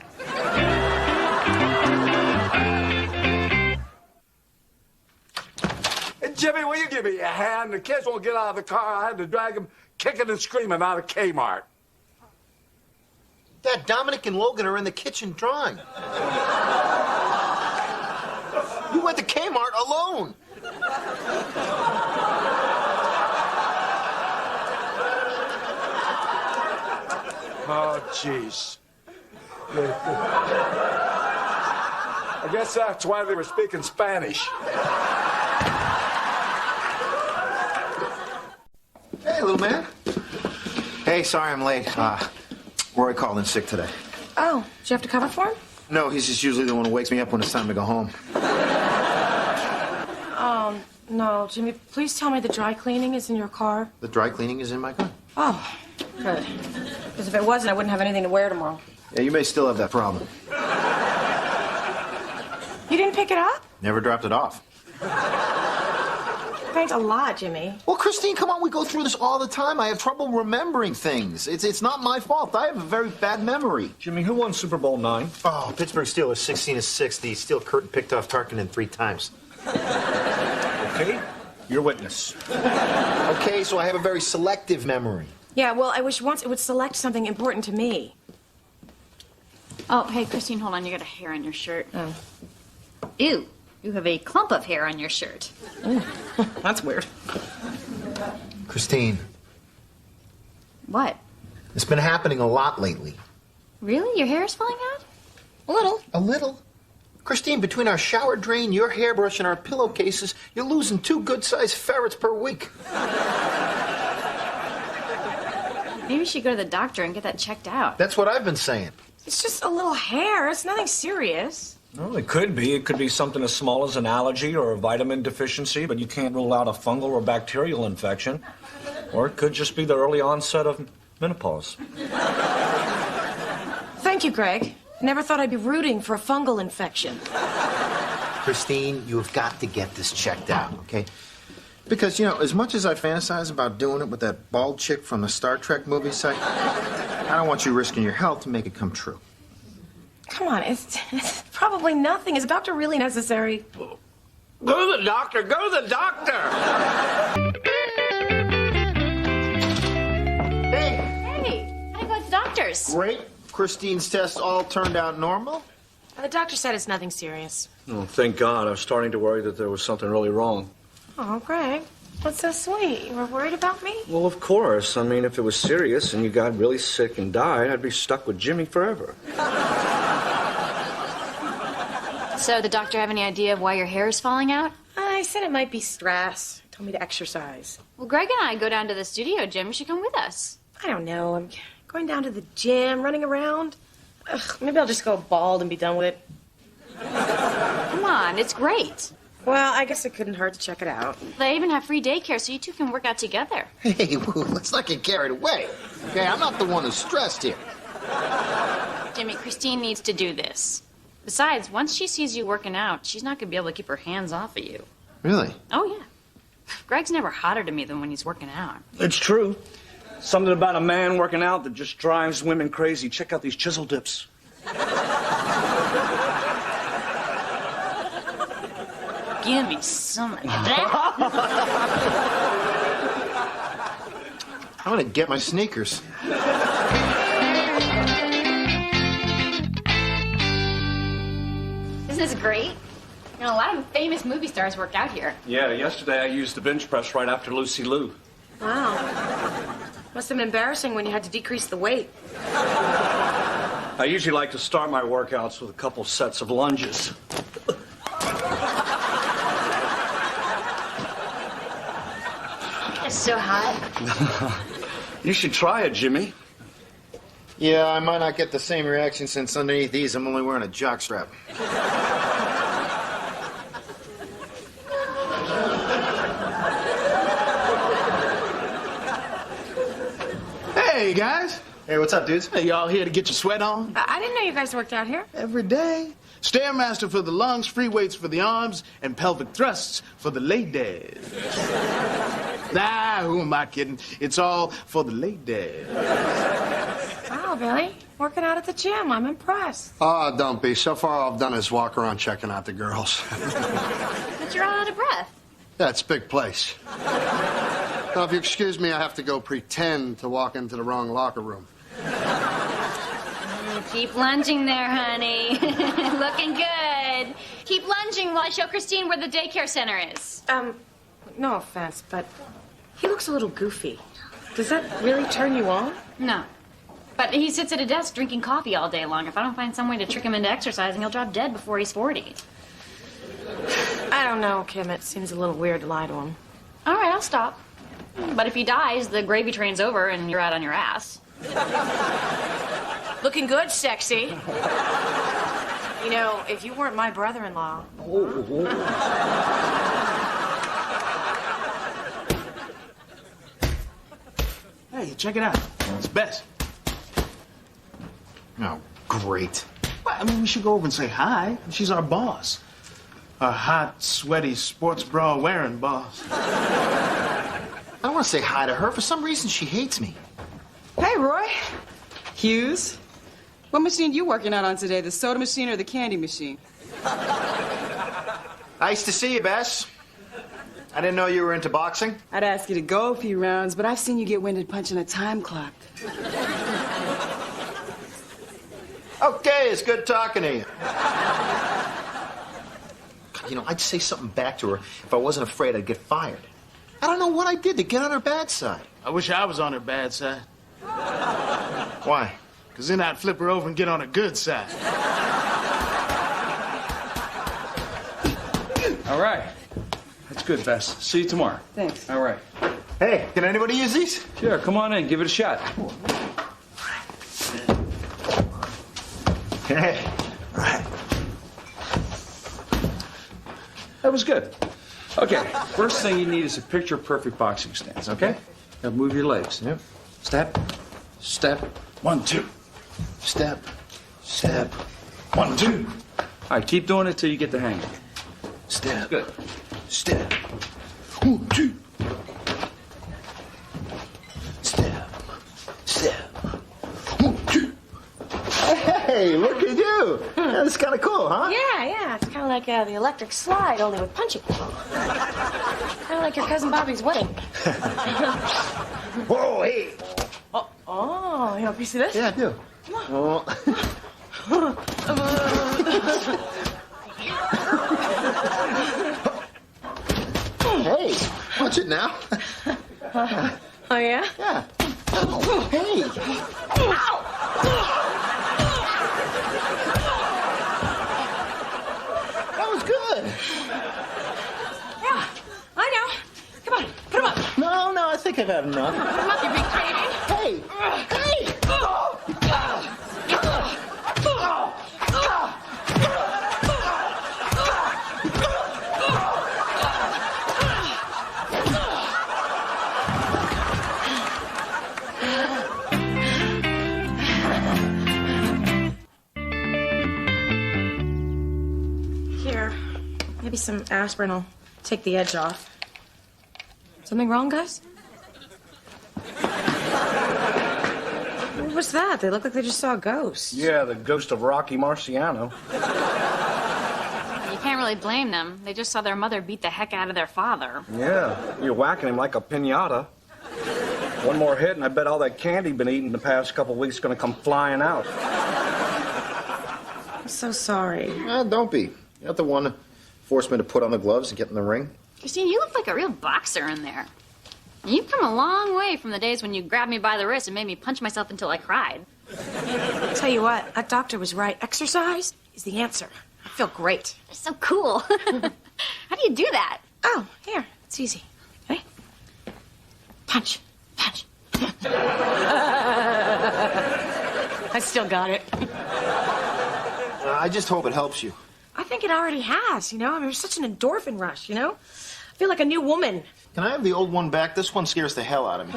Speaker 17: Hey, Jimmy, will you give me a hand? The kids won't get out of the car. I had to drag them kicking and screaming out of Kmart.
Speaker 1: Dad, Dominic and Logan are in the kitchen drawing. You went to Kmart alone.
Speaker 17: Oh, jeez. I guess that's why they were speaking Spanish.
Speaker 1: Hey, little man. Hey, sorry I'm late. Roy called in sick today.
Speaker 3: Oh, did you have to cover for him?
Speaker 1: No, he's just usually the one who wakes me up when it's time to go home.
Speaker 3: No, Jimmy, please tell me the dry cleaning is in your car.
Speaker 1: The dry cleaning is in my car.
Speaker 3: Oh, good. Because if it wasn't, I wouldn't have anything to wear tomorrow.
Speaker 1: Yeah, you may still have that problem.
Speaker 3: You didn't pick it up?
Speaker 1: Never dropped it off.
Speaker 3: Thanks a lot, Jimmy.
Speaker 1: Well, Christine, come on, we go through this all the time. I have trouble remembering things. It's not my fault. I have a very bad memory.
Speaker 5: Jimmy, who won Super Bowl IX?
Speaker 7: Oh, Pittsburgh Steelers 16-6. Steel curtain picked off Tarkinen 3 times.
Speaker 5: Okay, your witness.
Speaker 1: Okay, so I have a very selective memory.
Speaker 3: Yeah, well, I wish once it would select something important to me.
Speaker 4: Oh, hey, Christine, hold on. You got a hair on your shirt.
Speaker 3: Oh.
Speaker 4: Ew, you have a clump of hair on your shirt.
Speaker 3: That's weird.
Speaker 1: Christine,
Speaker 4: What?
Speaker 1: it's been happening a lot lately.
Speaker 4: Really? Your hair is falling out?
Speaker 3: A little.
Speaker 1: A little? Christine, between our shower drain, your hairbrush, and our pillowcases, you're losing 2 good-sized ferrets per week.
Speaker 4: Maybe you should go to the doctor and get that checked out.
Speaker 1: That's what I've been saying.
Speaker 3: It's just a little hair. It's nothing serious.
Speaker 5: Well, it could be. It could be something as small as an allergy or a vitamin deficiency, but you can't rule out a fungal or bacterial infection. Or it could just be the early onset of menopause.
Speaker 3: Thank you, Greg. Never thought I'd be rooting for a fungal infection.
Speaker 1: Christine, you've got to get this checked out, okay? Because, as much as I fantasize about doing it with that bald chick from the Star Trek movie site, I don't want you risking your health to make it come true.
Speaker 3: Come on, it's probably nothing. Is a doctor really necessary?
Speaker 5: Go to the doctor! Go to the doctor!
Speaker 4: Hey, I go to the doctor's.
Speaker 1: Great. Christine's tests all turned out normal.
Speaker 3: The doctor said it's nothing serious.
Speaker 5: Oh, thank God. I was starting to worry that there was something really wrong.
Speaker 3: Oh, Greg, that's so sweet. You were worried about me?
Speaker 5: Well, of course. I mean, if it was serious and you got really sick and died, I'd be stuck with Jimmy forever.
Speaker 4: So, the doctor have any idea of why your hair is falling out?
Speaker 3: I said it might be stress. He told me to exercise.
Speaker 4: Well, Greg and I go down to the studio gym. You should come with us.
Speaker 3: I don't know. I'm going down to the gym, running around. Ugh, maybe I'll just go bald and be done with it.
Speaker 4: Come on, it's great.
Speaker 3: Well, I guess it couldn't hurt to check it out.
Speaker 4: They even have free daycare, so you two can work out together.
Speaker 1: Hey, let's not get carried away. Okay, I'm not the one who's stressed here.
Speaker 4: Jimmy, Christine needs to do this. Besides, once she sees you working out, she's not going to be able to keep her hands off of you.
Speaker 1: Really?
Speaker 4: Oh, yeah. Greg's never hotter to me than when he's working out.
Speaker 5: It's true. Something about a man working out that just drives women crazy. Check out these chisel dips.
Speaker 4: Give me some of that.
Speaker 1: I'm gonna get my sneakers.
Speaker 4: Isn't this great? A lot of famous movie stars work out here.
Speaker 5: Yeah, yesterday I used the bench press right after Lucy Liu.
Speaker 3: Wow. Must have been embarrassing when you had to decrease the weight.
Speaker 5: I usually like to start my workouts with a couple sets of lunges.
Speaker 4: It's so hot.
Speaker 5: You should try it, Jimmy.
Speaker 1: Yeah, I might not get the same reaction since underneath these I'm only wearing a jockstrap.
Speaker 8: Hey, guys.
Speaker 7: Hey, what's up, dudes?
Speaker 8: Hey, y'all here to get your sweat on?
Speaker 3: I didn't know you guys worked out here.
Speaker 8: Every day. Stairmaster for the lungs, free weights for the arms, and pelvic thrusts for the ladies. Nah, who am I kidding? It's all for the ladies.
Speaker 3: Wow, Billy. Working out at the gym. I'm impressed.
Speaker 18: Oh, don't be. So far, all I've done is walk around checking out the girls.
Speaker 4: But you're all out of breath.
Speaker 18: Yeah, it's a big place. Now, if you excuse me, I have to go pretend to walk into the wrong locker room.
Speaker 4: Keep lunging there, honey. Looking good. Keep lunging while I show Christine where the daycare center is.
Speaker 3: No offense, but he looks a little goofy. Does that really turn you on?
Speaker 4: No. But he sits at a desk drinking coffee all day long. If I don't find some way to trick him into exercising, he'll drop dead before he's 40.
Speaker 3: I don't know, Kim. It seems a little weird to lie to him.
Speaker 4: All right, I'll stop. But if he dies, the gravy train's over and you're out on your ass.
Speaker 3: Looking good, sexy. You know, if you weren't my brother-in-law...
Speaker 8: check it out. It's Bess.
Speaker 18: Oh, great.
Speaker 8: Well, I mean, we should go over and say hi. She's our boss. Our hot, sweaty, sports bra wearing boss.
Speaker 18: I don't want to say hi to her. For some reason, she hates me.
Speaker 19: Hey, Roy. Hughes. What machine you working out on today, the soda machine or the candy machine?
Speaker 18: Nice to see you, Bess. I didn't know you were into boxing.
Speaker 19: I'd ask you to go a few rounds, but I've seen you get winded punching a time clock.
Speaker 18: Okay, it's good talking to you. You know, I'd say something back to her if I wasn't afraid I'd get fired. I don't know what I did to get on her bad side.
Speaker 8: I wish I was on her bad side.
Speaker 18: Why?
Speaker 8: Because then I'd flip her over and get on her good side.
Speaker 5: All right. That's good, Bess. See you tomorrow.
Speaker 19: Thanks.
Speaker 5: All right.
Speaker 18: Hey, can anybody use these?
Speaker 5: Sure, come on in. Give it a shot.
Speaker 18: Hey.
Speaker 5: All right. That was good. Okay, first thing you need is a picture-perfect boxing stance, okay? Now move your legs.
Speaker 18: Yep.
Speaker 5: Step, step, 1, 2. Step, step, 1, 2. All right, keep doing it till you get the hang of it.
Speaker 18: Step.
Speaker 5: Good.
Speaker 18: Step. 1, 2. Step. Step. 1, 2. Hey, look at you. That's kind of cool, huh?
Speaker 3: Yeah. It's kind of like the electric slide, only with punching. Kind of like your cousin Bobby's wedding.
Speaker 18: Whoa, hey.
Speaker 3: Oh, you want a piece of this?
Speaker 18: Yeah, I do.
Speaker 3: Come on.
Speaker 18: Hey, watch it now.
Speaker 3: Oh, yeah?
Speaker 18: Yeah. Oh, hey.
Speaker 3: Ow!
Speaker 18: That was good.
Speaker 3: Yeah, I know. Come on, put him up.
Speaker 18: No, I think I've had enough.
Speaker 3: Put him up, you big baby.
Speaker 18: Hey. Hey.
Speaker 3: Here, maybe some aspirin will take the edge off. Something wrong, guys? What's that? They look like they just saw a ghost.
Speaker 5: Yeah, the ghost of Rocky Marciano.
Speaker 4: You can't really blame them. They just saw their mother beat the heck out of their father.
Speaker 5: Yeah, you're whacking him like a piñata. One more hit, and I bet all that candy been eating the past couple weeks is going to come flying out.
Speaker 3: I'm so sorry.
Speaker 18: Don't be. You're not the one to force me to put on the gloves and get in the ring.
Speaker 4: Christine, you look like a real boxer in there. You've come a long way from the days when you grabbed me by the wrist and made me punch myself until I cried.
Speaker 3: I'll tell you what, that doctor was right. Exercise is the answer. I feel great.
Speaker 4: You're so cool. How do you do that?
Speaker 3: Oh, here. It's easy. Okay? Punch. Punch. I still got it.
Speaker 18: I just hope it helps you.
Speaker 3: I think it already has, you know? I mean, there's such an endorphin rush, you know? I feel like a new woman.
Speaker 18: Can I have the old one back? This one scares the hell out of me.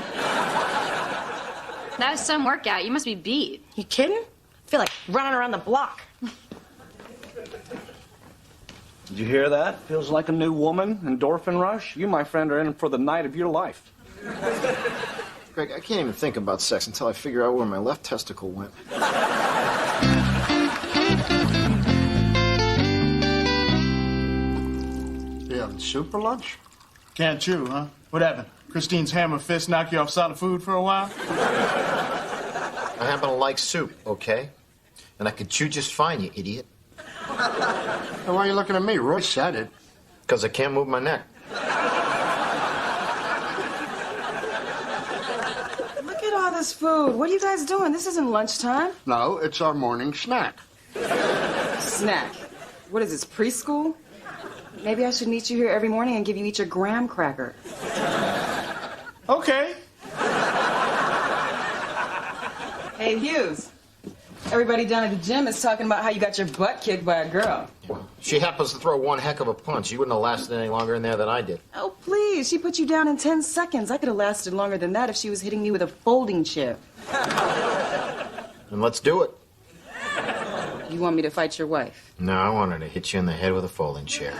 Speaker 4: That was some workout. You must be beat.
Speaker 3: You kidding? I feel like running around the block.
Speaker 5: Did you hear that? Feels like a new woman, endorphin rush. You, my friend, are in for the night of your life.
Speaker 18: Greg, I can't even think about sex until I figure out where my left testicle went.
Speaker 7: You having soup for lunch?
Speaker 8: Can't chew, huh? What happened? Christine's hammer fist knock you off solid food for a while?
Speaker 18: I happen to like soup, okay? And I could chew just fine, you idiot.
Speaker 7: Then why are you looking at me? Roy said it.
Speaker 18: Because I can't move my neck.
Speaker 19: Look at all this food. What are you guys doing? This isn't lunchtime.
Speaker 7: No, it's our morning snack.
Speaker 19: Snack. What is this, preschool? Maybe I should meet you here every morning and give you each a graham cracker.
Speaker 8: Okay.
Speaker 19: Hey, Hughes. Everybody down at the gym is talking about how you got your butt kicked by a girl.
Speaker 1: She happens to throw one heck of a punch. She wouldn't have lasted any longer in there than I did.
Speaker 19: Oh, please. She put you down in 10 seconds. I could have lasted longer than that if she was hitting me with a folding chair.
Speaker 1: And let's do it.
Speaker 19: You want me to fight your wife?
Speaker 1: No, I want her to hit you in the head with a folding chair.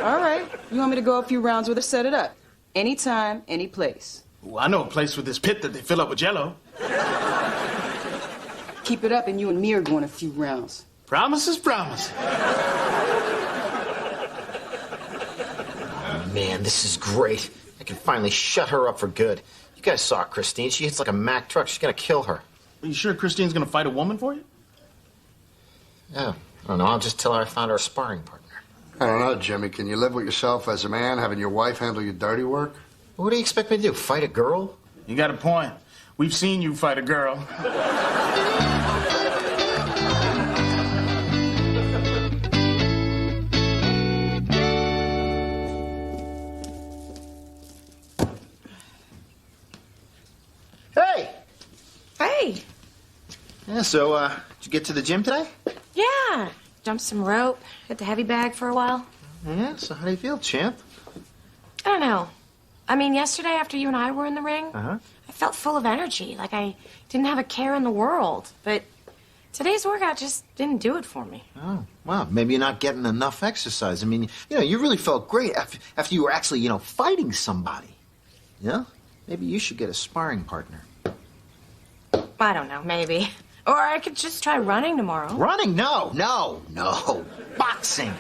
Speaker 19: All right. You want me to go a few rounds with her? Set it up. Anytime, any place.
Speaker 8: Well, I know a place with this pit that they fill up with Jell-O.
Speaker 19: Keep it up and you and me are going a few rounds.
Speaker 8: Promise is promise.
Speaker 1: Oh, man, this is great. I can finally shut her up for good. You guys saw Christine. She hits like a Mack truck. She's gonna kill her.
Speaker 8: Are you sure Christine's gonna fight a woman for you?
Speaker 1: Yeah, I don't know. I'll just tell her I found her a sparring partner.
Speaker 20: I don't know, Jimmy. Can you live with yourself as a man, having your wife handle your dirty work?
Speaker 1: What do you expect me to do, fight a girl?
Speaker 8: You got a point. We've seen you fight a girl.
Speaker 1: Hey!
Speaker 3: Hey!
Speaker 1: Yeah, so, did you get to the gym today?
Speaker 3: Yeah. Jumped some rope. Hit the heavy bag for a while.
Speaker 1: Yeah, so how do you feel, champ?
Speaker 3: I don't know. I mean, yesterday after you and I were in the ring,
Speaker 1: Uh-huh.
Speaker 3: I felt full of energy, like I didn't have a care in the world. But today's workout just didn't do it for me.
Speaker 1: Oh, well, maybe you're not getting enough exercise. I mean, you really felt great after you were actually, fighting somebody. Yeah? Maybe you should get a sparring partner.
Speaker 3: I don't know, maybe. Or I could just try running tomorrow.
Speaker 1: Running? No. Boxing.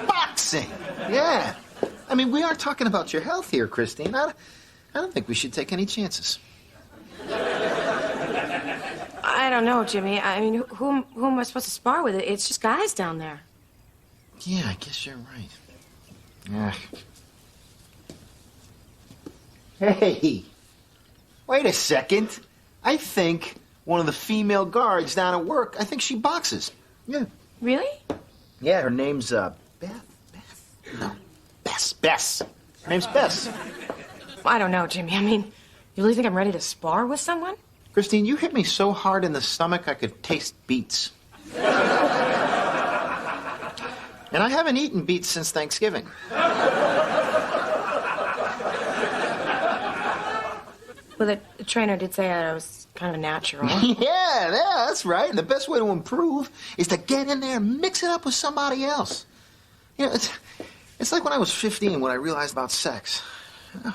Speaker 1: Boxing. Yeah. I mean, we are talking about your health here, Christine. I don't think we should take any chances.
Speaker 3: I don't know, Jimmy. I mean, who am I supposed to spar with? It's just guys down there.
Speaker 1: Yeah, I guess you're right. Yeah. Hey, wait a second. I think one of the female guards down at work, I think she boxes. Yeah.
Speaker 3: Really?
Speaker 1: Yeah, her name's, Bess. Her name's Bess.
Speaker 3: I don't know, Jimmy. I mean, you really think I'm ready to spar with someone?
Speaker 1: Christine, you hit me so hard in the stomach I could taste beets. And I haven't eaten beets since Thanksgiving.
Speaker 3: Well, the trainer did say that I was kind of natural.
Speaker 1: Yeah, that's right. And the best way to improve is to get in there and mix it up with somebody else. It's like when I was 15 when I realized about sex. You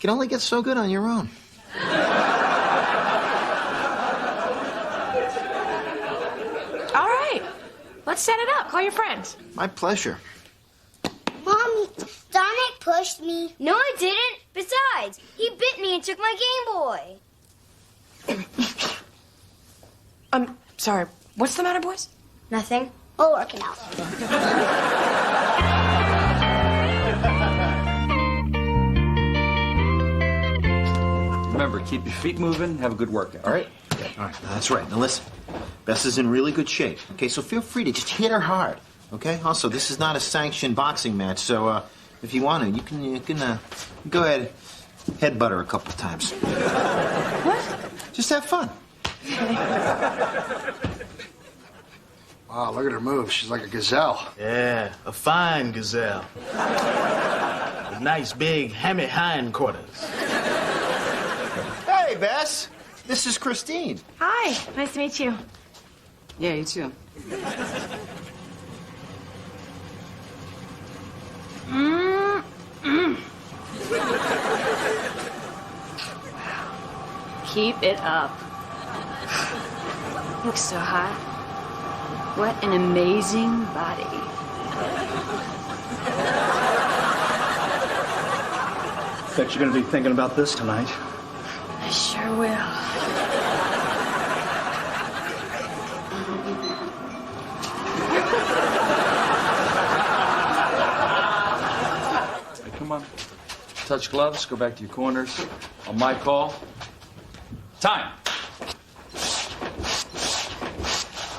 Speaker 1: can only get so good on your own.
Speaker 3: All right. Let's set it up. Call your friends.
Speaker 1: My pleasure.
Speaker 6: Mommy, Dominic pushed me.
Speaker 16: No, I didn't. Besides, he bit me and took my Game Boy.
Speaker 3: I'm sorry. What's the matter, boys?
Speaker 16: Nothing.
Speaker 6: We'll work it out.
Speaker 5: Remember, keep your feet moving, have a good workout.
Speaker 1: All right? All right, that's right. Now listen, Bess is in really good shape. Okay, so feel free to just hit her hard. Okay? Also, this is not a sanctioned boxing match, so if you want to, you can go ahead, headbutt her a couple times.
Speaker 3: What?
Speaker 1: Just have fun.
Speaker 20: Wow, look at her move. She's like a gazelle.
Speaker 8: Yeah, a fine gazelle. With nice, big, hammy hindquarters.
Speaker 1: Hey, Bess. This is Christine.
Speaker 3: Hi. Nice to meet you.
Speaker 19: Yeah, you too.
Speaker 4: Keep it up. Looks so hot. What an amazing body.
Speaker 5: Bet you're gonna be thinking about this tonight.
Speaker 4: I sure will.
Speaker 5: Hey, come on. Touch gloves, go back to your corners. On my call. Time.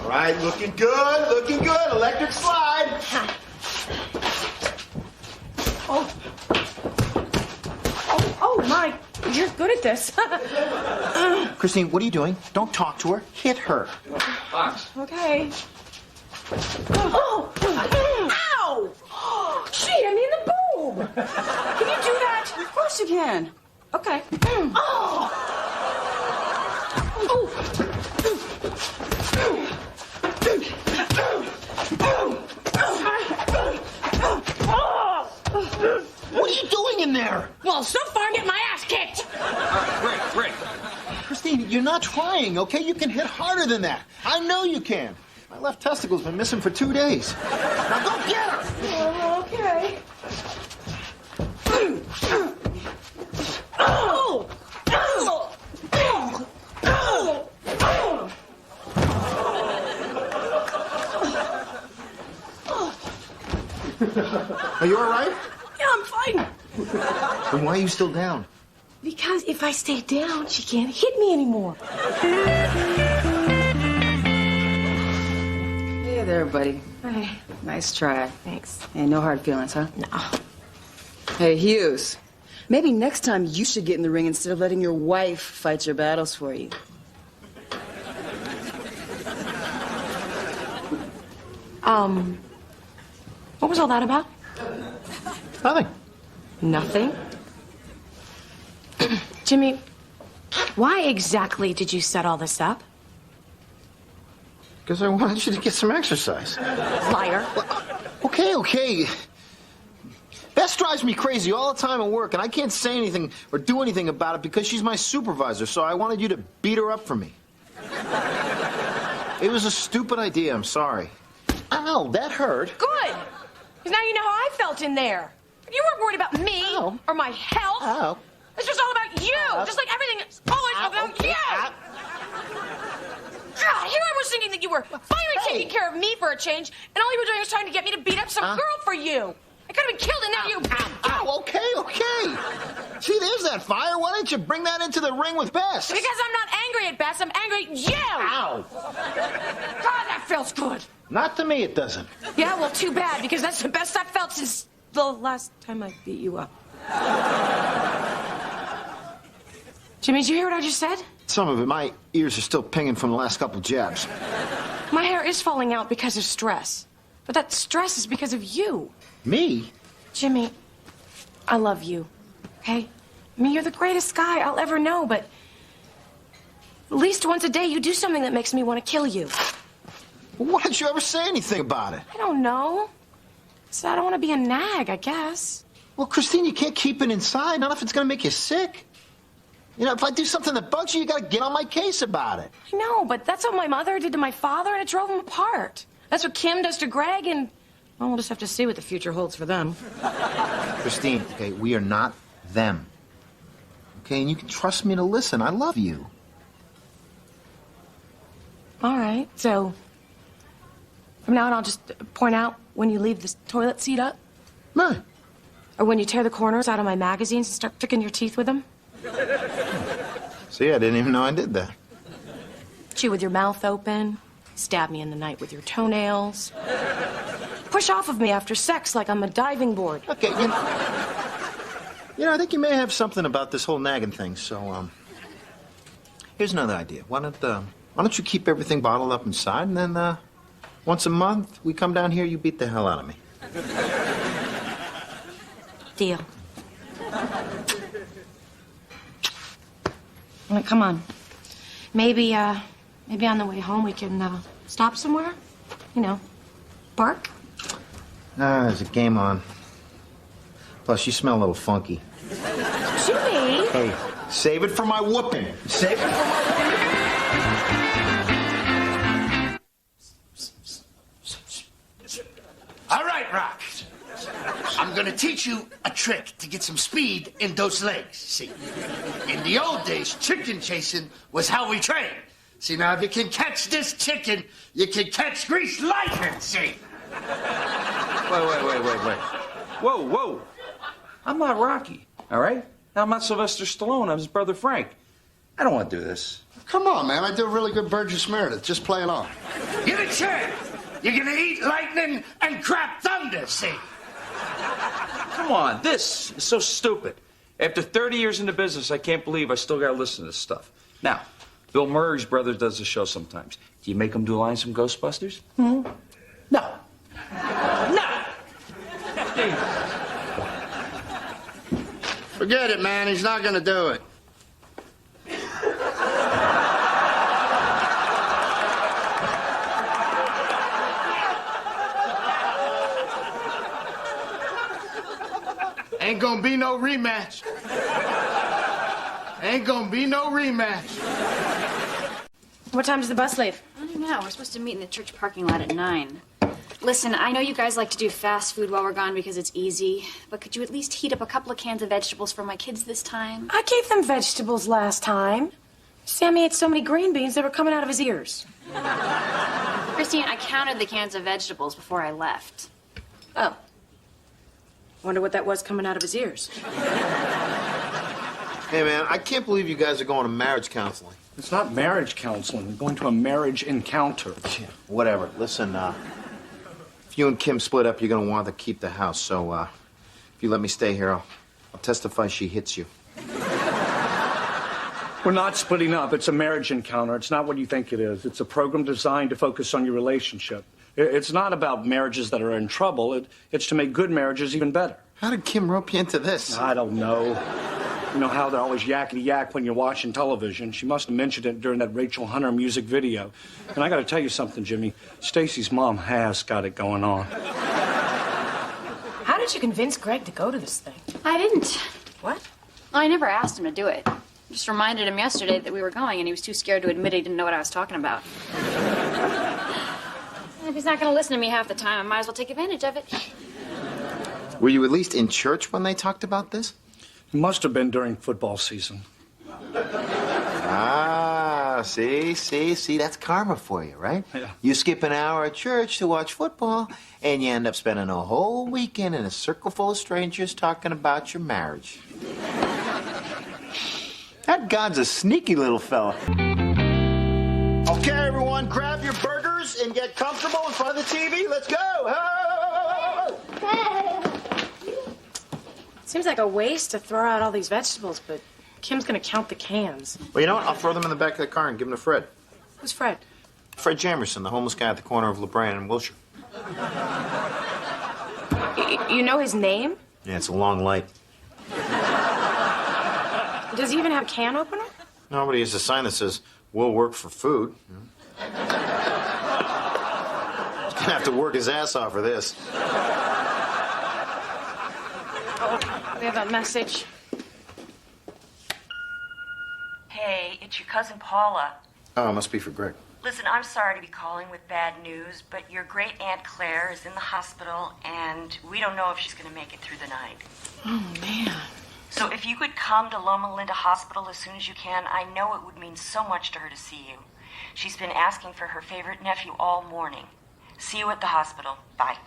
Speaker 1: All right, looking good, looking good. Electric slide.
Speaker 3: Oh, my. you're good at this.
Speaker 1: Christine, what are you doing? Don't talk to her. Hit her.
Speaker 5: Box.
Speaker 3: Okay. Oh! Ow! Gee, I mean the boob! Can you do that?
Speaker 19: Of course you can.
Speaker 3: Okay. Oh!
Speaker 1: What are you doing in there?
Speaker 3: Well, so far I'm getting my ass kicked.
Speaker 5: Great.
Speaker 1: Christine, you're not trying, okay? You can hit harder than that. I know you can. My left testicle's been missing for 2 days. Now go get her!
Speaker 3: Oh, okay. Oh!
Speaker 1: Are you all right?
Speaker 3: Yeah, I'm fine.
Speaker 1: Then why are you still down?
Speaker 3: Because if I stay down, she can't hit me anymore.
Speaker 19: Hey there, buddy.
Speaker 3: Hey.
Speaker 19: Nice try.
Speaker 3: Thanks.
Speaker 19: Hey, no hard feelings, huh?
Speaker 3: No.
Speaker 19: Hey, Hughes. Maybe next time you should get in the ring instead of letting your wife fight your battles for you.
Speaker 3: What was all that about?
Speaker 1: Nothing.
Speaker 3: Nothing? Jimmy, why exactly did you set all this up?
Speaker 1: Because I wanted you to get some exercise.
Speaker 3: Liar.
Speaker 1: Okay. Bess drives me crazy all the time at work, and I can't say anything or do anything about it because she's my supervisor, so I wanted you to beat her up for me. It was a stupid idea, I'm sorry. Ow, that hurt.
Speaker 3: Good. Because now you know how I felt in there. You weren't worried about me or my health.
Speaker 1: Ow.
Speaker 3: This was all about you, just like everything is always about you. God, here I was thinking that you were finally taking care of me for a change, and all you were doing was trying to get me to beat up some girl for you. I could have been killed, and now you...
Speaker 1: Ow, okay. See, there's that fire. Why don't you bring that into the ring with Bess?
Speaker 3: Because I'm not angry at Bess, I'm angry at you.
Speaker 1: Ow.
Speaker 3: God, that feels good.
Speaker 1: Not to me, it doesn't.
Speaker 3: Yeah, well, too bad, because that's the best I've felt since the last time I beat you up. Jimmy, did you hear what I just said?
Speaker 1: Some of it. My ears are still pinging from the last couple jabs.
Speaker 3: My hair is falling out because of stress. But that stress is because of you.
Speaker 1: Me?
Speaker 3: Jimmy, I love you, okay? I mean, you're the greatest guy I'll ever know, but at least once a day you do something that makes me want to kill you.
Speaker 1: Why didn't you ever say anything about it?
Speaker 3: I don't know. So I don't want to be a nag, I guess.
Speaker 1: Well, Christine, you can't keep it inside, not if it's going to make you sick. You know, if I do something that bugs you, you got to get on my case about it.
Speaker 3: I know, but that's what my mother did to my father, and it drove them apart. That's what Kim does to Greg, and well, we'll just have to see what the future holds for them.
Speaker 1: Christine, okay, we are not them. Okay, and you can trust me to listen. I love you.
Speaker 3: All right, so from now on, I'll just point out when you leave this toilet seat up.
Speaker 1: No.
Speaker 3: Or when you tear the corners out of my magazines and start picking your teeth with them.
Speaker 1: See, I didn't even know I did that.
Speaker 3: Chew with your mouth open. Stab me in the night with your toenails. Push off of me after sex like I'm a diving board.
Speaker 1: Okay, you know, I think you may have something about this whole nagging thing, so, here's another idea. Why don't you keep everything bottled up inside, and then, once a month, we come down here, you beat the hell out of me.
Speaker 3: Deal. Well, come on. Maybe on the way home we can, stop somewhere? You know, park?
Speaker 1: There's a game on. Plus, you smell a little funky.
Speaker 3: Jimmy!
Speaker 1: Hey, save it for my whooping. Save it for my
Speaker 7: All right, Rock. I'm gonna teach you a trick to get some speed in those legs. See, in the old days, chicken chasing was how we trained. See, now if you can catch this chicken, you can catch greased lightning. See.
Speaker 5: Wait. Whoa. I'm not Rocky, all right? I'm not Sylvester Stallone. I'm his brother Frank. I don't want to do this.
Speaker 20: Come on, man. I did a really good Burgess Meredith. Just play it on.
Speaker 7: Give it a chance. You're gonna eat lightning and crap thunder. See.
Speaker 5: Come on, this is so stupid. After 30 years in the business, I can't believe I still got to listen to this stuff. Now, Bill Murray's brother does the show sometimes. Do you make him do lines from Ghostbusters?
Speaker 7: No.
Speaker 5: No.
Speaker 7: Forget it, man. He's not gonna do it.
Speaker 8: Ain't gonna be no rematch. Ain't gonna be no rematch.
Speaker 3: What time does the bus leave?
Speaker 4: I don't know. We're supposed to meet in the church parking lot at 9. Listen, I know you guys like to do fast food while we're gone because it's easy, but could you at least heat up a couple of cans of vegetables for my kids this time?
Speaker 3: I gave them vegetables last time. Sammy ate so many green beans they were coming out of his ears.
Speaker 4: Christine, I counted the cans of vegetables before I left.
Speaker 3: Oh. Wonder what that was coming out of his ears.
Speaker 1: Hey, man, I can't believe you guys are going to marriage counseling.
Speaker 5: It's not marriage counseling. We're going to a marriage encounter.
Speaker 1: Whatever. Listen, if you and Kim split up, you're going to want to keep the house. So, if you let me stay here, I'll testify she hits you.
Speaker 5: We're not splitting up. It's a marriage encounter. It's not what you think it is. It's a program designed to focus on your relationship. It's not about marriages that are in trouble. It's to make good marriages even better.
Speaker 1: How did Kim rope you into this?
Speaker 5: I don't know. You know how they're always yakety-yak when you're watching television. She must have mentioned it during that Rachel Hunter music video. And I got to tell you something, Jimmy. Stacy's mom has got it going on.
Speaker 3: How did you convince Greg to go to this thing?
Speaker 4: I didn't.
Speaker 3: What?
Speaker 4: I never asked him to do it. I just reminded him yesterday that we were going, and he was too scared to admit he didn't know what I was talking about. If he's not going to listen to me half the time, I might as well take advantage of it.
Speaker 1: Were you at least in church when they talked about this?
Speaker 5: It must have been during football season.
Speaker 1: Ah, see, that's karma for you, right?
Speaker 5: Yeah.
Speaker 1: You skip an hour at church to watch football, and you end up spending a whole weekend in a circle full of strangers talking about your marriage. That God's a sneaky little fella. Okay, everyone, grab your burgers and get comfortable in front of the TV. Let's go.
Speaker 3: Seems like a waste to throw out all these vegetables, but Kim's gonna count the cans.
Speaker 1: Well, you know what? I'll throw them in the back of the car and give them to Fred.
Speaker 3: Who's Fred?
Speaker 1: Fred Jamerson, the homeless guy at the corner of LeBran and Wilshire.
Speaker 3: You know his name?
Speaker 1: Yeah, it's a long light.
Speaker 3: Does he even have a can opener?
Speaker 1: Nobody has a sign that says, "We'll work for food." He's gonna have to work his ass off for this.
Speaker 3: We have a message.
Speaker 21: Hey, it's your cousin Paula.
Speaker 1: Oh, it must be for Greg.
Speaker 21: Listen, I'm sorry to be calling with bad news, but your great Aunt Claire is in the hospital, and we don't know if she's going to make it through the night.
Speaker 3: Oh, man.
Speaker 21: So if you could come to Loma Linda Hospital as soon as you can, I know it would mean so much to her to see you. She's been asking for her favorite nephew all morning. See you at the hospital. Bye.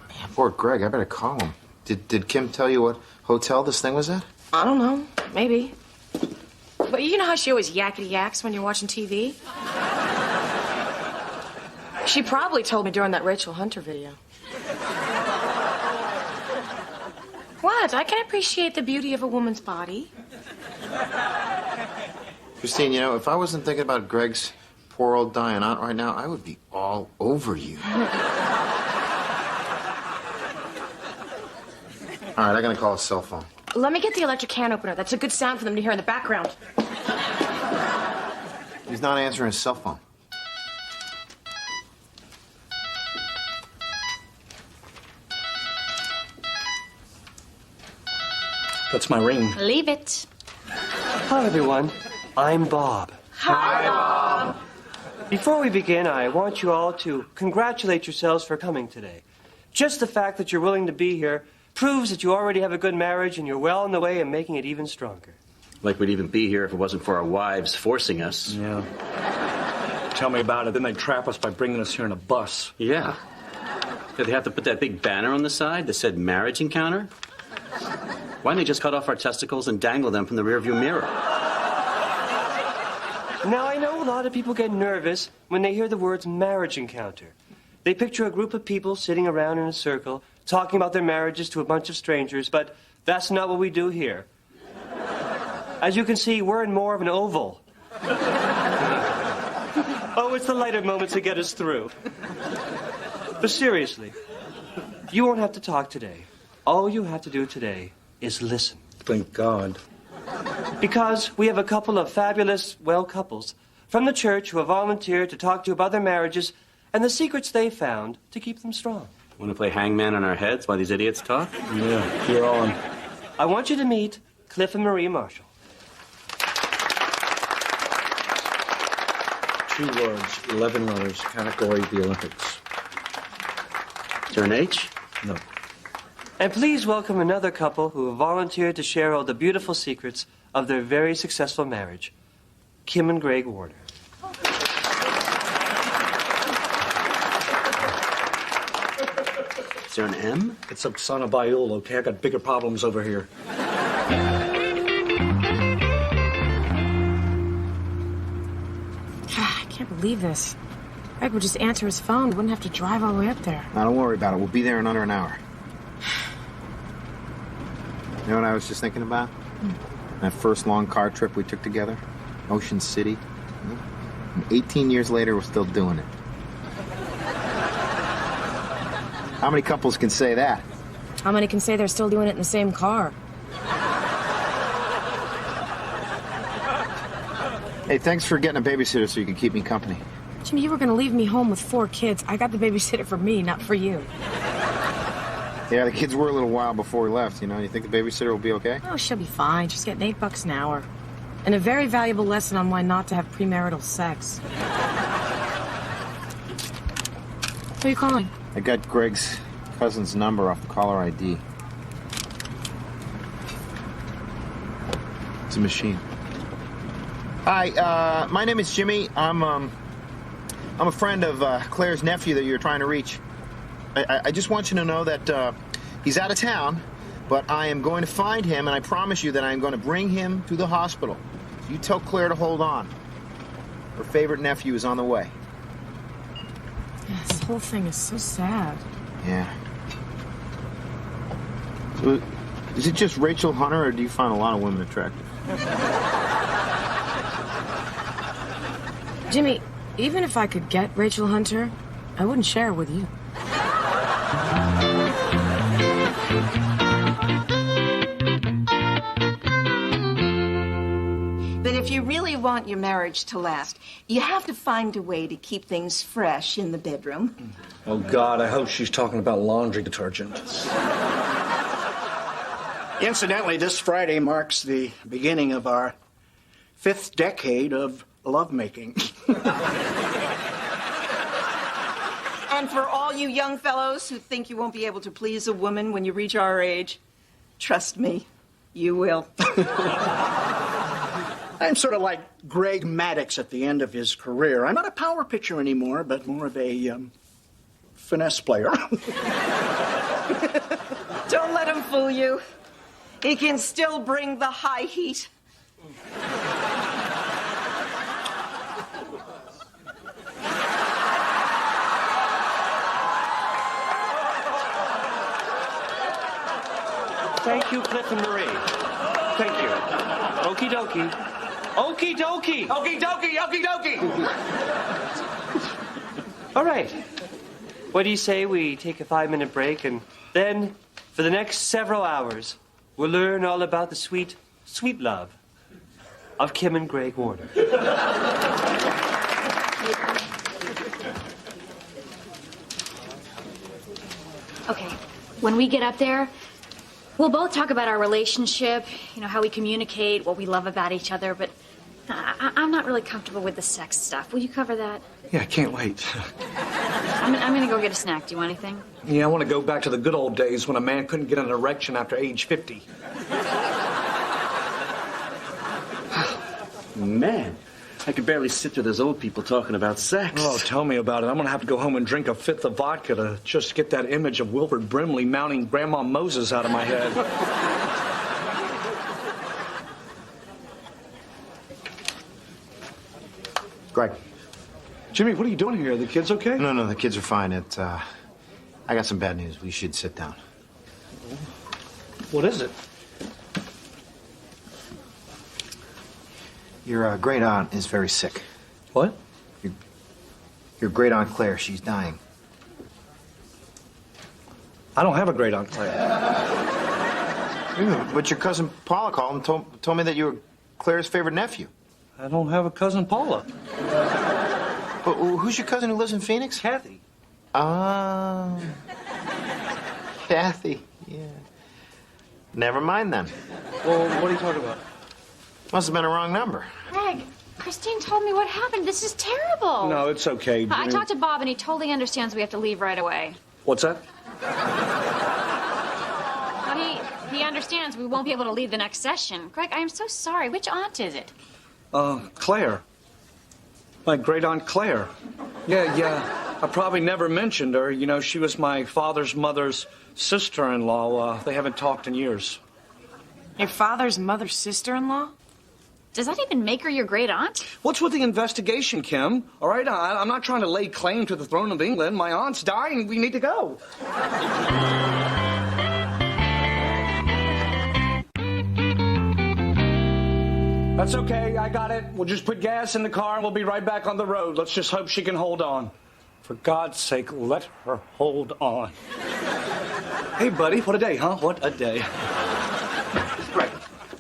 Speaker 1: Man, poor Greg. I better call him. Did Kim tell you what hotel this thing was at?
Speaker 3: I don't know. Maybe. But you know how she always yakety-yaks when you're watching TV? She probably told me during that Rachel Hunter video. What? I can appreciate the beauty of a woman's body.
Speaker 1: Christine, you know, if I wasn't thinking about Greg's poor old dying aunt right now, I would be all over you. All right, I'm gonna call his cell phone.
Speaker 3: Let me get the electric can opener. That's a good sound for them to hear in the background.
Speaker 1: He's not answering his cell phone.
Speaker 5: That's my ring.
Speaker 4: Leave it.
Speaker 22: Hi, everyone. I'm Bob.
Speaker 3: Hi, Bob.
Speaker 22: Before we begin, I want you all to congratulate yourselves for coming today. Just the fact that you're willing to be here proves that you already have a good marriage and you're well on the way of making it even stronger.
Speaker 23: Like we'd even be here if it wasn't for our wives forcing us.
Speaker 5: Yeah. Tell me about it. Then they trap us by bringing us here in a bus.
Speaker 23: Yeah. Did they have to put that big banner on the side that said marriage encounter? Why didn't they just cut off our testicles and dangle them from the rearview mirror?
Speaker 22: Now, I know a lot of people get nervous when they hear the words marriage encounter. They picture a group of people sitting around in a circle, talking about their marriages to a bunch of strangers, but That's not what we do here. As you can see, we're in more of an oval. Oh, it's the lighter moments that get us through. But seriously, you won't have to talk today. All you have to do today is listen.
Speaker 5: Thank God.
Speaker 22: Because we have a couple of fabulous, well, couples from the church who have volunteered to talk to you about their marriages and the secrets they found to keep them strong.
Speaker 23: Want to play hangman on our heads while these idiots talk?
Speaker 5: Yeah, you're on.
Speaker 22: I want you to meet Cliff and Marie Marshall.
Speaker 5: 2 words, 11 letters, category the Olympics.
Speaker 23: Is there an H?
Speaker 5: No.
Speaker 22: And please welcome another couple who have volunteered to share all the beautiful secrets of their very successful marriage, Kim and Greg Warner.
Speaker 23: Is there an M?
Speaker 5: It's Oksana Bayul, okay? I got bigger problems over here.
Speaker 3: I can't believe this. Greg would just answer his phone. We wouldn't have to drive all the way up there.
Speaker 1: Now, don't worry about it. We'll be there in under an hour. You know what I was just thinking about? That first long car trip we took together, Ocean City. And 18 years later, we're still doing it. How many couples can say that?
Speaker 3: How many can say they're still doing it in the same car?
Speaker 1: Hey, thanks for getting a babysitter so you can keep me company.
Speaker 3: Jimmy, you were going to leave me home with 4 kids. I got the babysitter for me, not for you.
Speaker 1: Yeah, the kids were a little wild before we left, you know. You think the babysitter will be okay?
Speaker 3: Oh, she'll be fine. She's getting $8 an hour. And a very valuable lesson on why not to have premarital sex. Who are you calling?
Speaker 1: I got Greg's cousin's number off the caller ID. It's a machine. Hi, my name is Jimmy. I'm a friend of Claire's nephew that you're trying to reach. I just want you to know that he's out of town, but I am going to find him, and I promise you that I am going to bring him to the hospital. You tell Claire to hold on. Her favorite nephew is on the way.
Speaker 3: Yeah, this whole thing is so sad.
Speaker 1: Yeah. So, is it just Rachel Hunter, or do you find a lot of women attractive?
Speaker 3: Jimmy, even if I could get Rachel Hunter, I wouldn't share her with you.
Speaker 10: But if you really want your marriage to last, you have to find a way to keep things fresh in the bedroom.
Speaker 5: Oh, God, I hope she's talking about laundry detergent.
Speaker 11: Incidentally, this Friday marks the beginning of our 5th decade of lovemaking.
Speaker 10: And for all you young fellows who think you won't be able to please a woman when you reach our age, trust me, you will.
Speaker 11: I'm sort of like Greg Maddux at the end of his career. I'm not a power pitcher anymore, but more of a finesse player.
Speaker 10: Don't let him fool you. He can still bring the high heat.
Speaker 22: Thank you, Cliff and Marie. Thank you. Okie dokie. Okie dokie.
Speaker 11: Okie dokie, okie dokie.
Speaker 22: All right. What do you say we take a 5-minute break, and then for the next several hours, we'll learn all about the sweet, sweet love of Kim and Greg Warner.
Speaker 4: Okay, when we get up there, we'll both talk about our relationship, you know, how we communicate, what we love about each other, but I'm not really comfortable with the sex stuff. Will you cover that?
Speaker 5: Yeah, I can't wait.
Speaker 4: I'm gonna go get a snack. Do you want anything?
Speaker 5: Yeah, I want to go back to the good old days when a man couldn't get an erection after age 50.
Speaker 23: Man, I could barely sit through those old people talking about sex.
Speaker 5: Oh, tell me about it. I'm going to have to go home and drink a 5th of vodka to just get that image of Wilford Brimley mounting Grandma Moses out of my head.
Speaker 1: Greg.
Speaker 5: Jimmy, what are you doing here? Are the kids okay?
Speaker 1: No, the kids are fine. I got some bad news. We should sit down.
Speaker 5: What is it?
Speaker 1: Your great aunt is very sick.
Speaker 5: What?
Speaker 1: Your great aunt Claire, she's dying.
Speaker 5: I don't have a great aunt Claire.
Speaker 1: Yeah, but your cousin Paula called and told me that you were Claire's favorite nephew.
Speaker 5: I don't have a cousin Paula.
Speaker 1: But who's your cousin who lives in Phoenix?
Speaker 5: Kathy.
Speaker 1: Ah. Kathy, yeah. Never mind then.
Speaker 5: Well, what are you talking about?
Speaker 1: Must have been a wrong number.
Speaker 4: Greg, Christine told me what happened. This is terrible.
Speaker 5: No, it's okay.
Speaker 4: I talked to Bob, and he totally understands we have to leave right away.
Speaker 5: What's that?
Speaker 4: Well, he understands we won't be able to leave the next session. Greg, I am so sorry. Which aunt is it?
Speaker 5: Claire. My great aunt Claire. Yeah. I probably never mentioned her. You know, she was my father's mother's sister-in-law. They haven't talked in years.
Speaker 3: Your father's mother's sister-in-law?
Speaker 4: Does that even make her your great aunt?
Speaker 5: What's with the investigation, Kim? All right, I'm not trying to lay claim to the throne of England. My aunt's dying. We need to go. That's okay. I got it. We'll just put gas in the car and we'll be right back on the road. Let's just hope she can hold on. For God's sake, let her hold on. Hey, buddy, what a day, huh? What a day.
Speaker 1: Greg,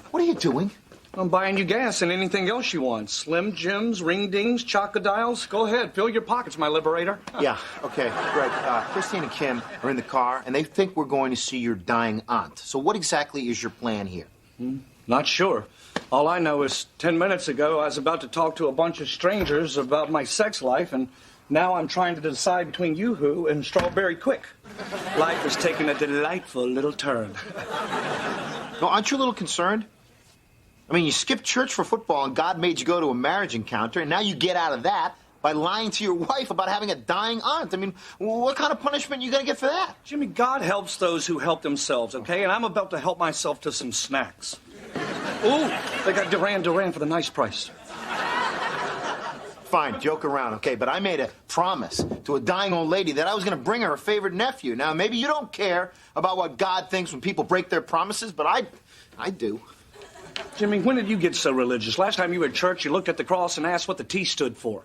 Speaker 1: what are you doing?
Speaker 5: I'm buying you gas and anything else you want. Slim Jims, Ring Dings, Chocodiles. Go ahead, fill your pockets, my liberator.
Speaker 1: Yeah, okay. Greg, Christine and Kim are in the car, and they think we're going to see your dying aunt. So what exactly is your plan here?
Speaker 5: Not sure. All I know is 10 minutes ago, I was about to talk to a bunch of strangers about my sex life, and now I'm trying to decide between Yoo-Hoo and Strawberry Quick. Life is taking a delightful little turn.
Speaker 1: No, aren't you a little concerned? I mean, you skipped church for football, and God made you go to a marriage encounter, and now you get out of that by lying to your wife about having a dying aunt. I mean, what kind of punishment are you going to get for that?
Speaker 5: Jimmy, God helps those who help themselves, okay? And I'm about to help myself to some snacks. Ooh, they got Duran for the nice price.
Speaker 1: Fine, joke around, okay? But I made a promise to a dying old lady that I was going to bring her favorite nephew. Now, maybe you don't care about what God thinks when people break their promises, but I do.
Speaker 5: Jimmy, when did you get so religious? Last time you were at church, you looked at the cross and asked what the T stood for.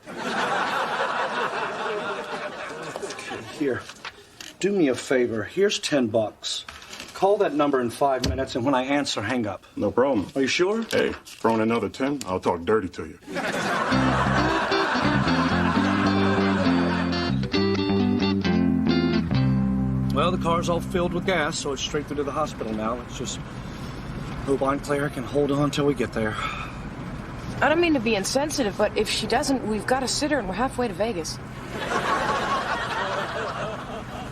Speaker 5: Okay, here. Do me a favor. Here's $10. Call that number in 5 minutes, and when I answer, hang up.
Speaker 12: No problem.
Speaker 5: Are you sure?
Speaker 12: Hey, throw in another 10, I'll talk dirty to you.
Speaker 5: Well, the car's all filled with gas, so it's straight through to the hospital now. Let's just hope Aunt Claire can hold on till we get there.
Speaker 3: I don't mean to be insensitive, but if she doesn't, we've got to sit her and we're halfway to Vegas.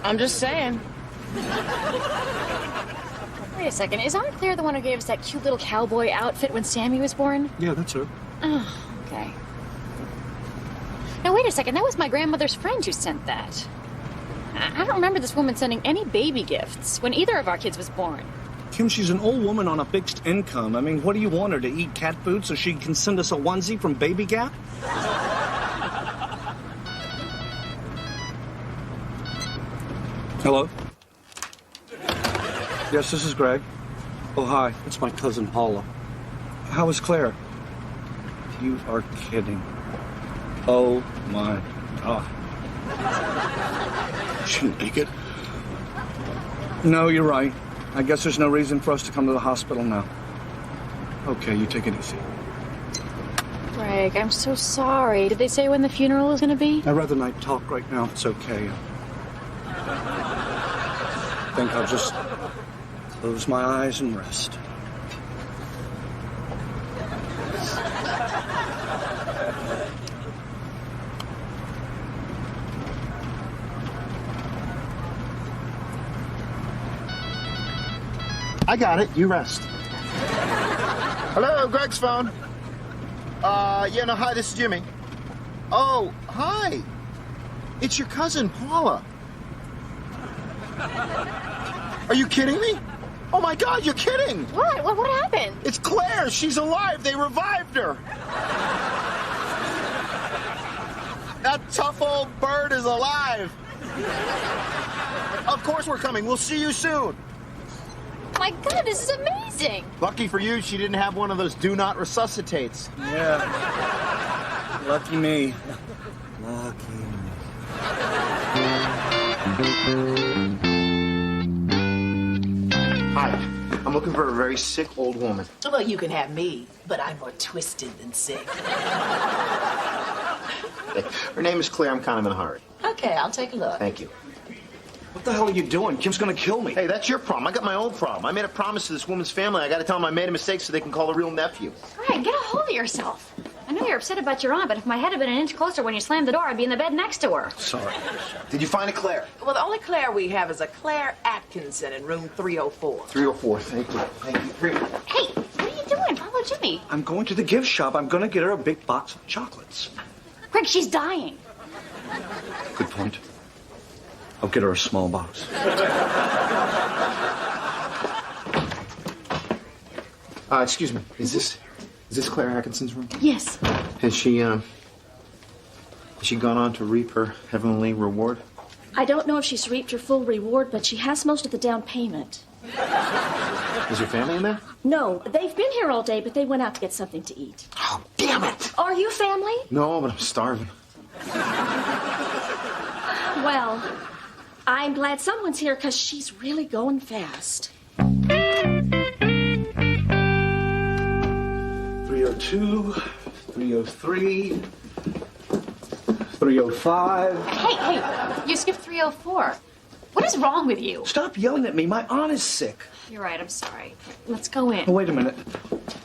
Speaker 3: I'm just saying.
Speaker 4: Wait a second. Is Aunt Claire the one who gave us that cute little cowboy outfit when Sammy was born?
Speaker 5: Yeah, that's her.
Speaker 4: Oh, okay. Now, wait a second. That was my grandmother's friend who sent that. I don't remember this woman sending any baby gifts when either of our kids was born.
Speaker 5: Kim, she's an old woman on a fixed income. I mean, what do you want her to eat cat food so she can send us a onesie from Baby Gap? Hello? Yes, this is Greg. Oh, hi. It's my cousin Paula. How is Claire? You are kidding. Oh, my God.
Speaker 12: She naked?
Speaker 5: No, you're right. I guess there's no reason for us to come to the hospital now. Okay, you take it easy.
Speaker 4: Greg, I'm so sorry. Did they say when the funeral is going to be?
Speaker 5: I'd rather not talk right now. It's okay. I think I'll just close my eyes and rest.
Speaker 1: I got it. You rest. Hello, Greg's phone. Hi, this is Jimmy. Oh, hi. It's your cousin, Paula. Are you kidding me? Oh, my God, you're kidding.
Speaker 4: What? What happened?
Speaker 1: It's Claire. She's alive. They revived her. That tough old bird is alive. Of course we're coming. We'll see you soon.
Speaker 4: My God, this is amazing.
Speaker 1: Lucky for you, she didn't have one of those do not resuscitates.
Speaker 5: Yeah. Lucky me. Lucky me.
Speaker 1: Hi. I'm looking for a very sick old woman.
Speaker 2: Well, you can have me, but I'm more twisted than sick.
Speaker 1: Her name is Claire. I'm kind of in a hurry.
Speaker 2: Okay, I'll take a look.
Speaker 1: Thank you.
Speaker 5: What the hell are you doing? Kim's gonna kill me.
Speaker 1: Hey, that's your problem. I got my own problem. I made a promise to this woman's family. I got to tell them I made a mistake so they can call a real nephew.
Speaker 4: Greg, get a hold of yourself. I know you're upset about your aunt, but if my head had been an inch closer when you slammed the door, I'd be in the bed next to her.
Speaker 5: Sorry.
Speaker 1: Did you find a Claire?
Speaker 2: Well, the only Claire we have is a Claire Atkinson in room 304.
Speaker 1: 304. Thank you. Thank you.
Speaker 4: Hey, what are you doing? Follow Jimmy.
Speaker 5: I'm going to the gift shop. I'm gonna get her a big box of chocolates.
Speaker 4: Greg, she's dying.
Speaker 5: Good point. I'll get her a small box.
Speaker 1: Excuse me. Is this Claire Atkinson's room?
Speaker 4: Yes.
Speaker 1: Has she gone on to reap her heavenly reward?
Speaker 4: I don't know if she's reaped her full reward, but she has most of the down payment.
Speaker 1: Is her family in there?
Speaker 4: No, they've been here all day, but they went out to get something to eat.
Speaker 1: Oh, damn it!
Speaker 4: Are you family?
Speaker 1: No, but I'm starving.
Speaker 4: Well, I'm glad someone's here because she's really going fast.
Speaker 5: 302, 303, 305.
Speaker 4: Hey, you skipped 304. What is wrong with you?
Speaker 5: Stop yelling at me. My aunt is sick.
Speaker 4: You're right, I'm sorry. Let's go in.
Speaker 5: Oh, wait a minute.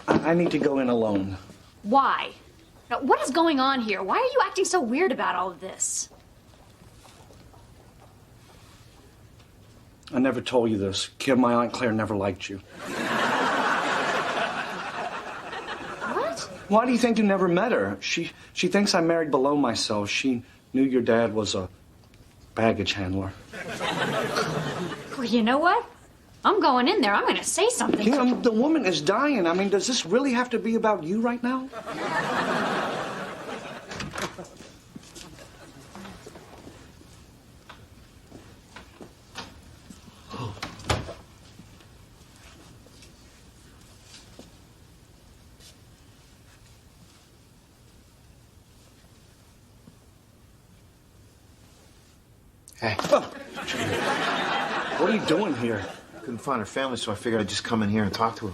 Speaker 5: I need to go in alone.
Speaker 4: Why? Now, what is going on here? Why are you acting so weird about all of this?
Speaker 5: I never told you this. Kim, my Aunt Claire never liked you.
Speaker 4: What?
Speaker 5: Why do you think you never met her? She thinks I married below myself. She knew your dad was a baggage handler.
Speaker 4: Well, you know what? I'm going in there. I'm going to say something.
Speaker 5: Kim, the woman is dying. I mean, does this really have to be about you right now?
Speaker 1: Hey.
Speaker 5: Oh. What are you doing here?
Speaker 1: Couldn't find her family, so I figured I'd just come in here and talk to her.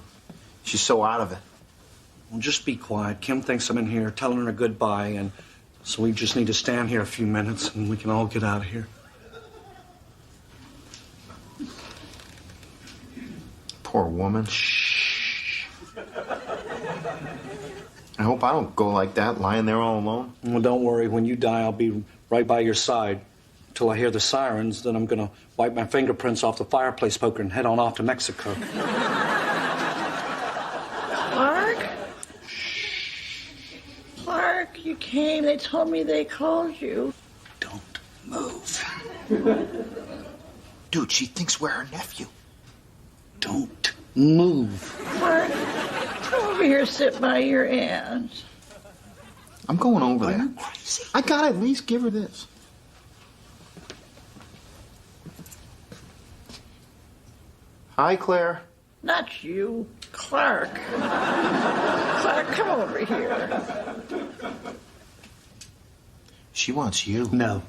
Speaker 1: She's so out of it.
Speaker 5: Well, just be quiet. Kim thinks I'm in here telling her goodbye, and so we just need to stand here a few minutes, and we can all get out of here.
Speaker 1: Poor woman. Shh. I hope I don't go like that, lying there all alone.
Speaker 5: Well, don't worry. When you die, I'll be right by your side. Till I hear the sirens, then I'm gonna wipe my fingerprints off the fireplace poker and head on off to Mexico.
Speaker 13: Clark? Clark, you came. They told me they called you.
Speaker 1: Don't move. Dude, she thinks we're her nephew.
Speaker 5: Don't move.
Speaker 13: Clark, come over here, sit by your aunt.
Speaker 1: I'm going over there. Are you crazy? I gotta at least give her this. Hi, Claire.
Speaker 13: Not you, Clark. Clark, come over here.
Speaker 1: She wants you.
Speaker 5: No.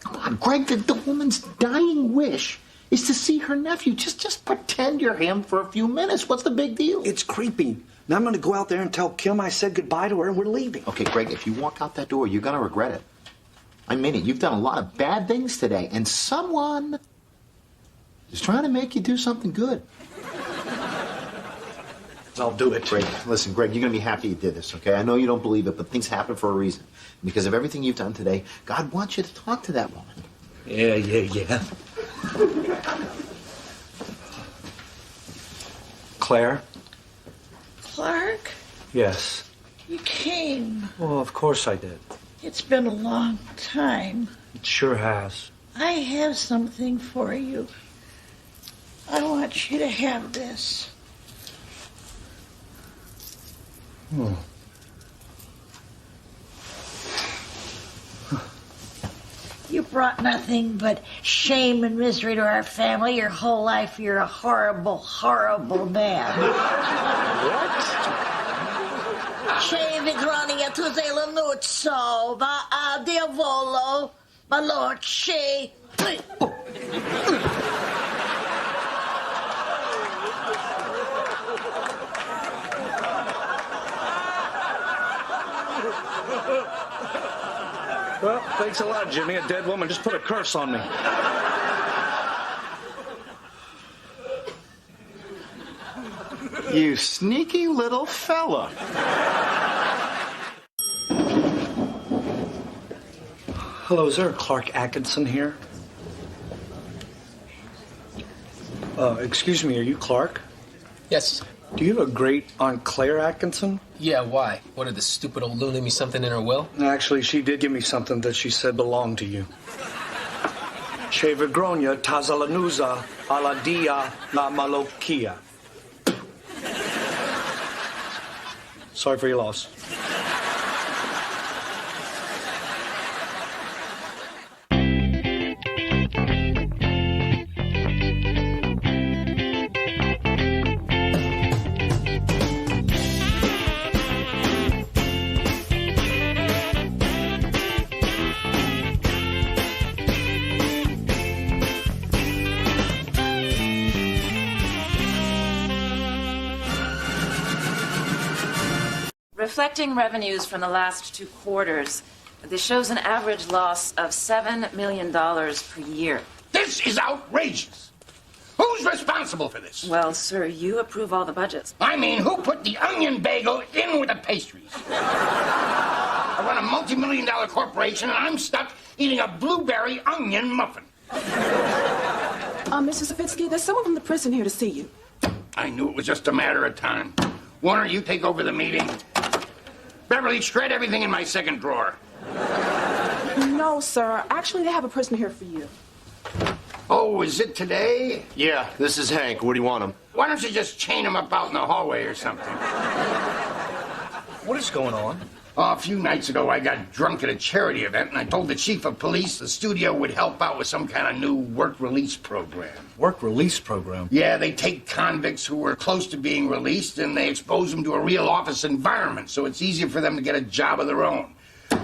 Speaker 1: Come on, Greg, the woman's dying wish is to see her nephew. Just pretend you're him for a few minutes. What's the big deal?
Speaker 5: It's creepy. Now I'm gonna go out there and tell Kim I said goodbye to her and we're leaving.
Speaker 1: Okay, Greg, if you walk out that door, you're gonna regret it. I mean it. You've done a lot of bad things today, and someone is trying to make you do something good.
Speaker 5: I'll do it.
Speaker 1: Greg, listen, Greg, you're going to be happy you did this, okay? I know you don't believe it, but things happen for a reason. Because of everything you've done today, God wants you to talk to that woman.
Speaker 5: Yeah. Claire?
Speaker 13: Clark,
Speaker 5: Yes.
Speaker 13: you came.
Speaker 5: Well, of course I did.
Speaker 13: It's been a long time.
Speaker 5: It sure has.
Speaker 13: I have something for you. I want you to have this. You You've brought nothing but shame and misery to our family. Your whole life, you're a horrible, horrible man.
Speaker 11: What?
Speaker 13: Che vigrania tu sei la nuzzo, va a diavolo, ma lord che.
Speaker 5: Well, thanks a lot, Jimmy. A dead woman just put a curse on me.
Speaker 18: You sneaky little fella.
Speaker 5: Hello, is there a Clark Atkinson here? Excuse me, are you Clark?
Speaker 9: Yes.
Speaker 5: Do you have a great Aunt Claire Atkinson?
Speaker 9: Yeah, why? What, did the stupid old loon leave me something in her will?
Speaker 5: Actually, she did give me something that she said belonged to you. Che Vigronia Tazalanuza ala dia la malokia. Sorry for your loss.
Speaker 2: Reflecting revenues from the last 2 quarters, this shows an average loss of $7 million per year.
Speaker 7: This is outrageous. Who's responsible for this?
Speaker 2: Well, sir, you approve all the budgets.
Speaker 7: I mean, who put the onion bagel in with the pastries? I run a multi-million-dollar corporation, and I'm stuck eating a blueberry onion muffin.
Speaker 10: Mr. Savitsky, there's someone from the prison here to see you.
Speaker 7: I knew it was just a matter of time. Warner, you take over the meeting. Beverly, shred everything in my second drawer.
Speaker 10: No, sir. Actually, they have a prisoner here for you.
Speaker 7: Oh, is it today?
Speaker 14: Yeah, this is Hank. Where do you want him?
Speaker 7: Why don't you just chain him up out in the hallway or something?
Speaker 5: What is going on?
Speaker 7: Oh, a few nights ago, I got drunk at a charity event, and I told the chief of police the studio would help out with some kind of new work release program.
Speaker 5: Work release program?
Speaker 7: Yeah, they take convicts who are close to being released, and they expose them to a real office environment, so it's easier for them to get a job of their own.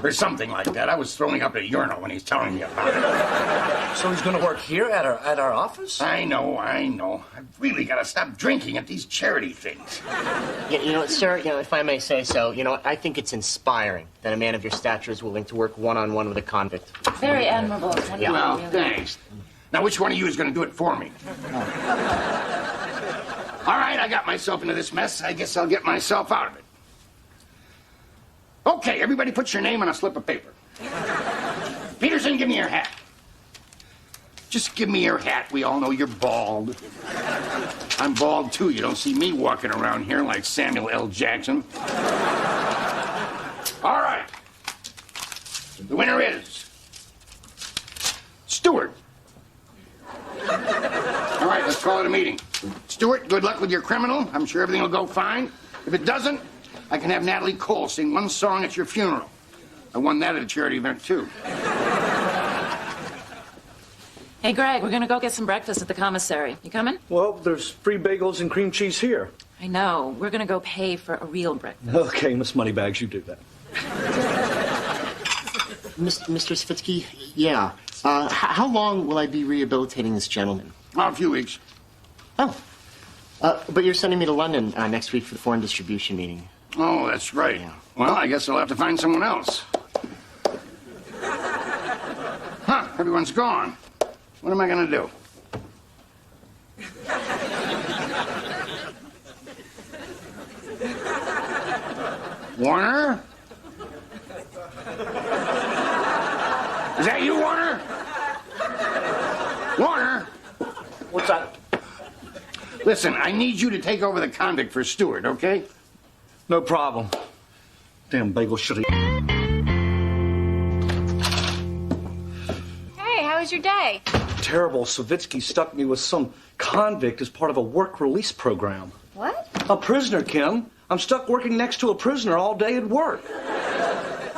Speaker 7: Or something like that. I was throwing up a urinal when he's telling me about it.
Speaker 5: So he's going to work here at our office?
Speaker 7: I know. I've really got to stop drinking at these charity things.
Speaker 15: Yeah, sir, if I may say so, I think it's inspiring that a man of your stature is willing to work one-on-one with a convict.
Speaker 2: Very admirable.
Speaker 7: Yeah. Well, thanks. Now, which one of you is going to do it for me? All right, I got myself into this mess. I guess I'll get myself out of it. Okay, everybody put your name on a slip of paper. Peterson, give me your hat. Just give me your hat. We all know you're bald. I'm bald, too. You don't see me walking around here like Samuel L. Jackson. All right. The winner is Stewart. All right, let's call it a meeting. Stewart, good luck with your criminal. I'm sure everything will go fine. If it doesn't, I can have Natalie Cole sing one song at your funeral. I won that at a charity event, too.
Speaker 2: Hey, Greg, we're going to go get some breakfast at the commissary. You coming?
Speaker 5: Well, there's free bagels and cream cheese here.
Speaker 2: I know. We're going to go pay for a real breakfast.
Speaker 5: Okay, Miss Moneybags, you do that.
Speaker 15: Mr. Savitsky, yeah. How long will I be rehabilitating this gentleman?
Speaker 7: A few weeks.
Speaker 15: Oh. But you're sending me to London next week for the foreign distribution meeting.
Speaker 7: Oh, that's right. Yeah. Well, I guess I'll have to find someone else. Huh, everyone's gone. What am I going to do? Warner? Is that you, Warner? Warner?
Speaker 22: What's that?
Speaker 7: Listen, I need you to take over the convict for Stewart, okay?
Speaker 5: No problem. Damn bagel shitty.
Speaker 4: Hey, how was your day?
Speaker 5: Terrible. Savitsky stuck me with some convict as part of a work release program.
Speaker 4: What?
Speaker 5: A prisoner, Kim. I'm stuck working next to a prisoner all day at work.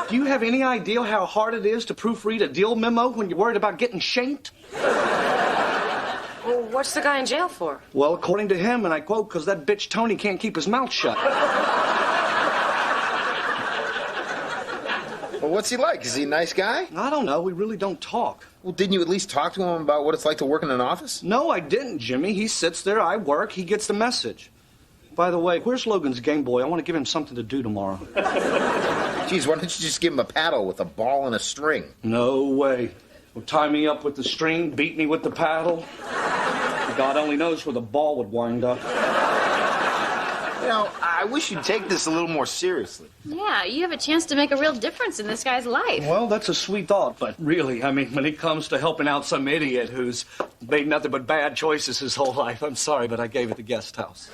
Speaker 5: Do you have any idea how hard it is to proofread a deal memo when you're worried about getting shanked?
Speaker 2: Well, what's the guy in jail for?
Speaker 5: Well, according to him, and I quote, because that bitch Tony can't keep his mouth shut.
Speaker 1: Well, what's he like? Is he a nice guy?
Speaker 5: I don't know. We really don't talk.
Speaker 1: Well, didn't you at least talk to him about what it's like to work in an office?
Speaker 5: No, I didn't, Jimmy. He sits there, I work, he gets the message. By the way, where's Logan's Game Boy? I want to give him something to do tomorrow.
Speaker 1: Geez, why don't you just give him a paddle with a ball and a string?
Speaker 5: No way. He'll tie me up with the string, beat me with the paddle. God only knows where the ball would wind up.
Speaker 1: You know, I wish you'd take this a little more seriously.
Speaker 4: Yeah, you have a chance to make a real difference in this guy's life.
Speaker 5: Well, that's a sweet thought, but really, I mean, when it comes to helping out some idiot who's made nothing but bad choices his whole life, I'm sorry, but I gave it the guest house.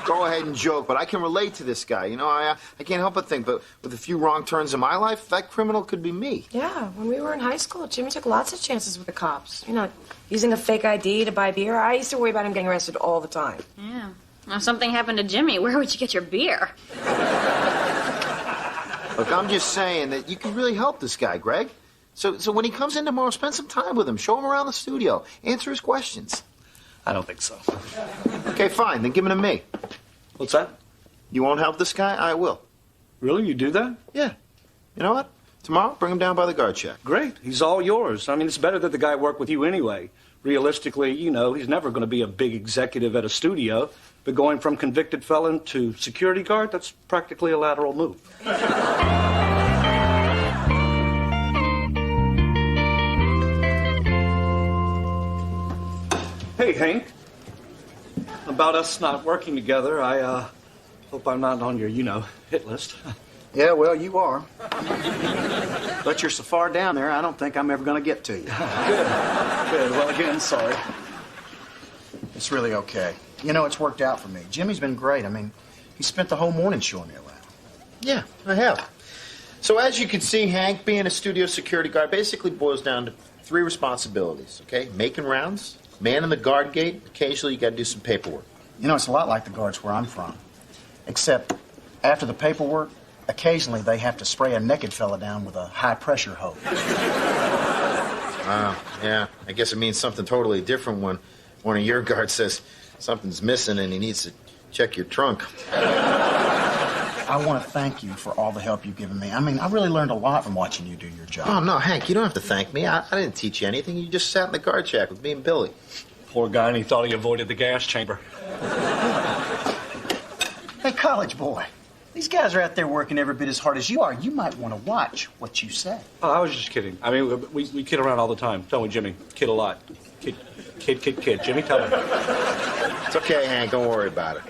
Speaker 1: Go ahead and joke, but I can relate to this guy. You know, I can't help but think, but with a few wrong turns in my life, that criminal could be me.
Speaker 3: Yeah, when we were in high school, Jimmy took lots of chances with the cops. You know, using a fake ID to buy beer. I used to worry about him getting arrested all the time.
Speaker 4: Yeah. Well, if something happened to Jimmy, where would you get your beer?
Speaker 1: Look, I'm just saying that you can really help this guy, Greg. So when he comes in tomorrow, spend some time with him. Show him around the studio. Answer his questions.
Speaker 5: I don't think so.
Speaker 1: Okay, fine. Then give him to me.
Speaker 5: What's that?
Speaker 1: You won't help this guy? I will.
Speaker 5: Really? You do that?
Speaker 1: Yeah. You know what? Tomorrow, bring him down by the guard shack.
Speaker 5: Great. He's all yours. I mean, it's better that the guy work with you anyway. Realistically, you know, he's never going to be a big executive at a studio. But going from convicted felon to security guard, that's practically a lateral move. Hey, Hank. About us not working together, I hope I'm not on your, hit list.
Speaker 11: Yeah, well, you are. But you're so far down there, I don't think I'm ever going to get to you.
Speaker 5: Good. Well, again, sorry.
Speaker 11: It's really okay. You know, it's worked out for me. Jimmy's been great. I mean, he spent the whole morning showing me around.
Speaker 1: Yeah, I have. So as you can see, Hank, being a studio security guard basically boils down to 3 responsibilities, okay? Making rounds, manning the guard gate, occasionally you got to do some paperwork.
Speaker 11: You know, it's a lot like the guards where I'm from. Except after the paperwork, occasionally they have to spray a naked fella down with a high-pressure hose.
Speaker 1: Wow, yeah. I guess it means something totally different when one of your guards says something's missing and he needs to check your trunk.
Speaker 11: I want to thank you for all the help you've given me. I mean, I really learned a lot from watching you do your job.
Speaker 1: Oh, no, Hank, you don't have to thank me. I didn't teach you anything. You just sat in the guard shack with me and Billy.
Speaker 5: Poor guy, and he thought he avoided the gas chamber.
Speaker 11: Hey, college boy. These guys are out there working every bit as hard as you are. You might want to watch what you say.
Speaker 5: Oh, I was just kidding. I mean, we kid around all the time. Don't we, Jimmy? Kid a lot. Kid. Jimmy, tell him.
Speaker 1: It's okay, Hank. Don't worry about it.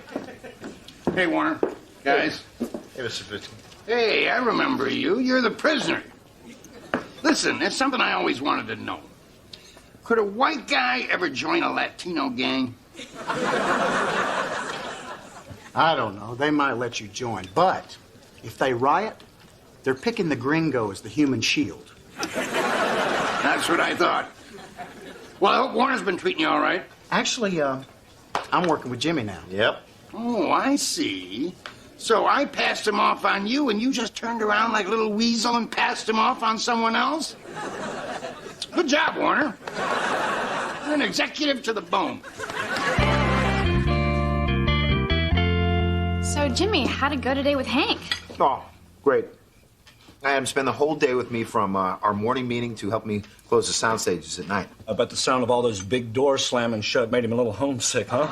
Speaker 7: Hey, Warner. Guys.
Speaker 1: Hey, Mr. Fitzgerald.
Speaker 7: Hey, I remember you. You're the prisoner. Listen, there's something I always wanted to know. Could a white guy ever join a Latino gang?
Speaker 11: I don't know. They might let you join. But if they riot, they're picking the gringo as the human shield.
Speaker 7: That's what I thought. Well, I hope Warner's been treating you all right.
Speaker 11: Actually, I'm working with Jimmy now.
Speaker 1: Yep.
Speaker 7: Oh, I see. So I passed him off on you, and you just turned around like a little weasel and passed him off on someone else? Good job, Warner. You're an executive to the bone.
Speaker 4: So, Jimmy, how'd it go today with Hank?
Speaker 1: Oh, great. I had him spend the whole day with me from our morning meeting to help me close the sound stages at night.
Speaker 5: I bet the sound of all those big doors slamming shut made him a little homesick, huh?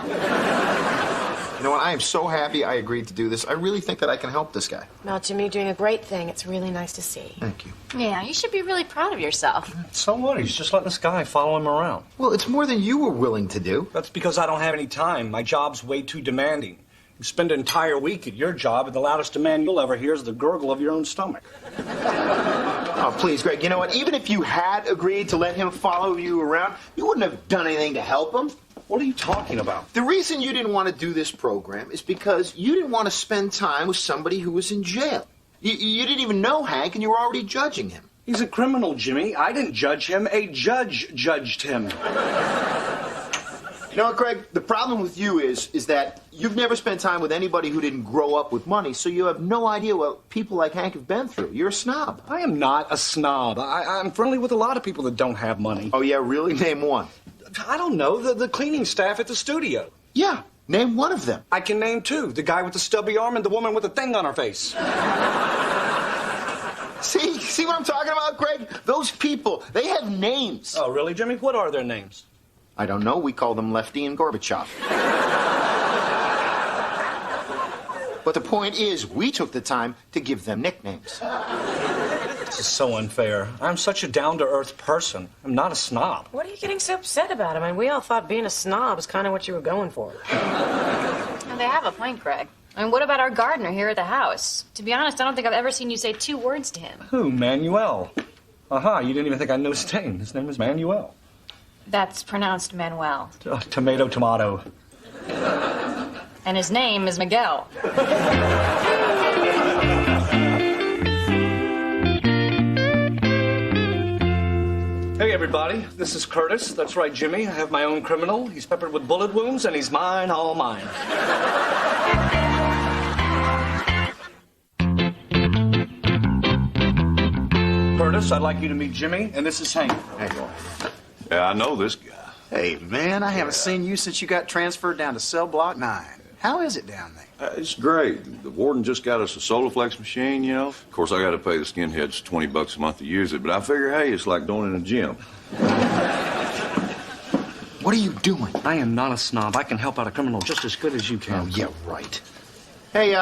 Speaker 1: You know what? I am so happy I agreed to do this. I really think that I can help this guy.
Speaker 3: Well, Jimmy, you're doing a great thing. It's really nice to see.
Speaker 1: Thank you.
Speaker 2: Yeah, you should be really proud of yourself.
Speaker 5: So what? He's just letting this guy follow him around.
Speaker 1: Well, it's more than you were willing to do.
Speaker 5: That's because I don't have any time. My job's way too demanding. You spend an entire week at your job, and the loudest demand you'll ever hear is the gurgle of your own stomach.
Speaker 1: Oh, please, Greg, you know what? Even if you had agreed to let him follow you around, you wouldn't have done anything to help him.
Speaker 5: What are you talking about?
Speaker 1: The reason you didn't want to do this program is because you didn't want to spend time with somebody who was in jail. You didn't even know Hank, and you were already judging him.
Speaker 5: He's a criminal, Jimmy. I didn't judge him. A judge judged him.
Speaker 1: You know what, Craig? The problem with you is that you've never spent time with anybody who didn't grow up with money, so you have no idea what people like Hank have been through. You're a snob.
Speaker 5: I am not a snob. I'm friendly with a lot of people that don't have money.
Speaker 1: Oh, yeah? Really? Name one.
Speaker 5: I don't know. The cleaning staff at the studio.
Speaker 1: Yeah. Name one of them.
Speaker 5: I can name two. The guy with the stubby arm and the woman with the thing on her face.
Speaker 1: See what I'm talking about, Craig? Those people, they have names.
Speaker 5: Oh, really, Jimmy? What are their names?
Speaker 1: I don't know. We call them Lefty and Gorbachev. But the point is, we took the time to give them nicknames.
Speaker 5: This is so unfair. I'm such a down-to-earth person. I'm not a snob.
Speaker 3: What are you getting so upset about? I mean, we all thought being a snob was kind of what you were going for.
Speaker 6: And they have a point, Craig. I mean, what about our gardener here at the house? To be honest, I don't think I've ever seen you say 2 words to him.
Speaker 5: Who? Manuel. Aha, you didn't even think I knew his name. His name is Manuel.
Speaker 6: That's pronounced Manuel.
Speaker 5: Tomato, tomato.
Speaker 6: And his name is Miguel.
Speaker 5: Hey, everybody. This is Curtis. That's right, Jimmy. I have my own criminal. He's peppered with bullet wounds, and he's mine, all mine. Curtis, I'd like you to meet Jimmy, and this is Hank.
Speaker 11: Hey, boy.
Speaker 12: Yeah, I know this guy.
Speaker 11: Hey, man, I haven't seen you since you got transferred down to cell block 9. How is it down there?
Speaker 12: It's great. The warden just got us a Solaflex machine, you know. Of course, I got to pay the skinheads $20 a month to use it, but I figure, hey, it's like going in a gym.
Speaker 1: What are you doing?
Speaker 5: I am not a snob. I can help out a criminal just as good as you can.
Speaker 1: Oh, yeah, right. Hey,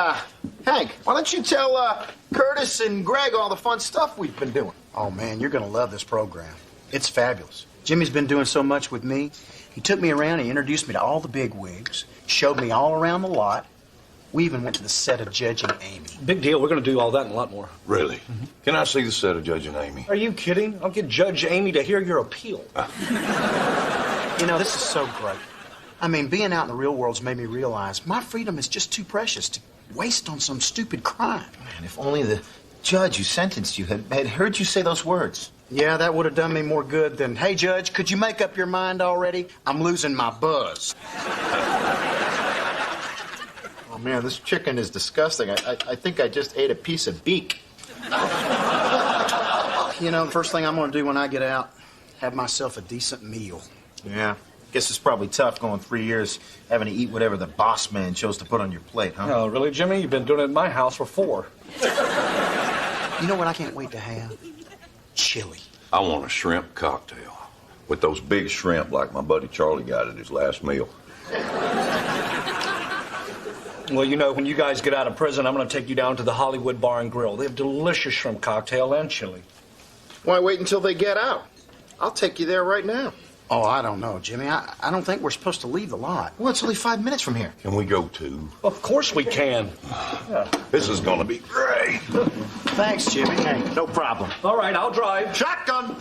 Speaker 1: Hank, why don't you tell Curtis and Greg all the fun stuff we've been doing?
Speaker 11: Oh, man, you're going to love this program. It's fabulous. Jimmy's been doing so much with me. He took me around, he introduced me to all the big wigs, showed me all around the lot. We even went to the set of Judging Amy.
Speaker 5: Big deal. We're going to do all that and a lot more.
Speaker 12: Really? Mm-hmm. Can I see the set of Judging Amy?
Speaker 5: Are you kidding? I'll get Judge Amy to hear your appeal.
Speaker 11: You know, this is so great. I mean, being out in the real world's made me realize my freedom is just too precious to waste on some stupid crime.
Speaker 1: Man, if only the judge who sentenced you had heard you say those words.
Speaker 11: Yeah, that would have done me more good than, hey, Judge, could you make up your mind already? I'm losing my buzz.
Speaker 1: Oh, man, this chicken is disgusting. I think I just ate a piece of beak.
Speaker 11: You know, the first thing I'm going to do when I get out, have myself a decent meal.
Speaker 1: Yeah. Guess it's probably tough going 3 years having to eat whatever the boss man chose to put on your plate, huh?
Speaker 5: Oh, really, Jimmy? You've been doing it in my house for 4.
Speaker 11: You know what I can't wait to have? Chili.
Speaker 12: I want a shrimp cocktail with those big shrimp like my buddy Charlie got at his last meal.
Speaker 5: Well, you know, when you guys get out of prison, I'm going to take you down to the Hollywood Bar and Grill. They have delicious shrimp cocktail and chili.
Speaker 1: Why wait until they get out? I'll take you there right now.
Speaker 11: Oh, I don't know, Jimmy. I don't think we're supposed to leave the lot.
Speaker 1: Well, it's only 5 minutes from here.
Speaker 12: Can we go too?
Speaker 5: Of course we can.
Speaker 12: Yeah. This is going to be great.
Speaker 11: Thanks, Jimmy.
Speaker 1: Hey, no problem.
Speaker 5: All right, I'll drive.
Speaker 1: Shotgun!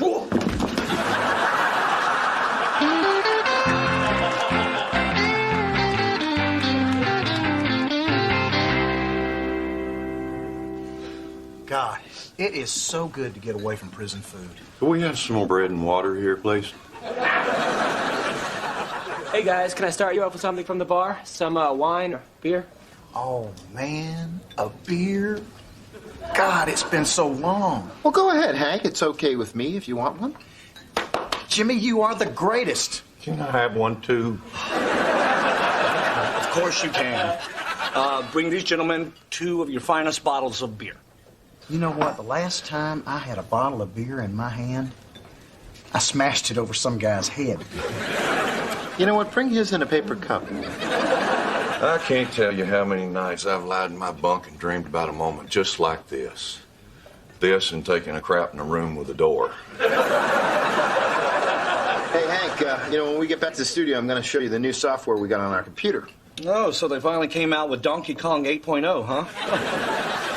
Speaker 11: God, it is so good to get away from prison food.
Speaker 12: Can we have some more bread and water here, please?
Speaker 9: Hey, guys, can I start you off with something from the bar? Some wine or beer?
Speaker 11: Oh, man, a beer? God, it's been so long.
Speaker 1: Well, go ahead, Hank. It's okay with me if you want one.
Speaker 11: Jimmy, you are the greatest.
Speaker 12: Can I have one, too?
Speaker 5: Of course you can. Bring these gentlemen 2 of your finest bottles of beer.
Speaker 11: You know what? The last time I had a bottle of beer in my hand, I smashed it over some guy's head.
Speaker 1: You know what? Bring his in a paper cup.
Speaker 12: I can't tell you how many nights I've lied in my bunk and dreamed about a moment just like this. This and taking a crap in a room with a door.
Speaker 1: Hey, Hank, you know, when we get back to the studio, I'm going to show you the new software we got on our computer.
Speaker 5: Oh, so they finally came out with Donkey Kong 8.0, huh?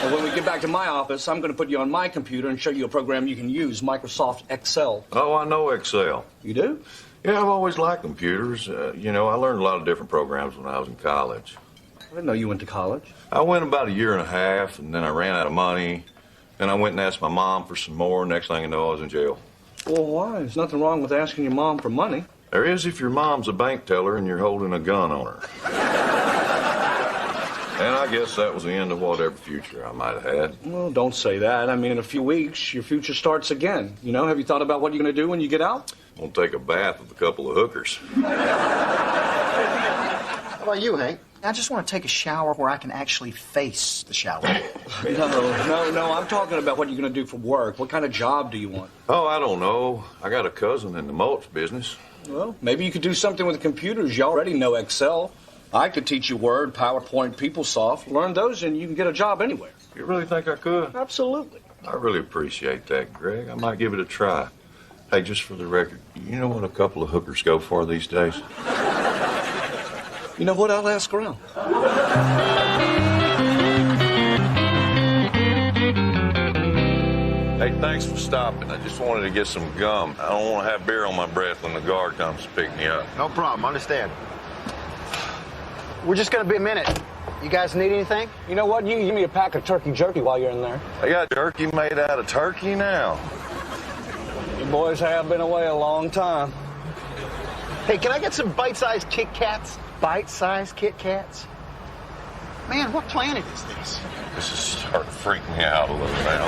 Speaker 5: Well, when we get back to my office, I'm going to put you on my computer and show you a program you can use, Microsoft Excel.
Speaker 12: Oh, I know Excel.
Speaker 5: You do?
Speaker 12: Yeah, I've always liked computers. You know, I learned a lot of different programs when I was in college.
Speaker 5: I didn't know you went to college.
Speaker 12: I went about 1.5 years, and then I ran out of money. Then I went and asked my mom for some more. Next thing you know, I was in jail.
Speaker 5: Well, why? There's nothing wrong with asking your mom for money.
Speaker 12: There is if your mom's a bank teller and you're holding a gun on her. And I guess that was the end of whatever future I might have had.
Speaker 5: Well, don't say that. I mean, in a few weeks, your future starts again. You know, have you thought about what you're going to do when you get out?
Speaker 12: I'll take a bath with a couple of hookers.
Speaker 11: How about you, Hank? I just want to take a shower where I can actually face the shower.
Speaker 5: No. I'm talking about what you're going to do for work. What kind of job do you want?
Speaker 12: Oh, I don't know. I got a cousin in the mulch business.
Speaker 5: Well, maybe you could do something with computers. You already know Excel. I could teach you Word, PowerPoint, PeopleSoft. Learn those and you can get a job anywhere.
Speaker 12: You really think I could?
Speaker 5: Absolutely.
Speaker 12: I really appreciate that, Greg. I might give it a try. Hey, just for the record, you know what a couple of hookers go for these days?
Speaker 5: You know what? I'll ask around.
Speaker 12: Hey, thanks for stopping. I just wanted to get some gum. I don't want to have beer on my breath when the guard comes to pick me up.
Speaker 1: No problem. Understand. We're just going to be a minute. You guys need anything?
Speaker 5: You know what? You can give me a pack of turkey jerky while you're in there.
Speaker 12: They got jerky made out of turkey now.
Speaker 5: You boys have been away a long time.
Speaker 1: Hey, can I get some bite-sized Kit Kats? Bite-sized Kit Kats?
Speaker 11: Man, what planet is this?
Speaker 12: This is starting to freak me out a little now.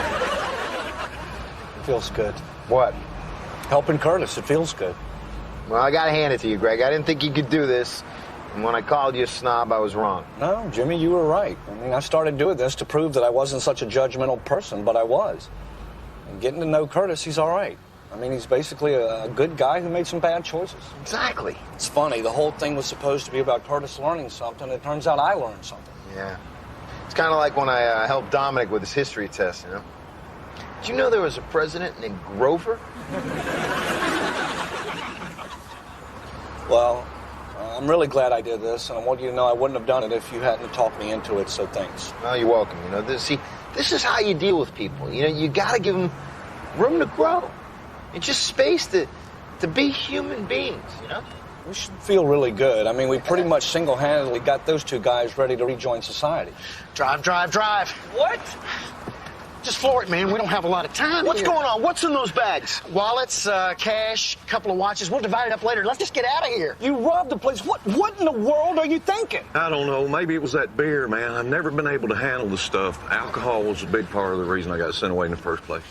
Speaker 5: It feels good.
Speaker 1: What?
Speaker 5: Helping Curtis. It feels good.
Speaker 1: Well, I got to hand it to you, Greg. I didn't think you could do this. And when I called you a snob, I was wrong.
Speaker 5: No, Jimmy, you were right. I mean, I started doing this to prove that I wasn't such a judgmental person, but I was. And getting to know Curtis, he's all right. I mean, he's basically a good guy who made some bad choices.
Speaker 1: Exactly.
Speaker 5: It's funny, the whole thing was supposed to be about Curtis learning something. It turns out I learned something.
Speaker 1: Yeah. It's kind of like when I helped Dominic with his history test, you know? Did you know there was a president named Grover?
Speaker 5: Well, I'm really glad I did this, and I want you to know I wouldn't have done it if you hadn't talked me into it, so thanks.
Speaker 1: Oh, you're welcome. You know, this is how you deal with people. You know, you got to give them room to grow. It's just space to be human beings, you know?
Speaker 5: We should feel really good. I mean, we pretty much single-handedly got those two guys ready to rejoin society.
Speaker 1: Drive.
Speaker 5: What?
Speaker 11: Just floor it, man. We don't have a lot of time.
Speaker 1: What's
Speaker 11: here.
Speaker 1: going on? What's in those bags?
Speaker 11: Wallets, cash, a couple of watches. We'll divide it up later. Let's just get out of here.
Speaker 5: You robbed the place. What in the world are you thinking?
Speaker 12: I don't know. Maybe it was that beer, man. I've never been able to handle the stuff. Alcohol was a big part of the reason I got sent away in the first place.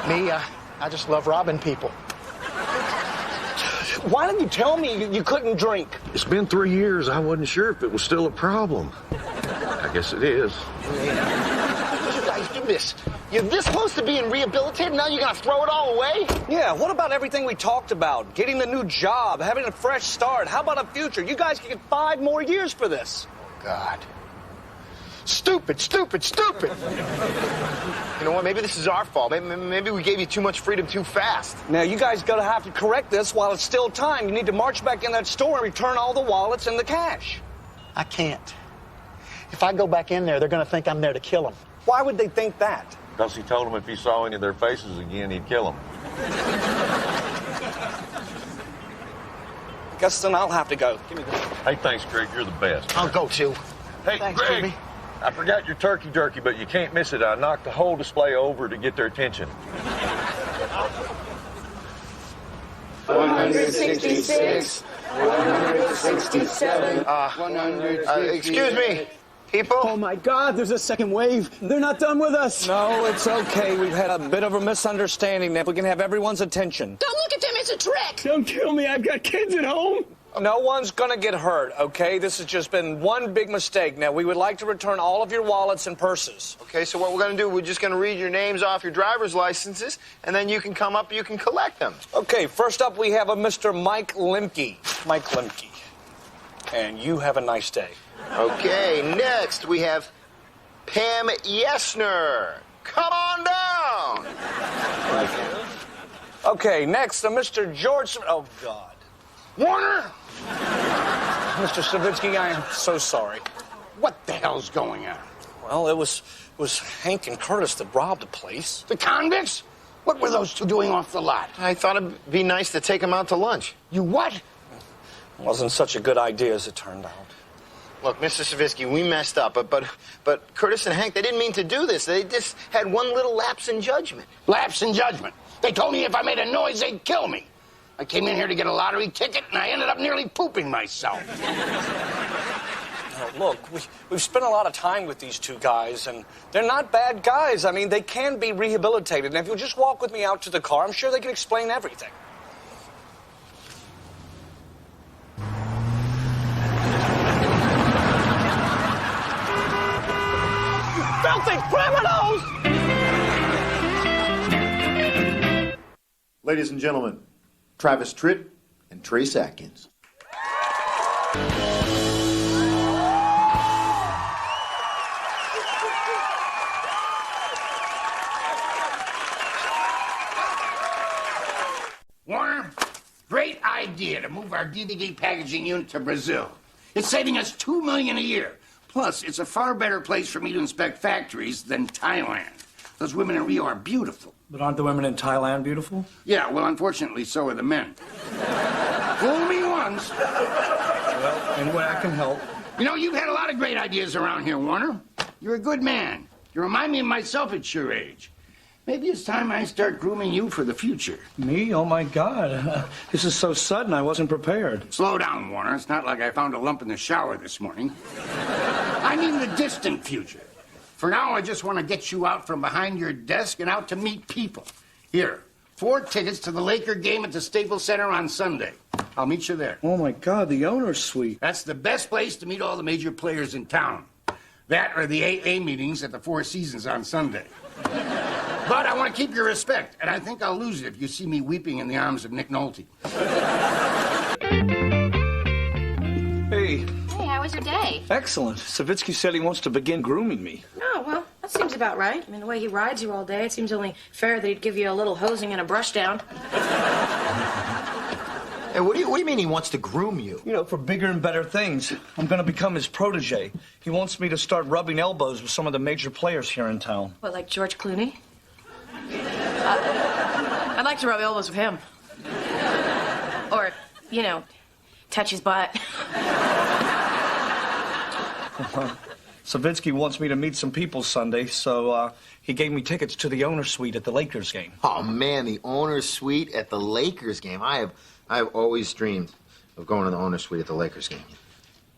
Speaker 11: Me, I just love robbing people.
Speaker 5: Why didn't you tell me you couldn't drink?
Speaker 12: It's been 3 years. I wasn't sure if it was still a problem. I guess it is.
Speaker 1: You guys do this. You're this close to being rehabilitated, now you're gonna throw it all away?
Speaker 5: Yeah, what about everything we talked about? Getting the new job, having a fresh start. How about a future? You guys can get 5 more years for this.
Speaker 1: Oh, God. Stupid. You know what? Maybe this is our fault. Maybe we gave you too much freedom too fast.
Speaker 5: Now, you guys gotta have to correct this while it's still time. You need to march back in that store and return all the wallets and the cash.
Speaker 11: I can't. If I go back in there, they're going to think I'm there to kill them.
Speaker 5: Why would they think that?
Speaker 12: Because he told them if he saw any of their faces again, he'd kill them.
Speaker 5: I guess then I'll have to go. Give me this.
Speaker 12: Hey, thanks, Greg. You're the best.
Speaker 1: I'll go, too.
Speaker 12: Hey,
Speaker 1: Thanks,
Speaker 12: Greg.
Speaker 1: Jimmy.
Speaker 12: I forgot your turkey jerky, but you can't miss it. I knocked the whole display over to get their attention.
Speaker 1: 166, 167, excuse me, people?
Speaker 9: Oh, my God, there's a second wave. They're not done with us.
Speaker 5: No, it's okay. We've had a bit of a misunderstanding. If we can have everyone's attention.
Speaker 3: Don't look at them, it's a trick!
Speaker 9: Don't kill me. I've got kids at home.
Speaker 5: No one's gonna get hurt, okay? This has just been one big mistake. Now, we would like to return all of your wallets and purses.
Speaker 1: Okay, so what we're gonna do, we're just gonna read your names off your driver's licenses, and then you can come up, you can collect them.
Speaker 5: Okay, first up, we have a Mr. Mike Limke. Mike Limke. And you have a nice day.
Speaker 1: Okay, next we have Pam Yesner. Come on down.
Speaker 5: Okay, next, a Mr. George... Oh, God.
Speaker 1: Warner?
Speaker 5: Mr. Savitsky, I am so sorry.
Speaker 8: What the hell's going on?
Speaker 5: Well, it was Hank and Curtis that robbed the place.
Speaker 8: The convicts? What were those two doing off the lot?
Speaker 1: I thought it'd be nice to take them out to lunch.
Speaker 8: You what?
Speaker 5: Wasn't such a good idea as it turned out.
Speaker 1: Look, Mr. Savitsky, we messed up, but Curtis and Hank, they didn't mean to do this. They just had one little lapse in judgment.
Speaker 8: Lapse in judgment. They told me if I made a noise, they'd kill me.
Speaker 7: I came in here to get a lottery ticket, and I ended up nearly pooping myself.
Speaker 5: Look, we've spent a lot of time with these two guys, and they're not bad guys. I mean, they can be rehabilitated. And if you'll just walk with me out to the car, I'm sure they can explain everything. Filthy criminals!
Speaker 1: Ladies and gentlemen, Travis Tritt and Trace Atkins.
Speaker 7: Warner, great idea to move our DVD packaging unit to Brazil. It's saving us $2 million a year. Plus, it's a far better place for me to inspect factories than Thailand. Those women in Rio are beautiful.
Speaker 5: But aren't the women in Thailand beautiful?
Speaker 7: Yeah, well, unfortunately, so are the men. Fool me once.
Speaker 5: Well, anyway, I can help.
Speaker 7: You know, you've had a lot of great ideas around here, Warner. You're a good man. You remind me of myself at your age. Maybe it's time I start grooming you for the future.
Speaker 5: Me? Oh, my God. This is so sudden, I wasn't prepared.
Speaker 7: Slow down, Warner. It's not like I found a lump in the shower this morning. I mean the distant future. For now, I just want to get you out from behind your desk and out to meet people. Here, 4 tickets to the Laker game at the Staples Center on Sunday. I'll meet you there.
Speaker 5: Oh, my God, the owner's suite.
Speaker 7: That's the best place to meet all the major players in town. That or the AA meetings at the Four Seasons on Sunday. But I want to keep your respect, and I think I'll lose it if you see me weeping in the arms of Nick Nolte.
Speaker 5: Hey.
Speaker 6: Hey, how was your day?
Speaker 5: Excellent. Savitsky said he wants to begin grooming me.
Speaker 3: Oh, well, that seems about right. I mean, the way he rides you all day, it seems only fair that he'd give you a little hosing and a brush down.
Speaker 1: Hey, what do you mean he wants to groom you?
Speaker 5: You know, for bigger and better things. I'm going to become his protege. He wants me to start rubbing elbows with some of the major players here in town.
Speaker 3: What, like George Clooney? I'd like to rub elbows with him. Or, you know, touch his butt.
Speaker 5: Savitsky wants me to meet some people Sunday, so he gave me tickets to the owner's suite at the Lakers game.
Speaker 1: Oh, man, the owner's suite at the Lakers game. I have always dreamed of going to the owner's suite at the Lakers game.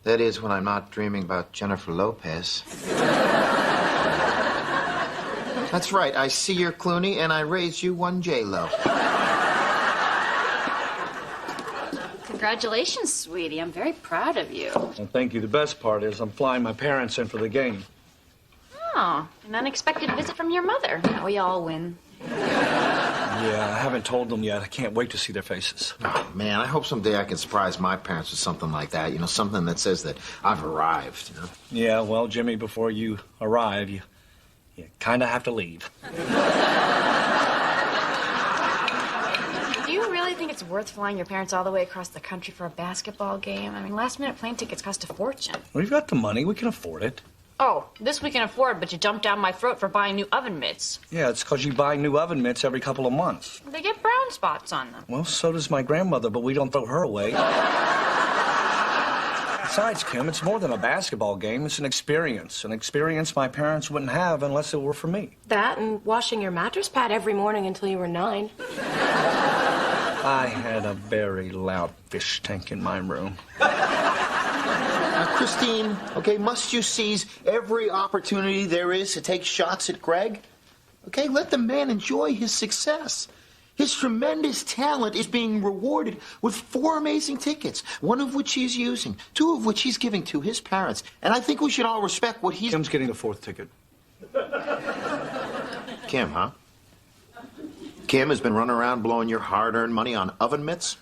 Speaker 1: That is, when I'm not dreaming about Jennifer Lopez. That's right. I see your Clooney, and I raise you one J-Lo.
Speaker 4: Congratulations, sweetie. I'm very proud of you.
Speaker 5: Well, thank you. The best part is I'm flying my parents in for the game.
Speaker 6: Oh, an unexpected visit from your mother. Now we all win.
Speaker 5: Yeah, I haven't told them yet. I can't wait to see their faces.
Speaker 1: Oh, man, I hope someday I can surprise my parents with something like that. You know, something that says that I've arrived, you know?
Speaker 5: Yeah, well, Jimmy, before you arrive, you kind of have to leave.
Speaker 6: Do you really think it's worth flying your parents all the way across the country for a basketball game? I mean, last-minute plane tickets cost a fortune.
Speaker 5: We've got the money. We can afford it.
Speaker 6: Oh, this we can afford, but you dumped down my throat for buying new oven mitts.
Speaker 5: Yeah, it's because you buy new oven mitts every couple of months.
Speaker 6: They get brown spots on them.
Speaker 5: Well, so does my grandmother, but we don't throw her away. Besides, Kim, it's more than a basketball game. It's an experience my parents wouldn't have unless it were for me.
Speaker 3: That and washing your mattress pad every morning until you were 9.
Speaker 5: I had a very loud fish tank in my room.
Speaker 1: Now, Christine, okay, must you seize every opportunity there is to take shots at Greg? Okay, let the man enjoy his success. His tremendous talent is being rewarded with 4 amazing tickets, one of which he's using, 2 of which he's giving to his parents. And I think we should all respect what he's...
Speaker 5: Kim's getting the 4th ticket.
Speaker 1: Kim, huh? Kim has been running around blowing your hard-earned money on oven mitts?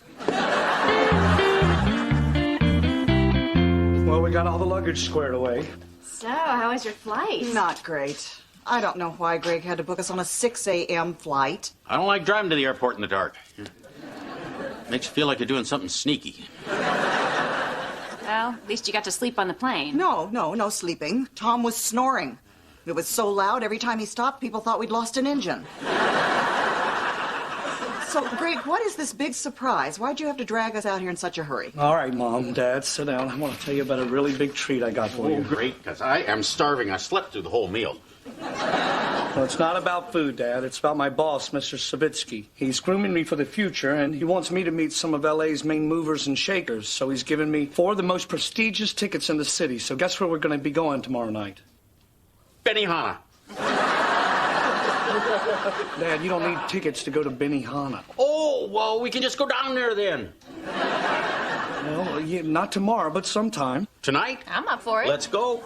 Speaker 5: Well, we got all the luggage squared away.
Speaker 4: So, how was your flight?
Speaker 16: Not great. I don't know why Greg had to book us on a 6 a.m. flight.
Speaker 23: I don't like driving to the airport in the dark. Makes you feel like you're doing something sneaky.
Speaker 6: Well, at least you got to sleep on the plane.
Speaker 16: No sleeping. Tom was snoring. It was so loud, every time he stopped, people thought we'd lost an engine. So, Greg, what is this big surprise? Why'd you have to drag us out here in such a hurry?
Speaker 5: All right, Mom, Dad, sit down. I want to tell you about a really big treat I got for you.
Speaker 23: Oh, great, because I am starving. I slept through the whole meal.
Speaker 5: Well, it's not about food, Dad. It's about my boss, Mr. Savitsky. He's grooming me for the future, and he wants me to meet some of L.A.'s main movers and shakers. So he's given me 4 of the most prestigious tickets in the city. So guess where we're going to be going tomorrow night?
Speaker 23: Benihana.
Speaker 5: Dad, you don't need tickets to go to Benihana.
Speaker 23: Oh, well, we can just go down there then.
Speaker 5: Well, yeah, not tomorrow, but sometime.
Speaker 23: Tonight?
Speaker 6: I'm up for it.
Speaker 23: Let's go.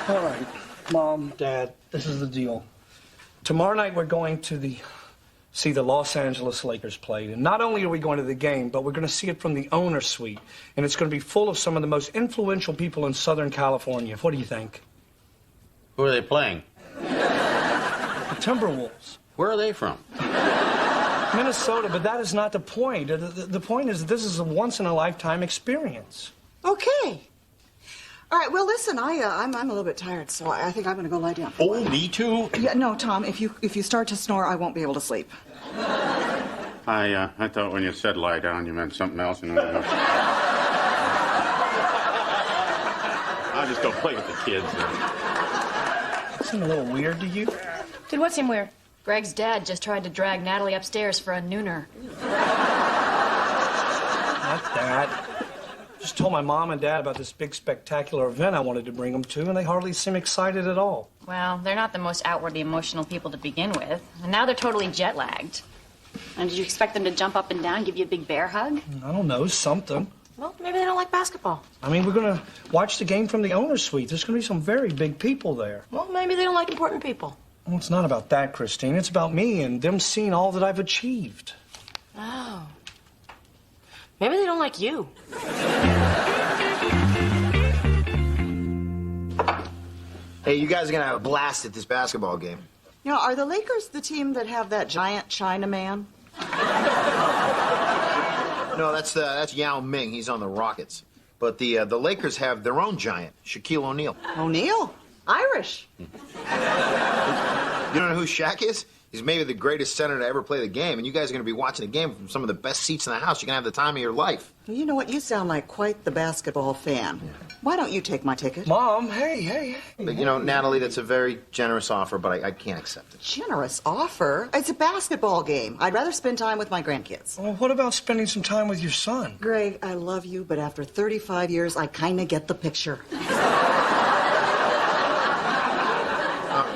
Speaker 5: All right, Mom, Dad, this is the deal. Tomorrow night we're going to see the Los Angeles Lakers play. And not only are we going to the game, but we're going to see it from the owner's suite. And it's going to be full of some of the most influential people in Southern California. What do you think?
Speaker 23: Who are they playing?
Speaker 5: The Timberwolves.
Speaker 23: Where are they from?
Speaker 5: Minnesota, but that is not the point. The point is that this is a once-in-a-lifetime experience.
Speaker 16: Okay. All right, well, listen, I'm a little bit tired, so I think I'm going to go lie down.
Speaker 23: Oh, me too.
Speaker 16: Yeah, no, Tom, if you start to snore, I won't be able to sleep.
Speaker 17: I thought when you said lie down, you meant something else. I'll just go play with the kids.
Speaker 5: Seem a little weird to you?
Speaker 3: Did what seem weird?
Speaker 6: Greg's dad just tried to drag Natalie upstairs for a nooner.
Speaker 5: Not that. Just told my mom and dad about this big spectacular event I wanted to bring them to, and they hardly seem excited at all.
Speaker 6: Well, they're not the most outwardly emotional people to begin with. And now they're totally jet lagged.
Speaker 4: And did you expect them to jump up and down, give you a big bear hug?
Speaker 5: I don't know, something.
Speaker 3: Well, maybe they don't like basketball.
Speaker 5: I mean, we're going to watch the game from the owner's suite. There's going to be some very big people there.
Speaker 3: Well, maybe they don't like important people.
Speaker 5: Well, it's not about that, Christine. It's about me and them seeing all that I've achieved.
Speaker 3: Oh. Maybe they don't like you.
Speaker 1: Hey, you guys are gonna have a blast at this basketball game.
Speaker 16: You know, are the Lakers the team that have that giant China man?
Speaker 1: No, that's Yao Ming. He's on the Rockets. But the Lakers have their own giant, Shaquille O'Neal.
Speaker 16: O'Neal? Irish.
Speaker 1: You don't know who Shaq is? He's maybe the greatest center to ever play the game, and you guys are going to be watching the game from some of the best seats in the house. You're going to have the time of your life.
Speaker 16: Well, you know what? You sound like quite the basketball fan. Why don't you take my ticket?
Speaker 5: Mom, hey.
Speaker 1: But, you know, Natalie, that's a very generous offer, but I can't accept it.
Speaker 16: Generous offer? It's a basketball game. I'd rather spend time with my grandkids.
Speaker 5: Well, what about spending some time with your son?
Speaker 16: Greg, I love you, but after 35 years, I kind of get the picture.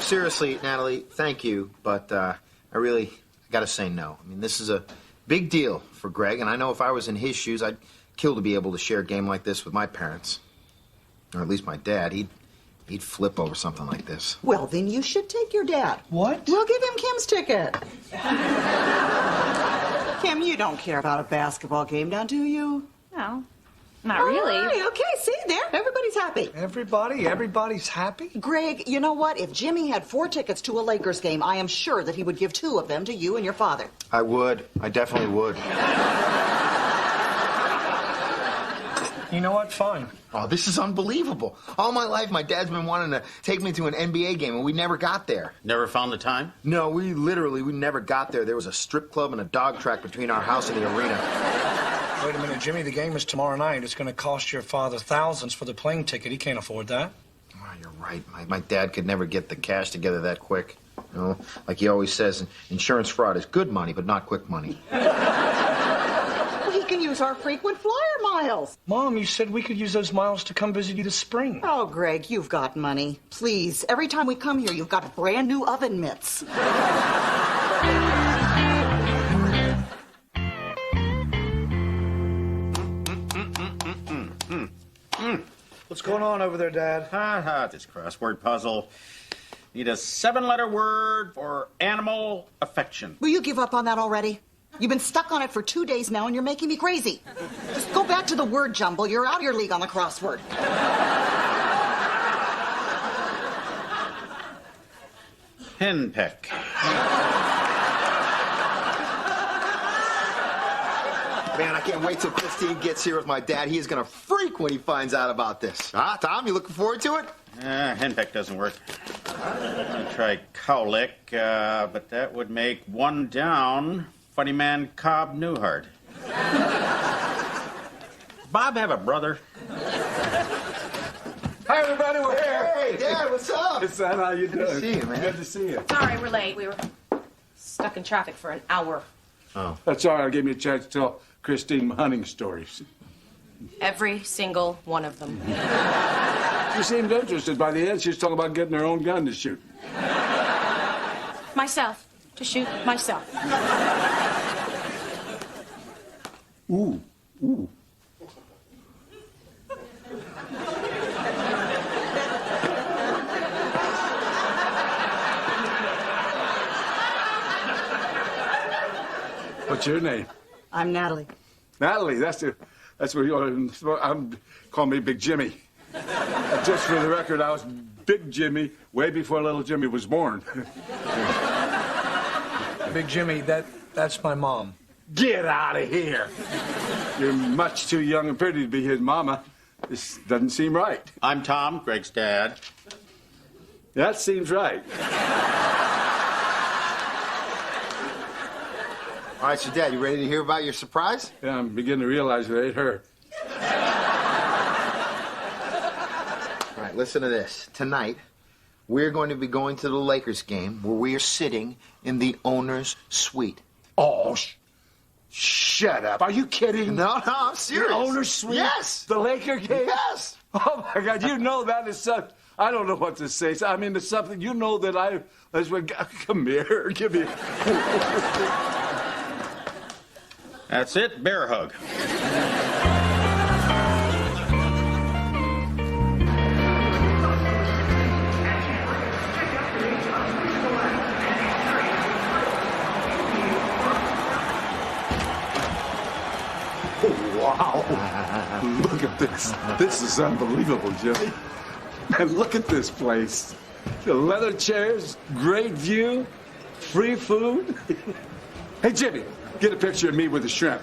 Speaker 1: Seriously, Natalie, thank you, but I really got to say no. I mean, this is a big deal for Greg, and I know if I was in his shoes, I'd kill to be able to share a game like this with my parents. Or at least my dad. He'd flip over something like this.
Speaker 16: Well, then you should take your dad.
Speaker 5: What?
Speaker 16: We'll give him Kim's ticket. Kim, you don't care about a basketball game now, do you?
Speaker 4: No, not really.
Speaker 16: All right, okay, see, there, everybody's happy.
Speaker 5: Everybody's happy?
Speaker 16: Greg, you know what? If Jimmy had 4 tickets to a Lakers game, I am sure that he would give 2 of them to you and your father.
Speaker 1: I would. I definitely would.
Speaker 5: You know what? Fine.
Speaker 1: Oh, this is unbelievable. All my life, my dad's been wanting to take me to an NBA game, and we never got there.
Speaker 23: Never found the time?
Speaker 1: No, we never got there. There was a strip club and a dog track between our house and the arena.
Speaker 5: Wait a minute, Jimmy, the game is tomorrow night. It's going to cost your father thousands for the plane ticket. He can't afford that.
Speaker 1: Oh, you're right. My dad could never get the cash together that quick. You know, like he always says, insurance fraud is good money, but not quick money.
Speaker 16: Well, he can use our frequent flyer miles.
Speaker 5: Mom, you said we could use those miles to come visit you this spring.
Speaker 16: Oh, Greg, you've got money. Please, every time we come here, you've got brand new oven mitts.
Speaker 5: What's going on over there, Dad?
Speaker 17: This crossword puzzle. Need a 7-letter word for animal affection.
Speaker 16: Will you give up on that already? You've been stuck on it for 2 days now, and you're making me crazy. Just go back to the word jumble. You're out of your league on the crossword.
Speaker 17: Henpeck.
Speaker 1: Man, I can't wait till Christine gets here with my dad. He is going to freak when he finds out about this. Huh, Tom? You looking forward to it?
Speaker 17: Henpeck doesn't work. I'll try cowlick, but that would make 1 down. Funny man Cobb Newhart. Bob have a brother?
Speaker 1: Hi, everybody. We're here.
Speaker 18: Hey, Dad, what's up?
Speaker 19: Son, how you doing?
Speaker 18: Good to see you, man.
Speaker 19: Good to see you.
Speaker 3: Sorry, we're late. We were stuck in traffic for an hour.
Speaker 19: Oh. That's all right. Give me a chance to tell Christine hunting stories.
Speaker 3: Every single one of them.
Speaker 19: She seemed interested. By the end, she was talking about getting her own gun to shoot.
Speaker 3: Myself. To shoot myself.
Speaker 19: Ooh. Ooh. What's your name?
Speaker 16: I'm Natalie.
Speaker 19: Natalie, that's what you're. Call me Big Jimmy. Just for the record, I was Big Jimmy way before little Jimmy was born.
Speaker 5: Big Jimmy, that's my mom.
Speaker 19: Get out of here! You're much too young and pretty to be his mama. This doesn't seem right.
Speaker 17: I'm Tom, Greg's dad.
Speaker 19: That seems right.
Speaker 1: All right, so Dad, you ready to hear about your surprise?
Speaker 19: Yeah, I'm beginning to realize it ain't her.
Speaker 1: All right, listen to this. Tonight, we're going to be going to the Lakers game where we are sitting in the owner's suite.
Speaker 19: Oh, shut up. Are you kidding?
Speaker 1: No, I'm serious.
Speaker 19: The owner's suite?
Speaker 1: Yes.
Speaker 19: The Laker game?
Speaker 1: Yes.
Speaker 19: Oh, my God, you know that is such... I don't know what to say. I mean, it's something... You know that I... Come here. Give me...
Speaker 17: That's it. Bear hug.
Speaker 19: Wow. Look at this. This is unbelievable, Jimmy. And look at this place. The leather chairs, great view, free food. Hey, Jimmy, get a picture of me with the shrimp.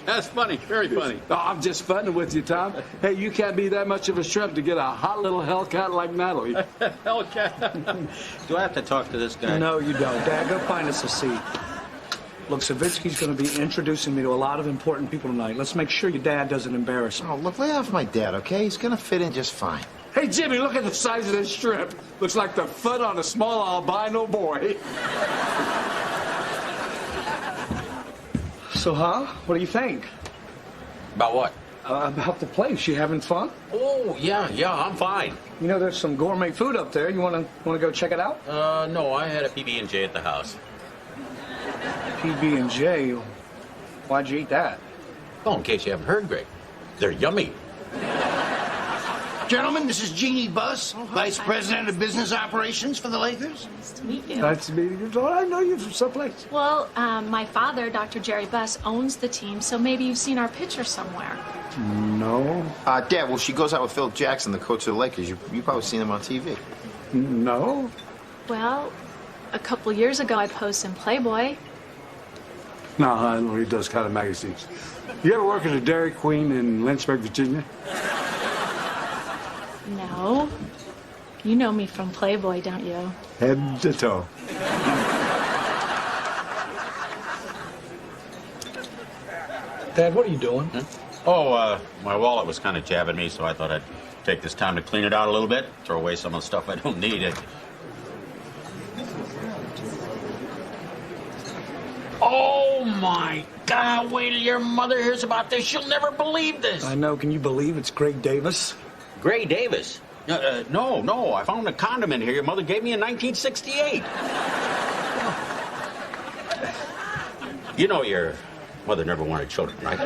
Speaker 17: That's funny. Very funny.
Speaker 19: Oh, I'm just funning with you, Tom. Hey, you can't be that much of a shrimp to get a hot little Hellcat like Natalie.
Speaker 17: Hellcat. Do I have to talk to this guy?
Speaker 5: No, you don't. Dad, go find us a seat. Look, Savitsky's going to be introducing me to a lot of important people tonight. Let's make sure your dad doesn't embarrass me.
Speaker 1: Oh, look, lay off my dad, okay? He's going to fit in just fine.
Speaker 19: Hey, Jimmy, look at the size of this shrimp. Looks like the foot on a small albino boy.
Speaker 5: So, huh? What do you think?
Speaker 20: About what?
Speaker 5: About the place. You having fun?
Speaker 20: Oh, yeah, I'm fine.
Speaker 5: You know, there's some gourmet food up there. You want to go check it out?
Speaker 20: No, I had a PB&J at the house.
Speaker 5: PB&J? Why'd you eat that?
Speaker 20: Oh, in case you haven't heard, Greg. They're yummy.
Speaker 7: Gentlemen, this is Jeannie Buss, Vice President of Business Operations for the Lakers.
Speaker 4: Nice to meet you.
Speaker 19: Nice to meet you. Oh, I know you from someplace.
Speaker 4: Well, my father, Dr. Jerry Buss, owns the team, so maybe you've seen our picture somewhere.
Speaker 19: No.
Speaker 1: Dad, well, she goes out with Philip Jackson, the coach of the Lakers. You've probably seen him on TV.
Speaker 19: No.
Speaker 4: Well, a couple years ago, I posted in Playboy.
Speaker 19: No, I know he does kind of magazines. You ever work at a Dairy Queen in Lynchburg, Virginia?
Speaker 4: No. You know me from Playboy, don't you?
Speaker 19: Head to toe.
Speaker 5: Dad, what are you doing?
Speaker 17: Oh, my wallet was kind of jabbing me, so I thought I'd take this time to clean it out a little bit, throw away some of the stuff I don't need. Oh, my God. Wait till your mother hears about this. She'll never believe this.
Speaker 5: I know. Can you believe it's Greg Davis?
Speaker 17: Gray Davis? No. I found a condom in here your mother gave me in 1968. You know your mother never wanted children, right?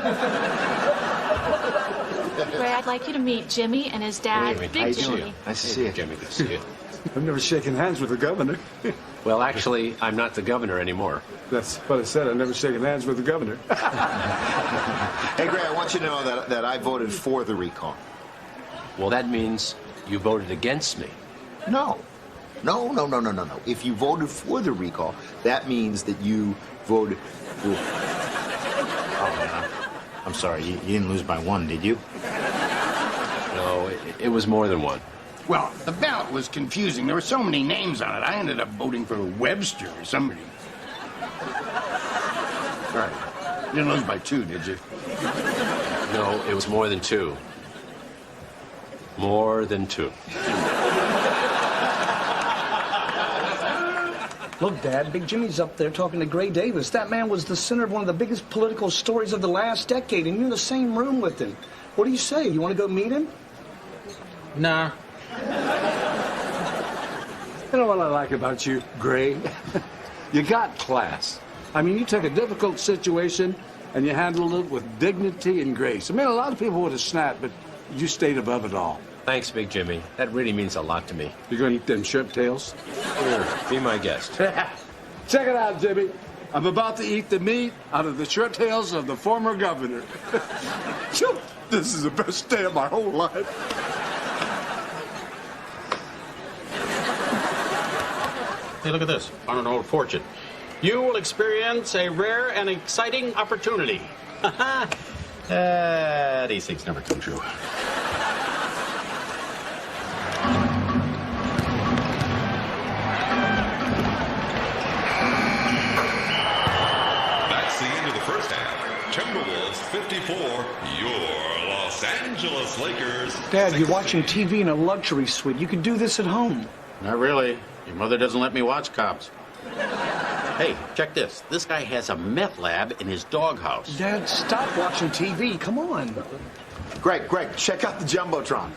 Speaker 4: Ray, I'd like you to meet Jimmy and his dad, Big Jimmy.
Speaker 1: Nice to see you.
Speaker 20: Jimmy, good to see you.
Speaker 19: I've never shaken hands with the governor.
Speaker 22: Well, actually, I'm not the governor anymore.
Speaker 19: That's what I said. I've never shaken hands with the governor.
Speaker 1: Hey, Gray, I want you to know that I voted for the recall.
Speaker 22: Well, that means you voted against me.
Speaker 1: No. If you voted for the recall, that means that you voted for...
Speaker 11: I'm sorry, you didn't lose by one, did you?
Speaker 22: No, it was more than one.
Speaker 7: Well, the ballot was confusing. There were so many names on it. I ended up voting for Webster or somebody. Right. You didn't lose by two, did you?
Speaker 22: No, it was more than two.
Speaker 20: More than 2.
Speaker 5: Look, Dad, Big Jimmy's up there talking to Gray Davis. That man was the center of one of the biggest political stories of the last decade, and you're in the same room with him. What do you say? You want to go meet him?
Speaker 20: Nah.
Speaker 19: You know what I like about you, Gray? You got class. I mean, you took a difficult situation and you handled it with dignity and grace. I mean, a lot of people would have snapped, but you stayed above it all.
Speaker 20: Thanks, Big Jimmy. That really means a lot to me.
Speaker 19: You gonna eat them shrimp tails?
Speaker 20: Sure. Be my guest.
Speaker 19: Check it out, Jimmy. I'm about to eat the meat out of the shrimp tails of the former governor. Phew, this is the best day of my whole life.
Speaker 20: Hey, look at this. On an old fortune. You will experience a rare and exciting opportunity. These things never come true.
Speaker 10: That's the end of the first half. Timberwolves 54, your Los Angeles Lakers.
Speaker 5: Dad, you're watching TV in a luxury suite. You can do this at home.
Speaker 20: Not really. Your mother doesn't let me watch cops. Hey, check this. This guy has a meth lab in his doghouse.
Speaker 5: Dad, stop watching TV. Come on.
Speaker 1: Greg, check out the Jumbotron.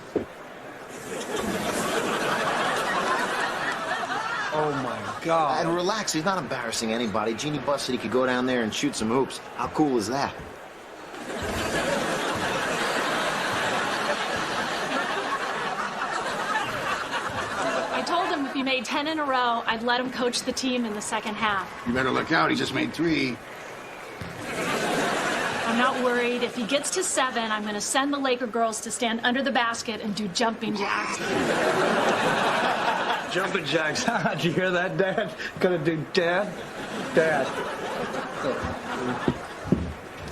Speaker 5: Oh, my God.
Speaker 1: And relax, he's not embarrassing anybody. Jeannie busted he could go down there and shoot some hoops. How cool is that?
Speaker 4: I told him if he made 10 in a row, I'd let him coach the team in the second half.
Speaker 8: You better look out. He just made 3.
Speaker 4: I'm not worried. If he gets to 7, I'm going to send the Laker girls to stand under the basket and do jumping jacks.
Speaker 5: Jumping jacks. Did you hear that, Dad? Gonna do Dad?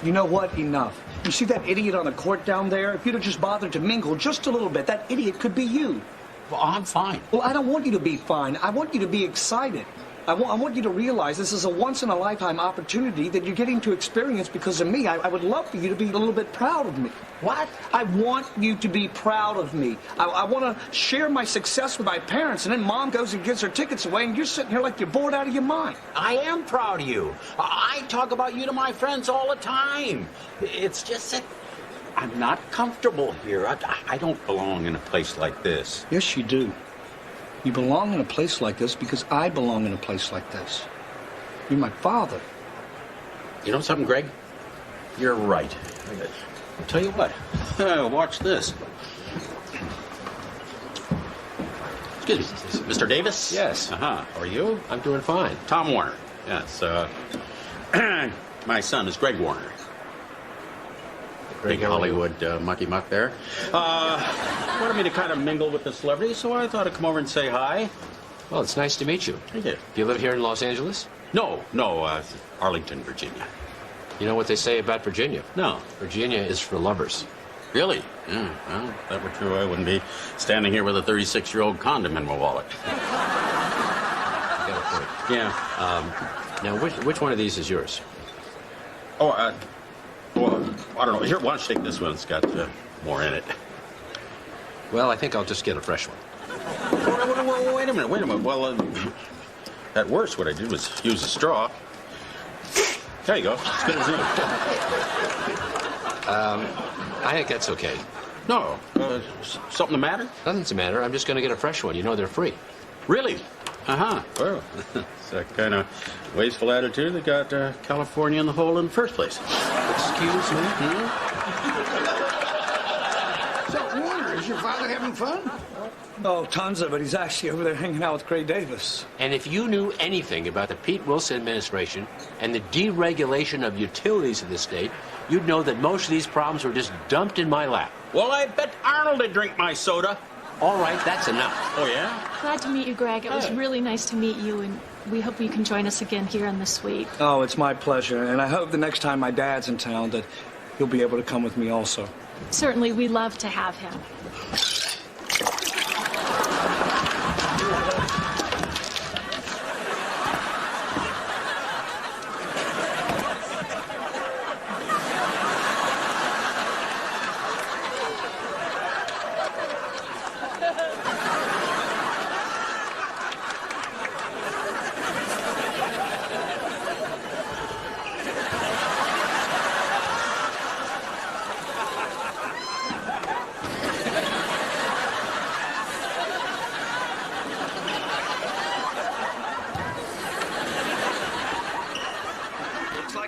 Speaker 5: You know what? Enough. You see that idiot on the court down there? If you'd have just bothered to mingle just a little bit, that idiot could be you.
Speaker 20: Well, I'm fine.
Speaker 5: Well, I don't want you to be fine. I want you to be excited. I want you to realize this is a once-in-a-lifetime opportunity that you're getting to experience because of me. I would love for you to be a little bit proud of me.
Speaker 20: What?
Speaker 5: I want you to be proud of me. I want to share my success with my parents, and then Mom goes and gives her tickets away, and you're sitting here like you're bored out of your mind.
Speaker 20: I am proud of you. I talk about you to my friends all the time. It's just that I'm not comfortable here. I don't belong in a place like this.
Speaker 5: Yes, you do. You belong in a place like this because I belong in a place like this. You're my father.
Speaker 20: You know something, Greg? You're right. I'll tell you what. Watch this. Excuse me, Mr. Davis?
Speaker 9: Yes.
Speaker 20: How are you?
Speaker 9: I'm doing fine.
Speaker 20: Tom Warner. Yes. My son is Greg Warner. Big Hollywood mucky muck there. Wanted me to kind of mingle with the celebrities, so I thought I'd come over and say hi.
Speaker 9: Well, it's nice to meet you.
Speaker 20: Thank you.
Speaker 9: Do you live here in Los Angeles?
Speaker 20: No, Arlington, Virginia.
Speaker 9: You know what they say about Virginia?
Speaker 20: No.
Speaker 9: Virginia is for lovers.
Speaker 20: Really? Yeah, well, if that were true, I wouldn't be standing here with a 36-year-old condom in my wallet.
Speaker 9: You got a point.
Speaker 20: Yeah.
Speaker 9: Now, which one of these is yours?
Speaker 20: Well, I don't know. Here, why don't you take this one? It's got more in it.
Speaker 9: Well, I think I'll just get a fresh one.
Speaker 20: Wait a minute. Well, at worst, what I did was use a straw. There you go. As good as new.
Speaker 9: I think that's okay.
Speaker 20: No. Something the matter?
Speaker 9: Nothing's the matter. I'm just going to get a fresh one. You know they're free.
Speaker 20: Really? Uh-huh. Well, it's that kind of wasteful attitude that got California in the hole in the first place.
Speaker 9: Excuse me?
Speaker 8: So, Warner, is your father having fun?
Speaker 5: Oh, tons of it. He's actually over there hanging out with Gray Davis.
Speaker 9: And if you knew anything about the Pete Wilson administration and the deregulation of utilities in the state, you'd know that most of these problems were just dumped in my lap.
Speaker 20: Well, I bet Arnold would drink my soda.
Speaker 9: All right, that's enough.
Speaker 20: Oh, yeah?
Speaker 4: Glad to meet you, Greg. It was really nice to meet you, and we hope you can join us again here in the suite.
Speaker 5: Oh, it's my pleasure. And I hope the next time my dad's in town that he'll be able to come with me also.
Speaker 4: Certainly, we love to have him.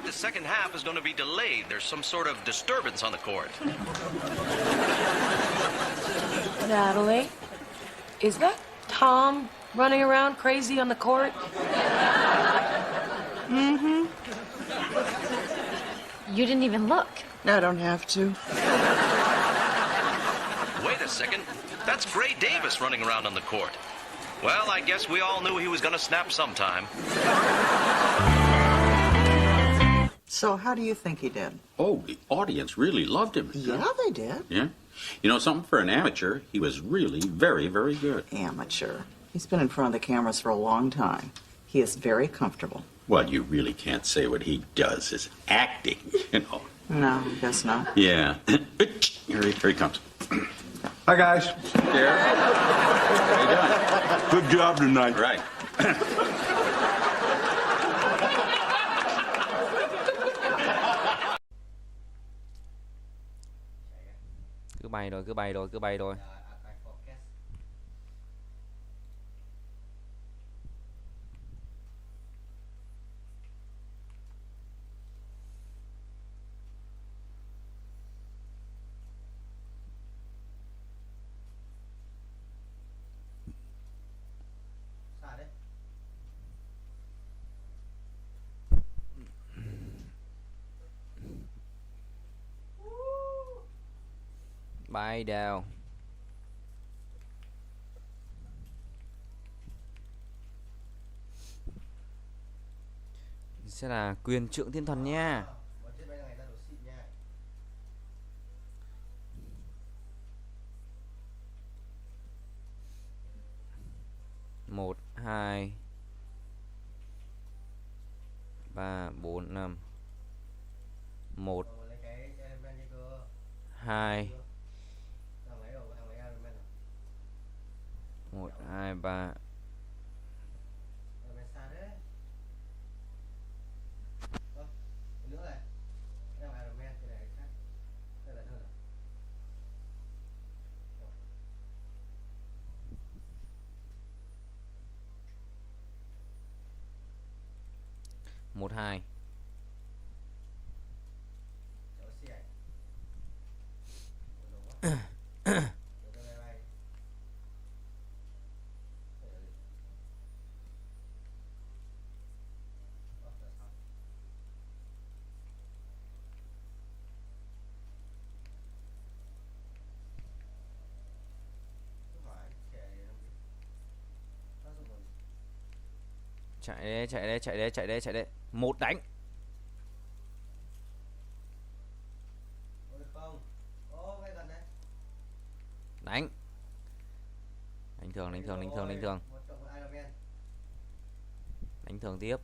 Speaker 13: like the second half is going to be delayed. There's some sort of disturbance on the court.
Speaker 3: Natalie, is that Tom running around crazy on the court?
Speaker 6: Mm-hmm. You didn't even look.
Speaker 16: I don't have to.
Speaker 13: Wait a second. That's Gray Davis running around on the court. Well, I guess we all knew he was going to snap sometime.
Speaker 16: So how do you think he did?
Speaker 20: Oh, the audience really loved him.
Speaker 16: Yeah, they did.
Speaker 20: Yeah? You know something? For an amateur, he was really very, very good.
Speaker 16: Amateur. He's been in front of the cameras for a long time. He is very comfortable.
Speaker 20: Well, you really can't say what he does is acting, you know.
Speaker 16: No, I guess not.
Speaker 20: Yeah. Here he comes.
Speaker 19: Hi, guys.
Speaker 20: Here. How you doing?
Speaker 19: Good job tonight.
Speaker 20: Right.
Speaker 14: Cứ bay rồi, cứ bay rồi, cứ bay rồi. Bay đào. Sẽ là quyền trượng thiên thần nha. Một, hai, ba, bốn, năm. Một, hai, một, hai, ba. Một, hai. Chạy đấy, chạy đấy, chạy đấy, chạy đấy, chạy đấy. Một đánh. Đánh. Đánh thường, đánh thường, đánh thường, đánh thường. Đánh thường tiếp.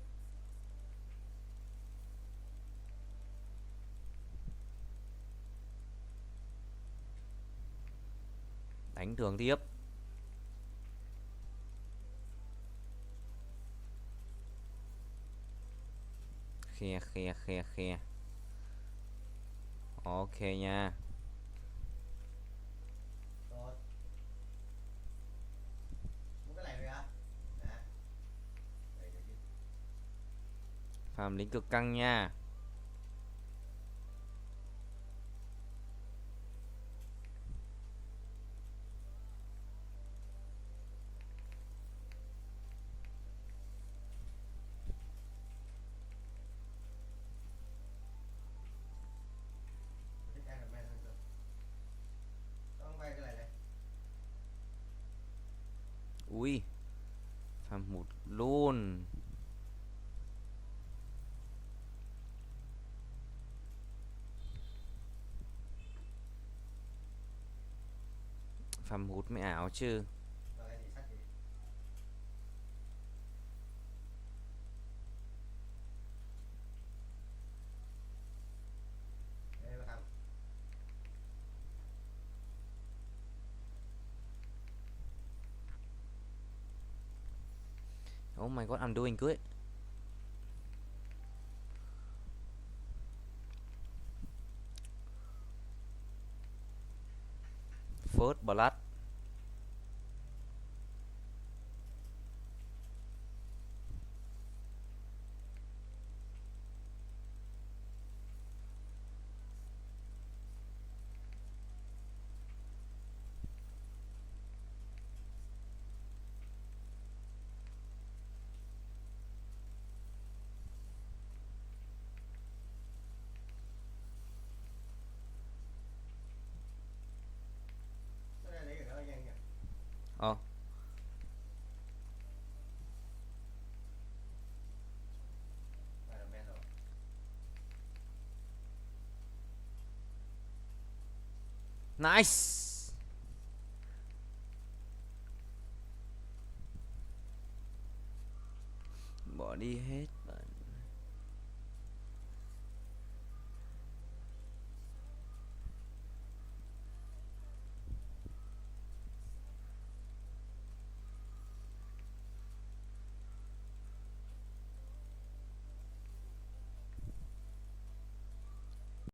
Speaker 14: Đánh thường tiếp. Khe khe khe khe. Ok nha. Phạm lính cực căng nha. Ui, Phạm một luôn. Phạm hút mới ảo chứ. Oh my god, I'm doing good. First blood. Oh. Nice. Bỏ đi hết.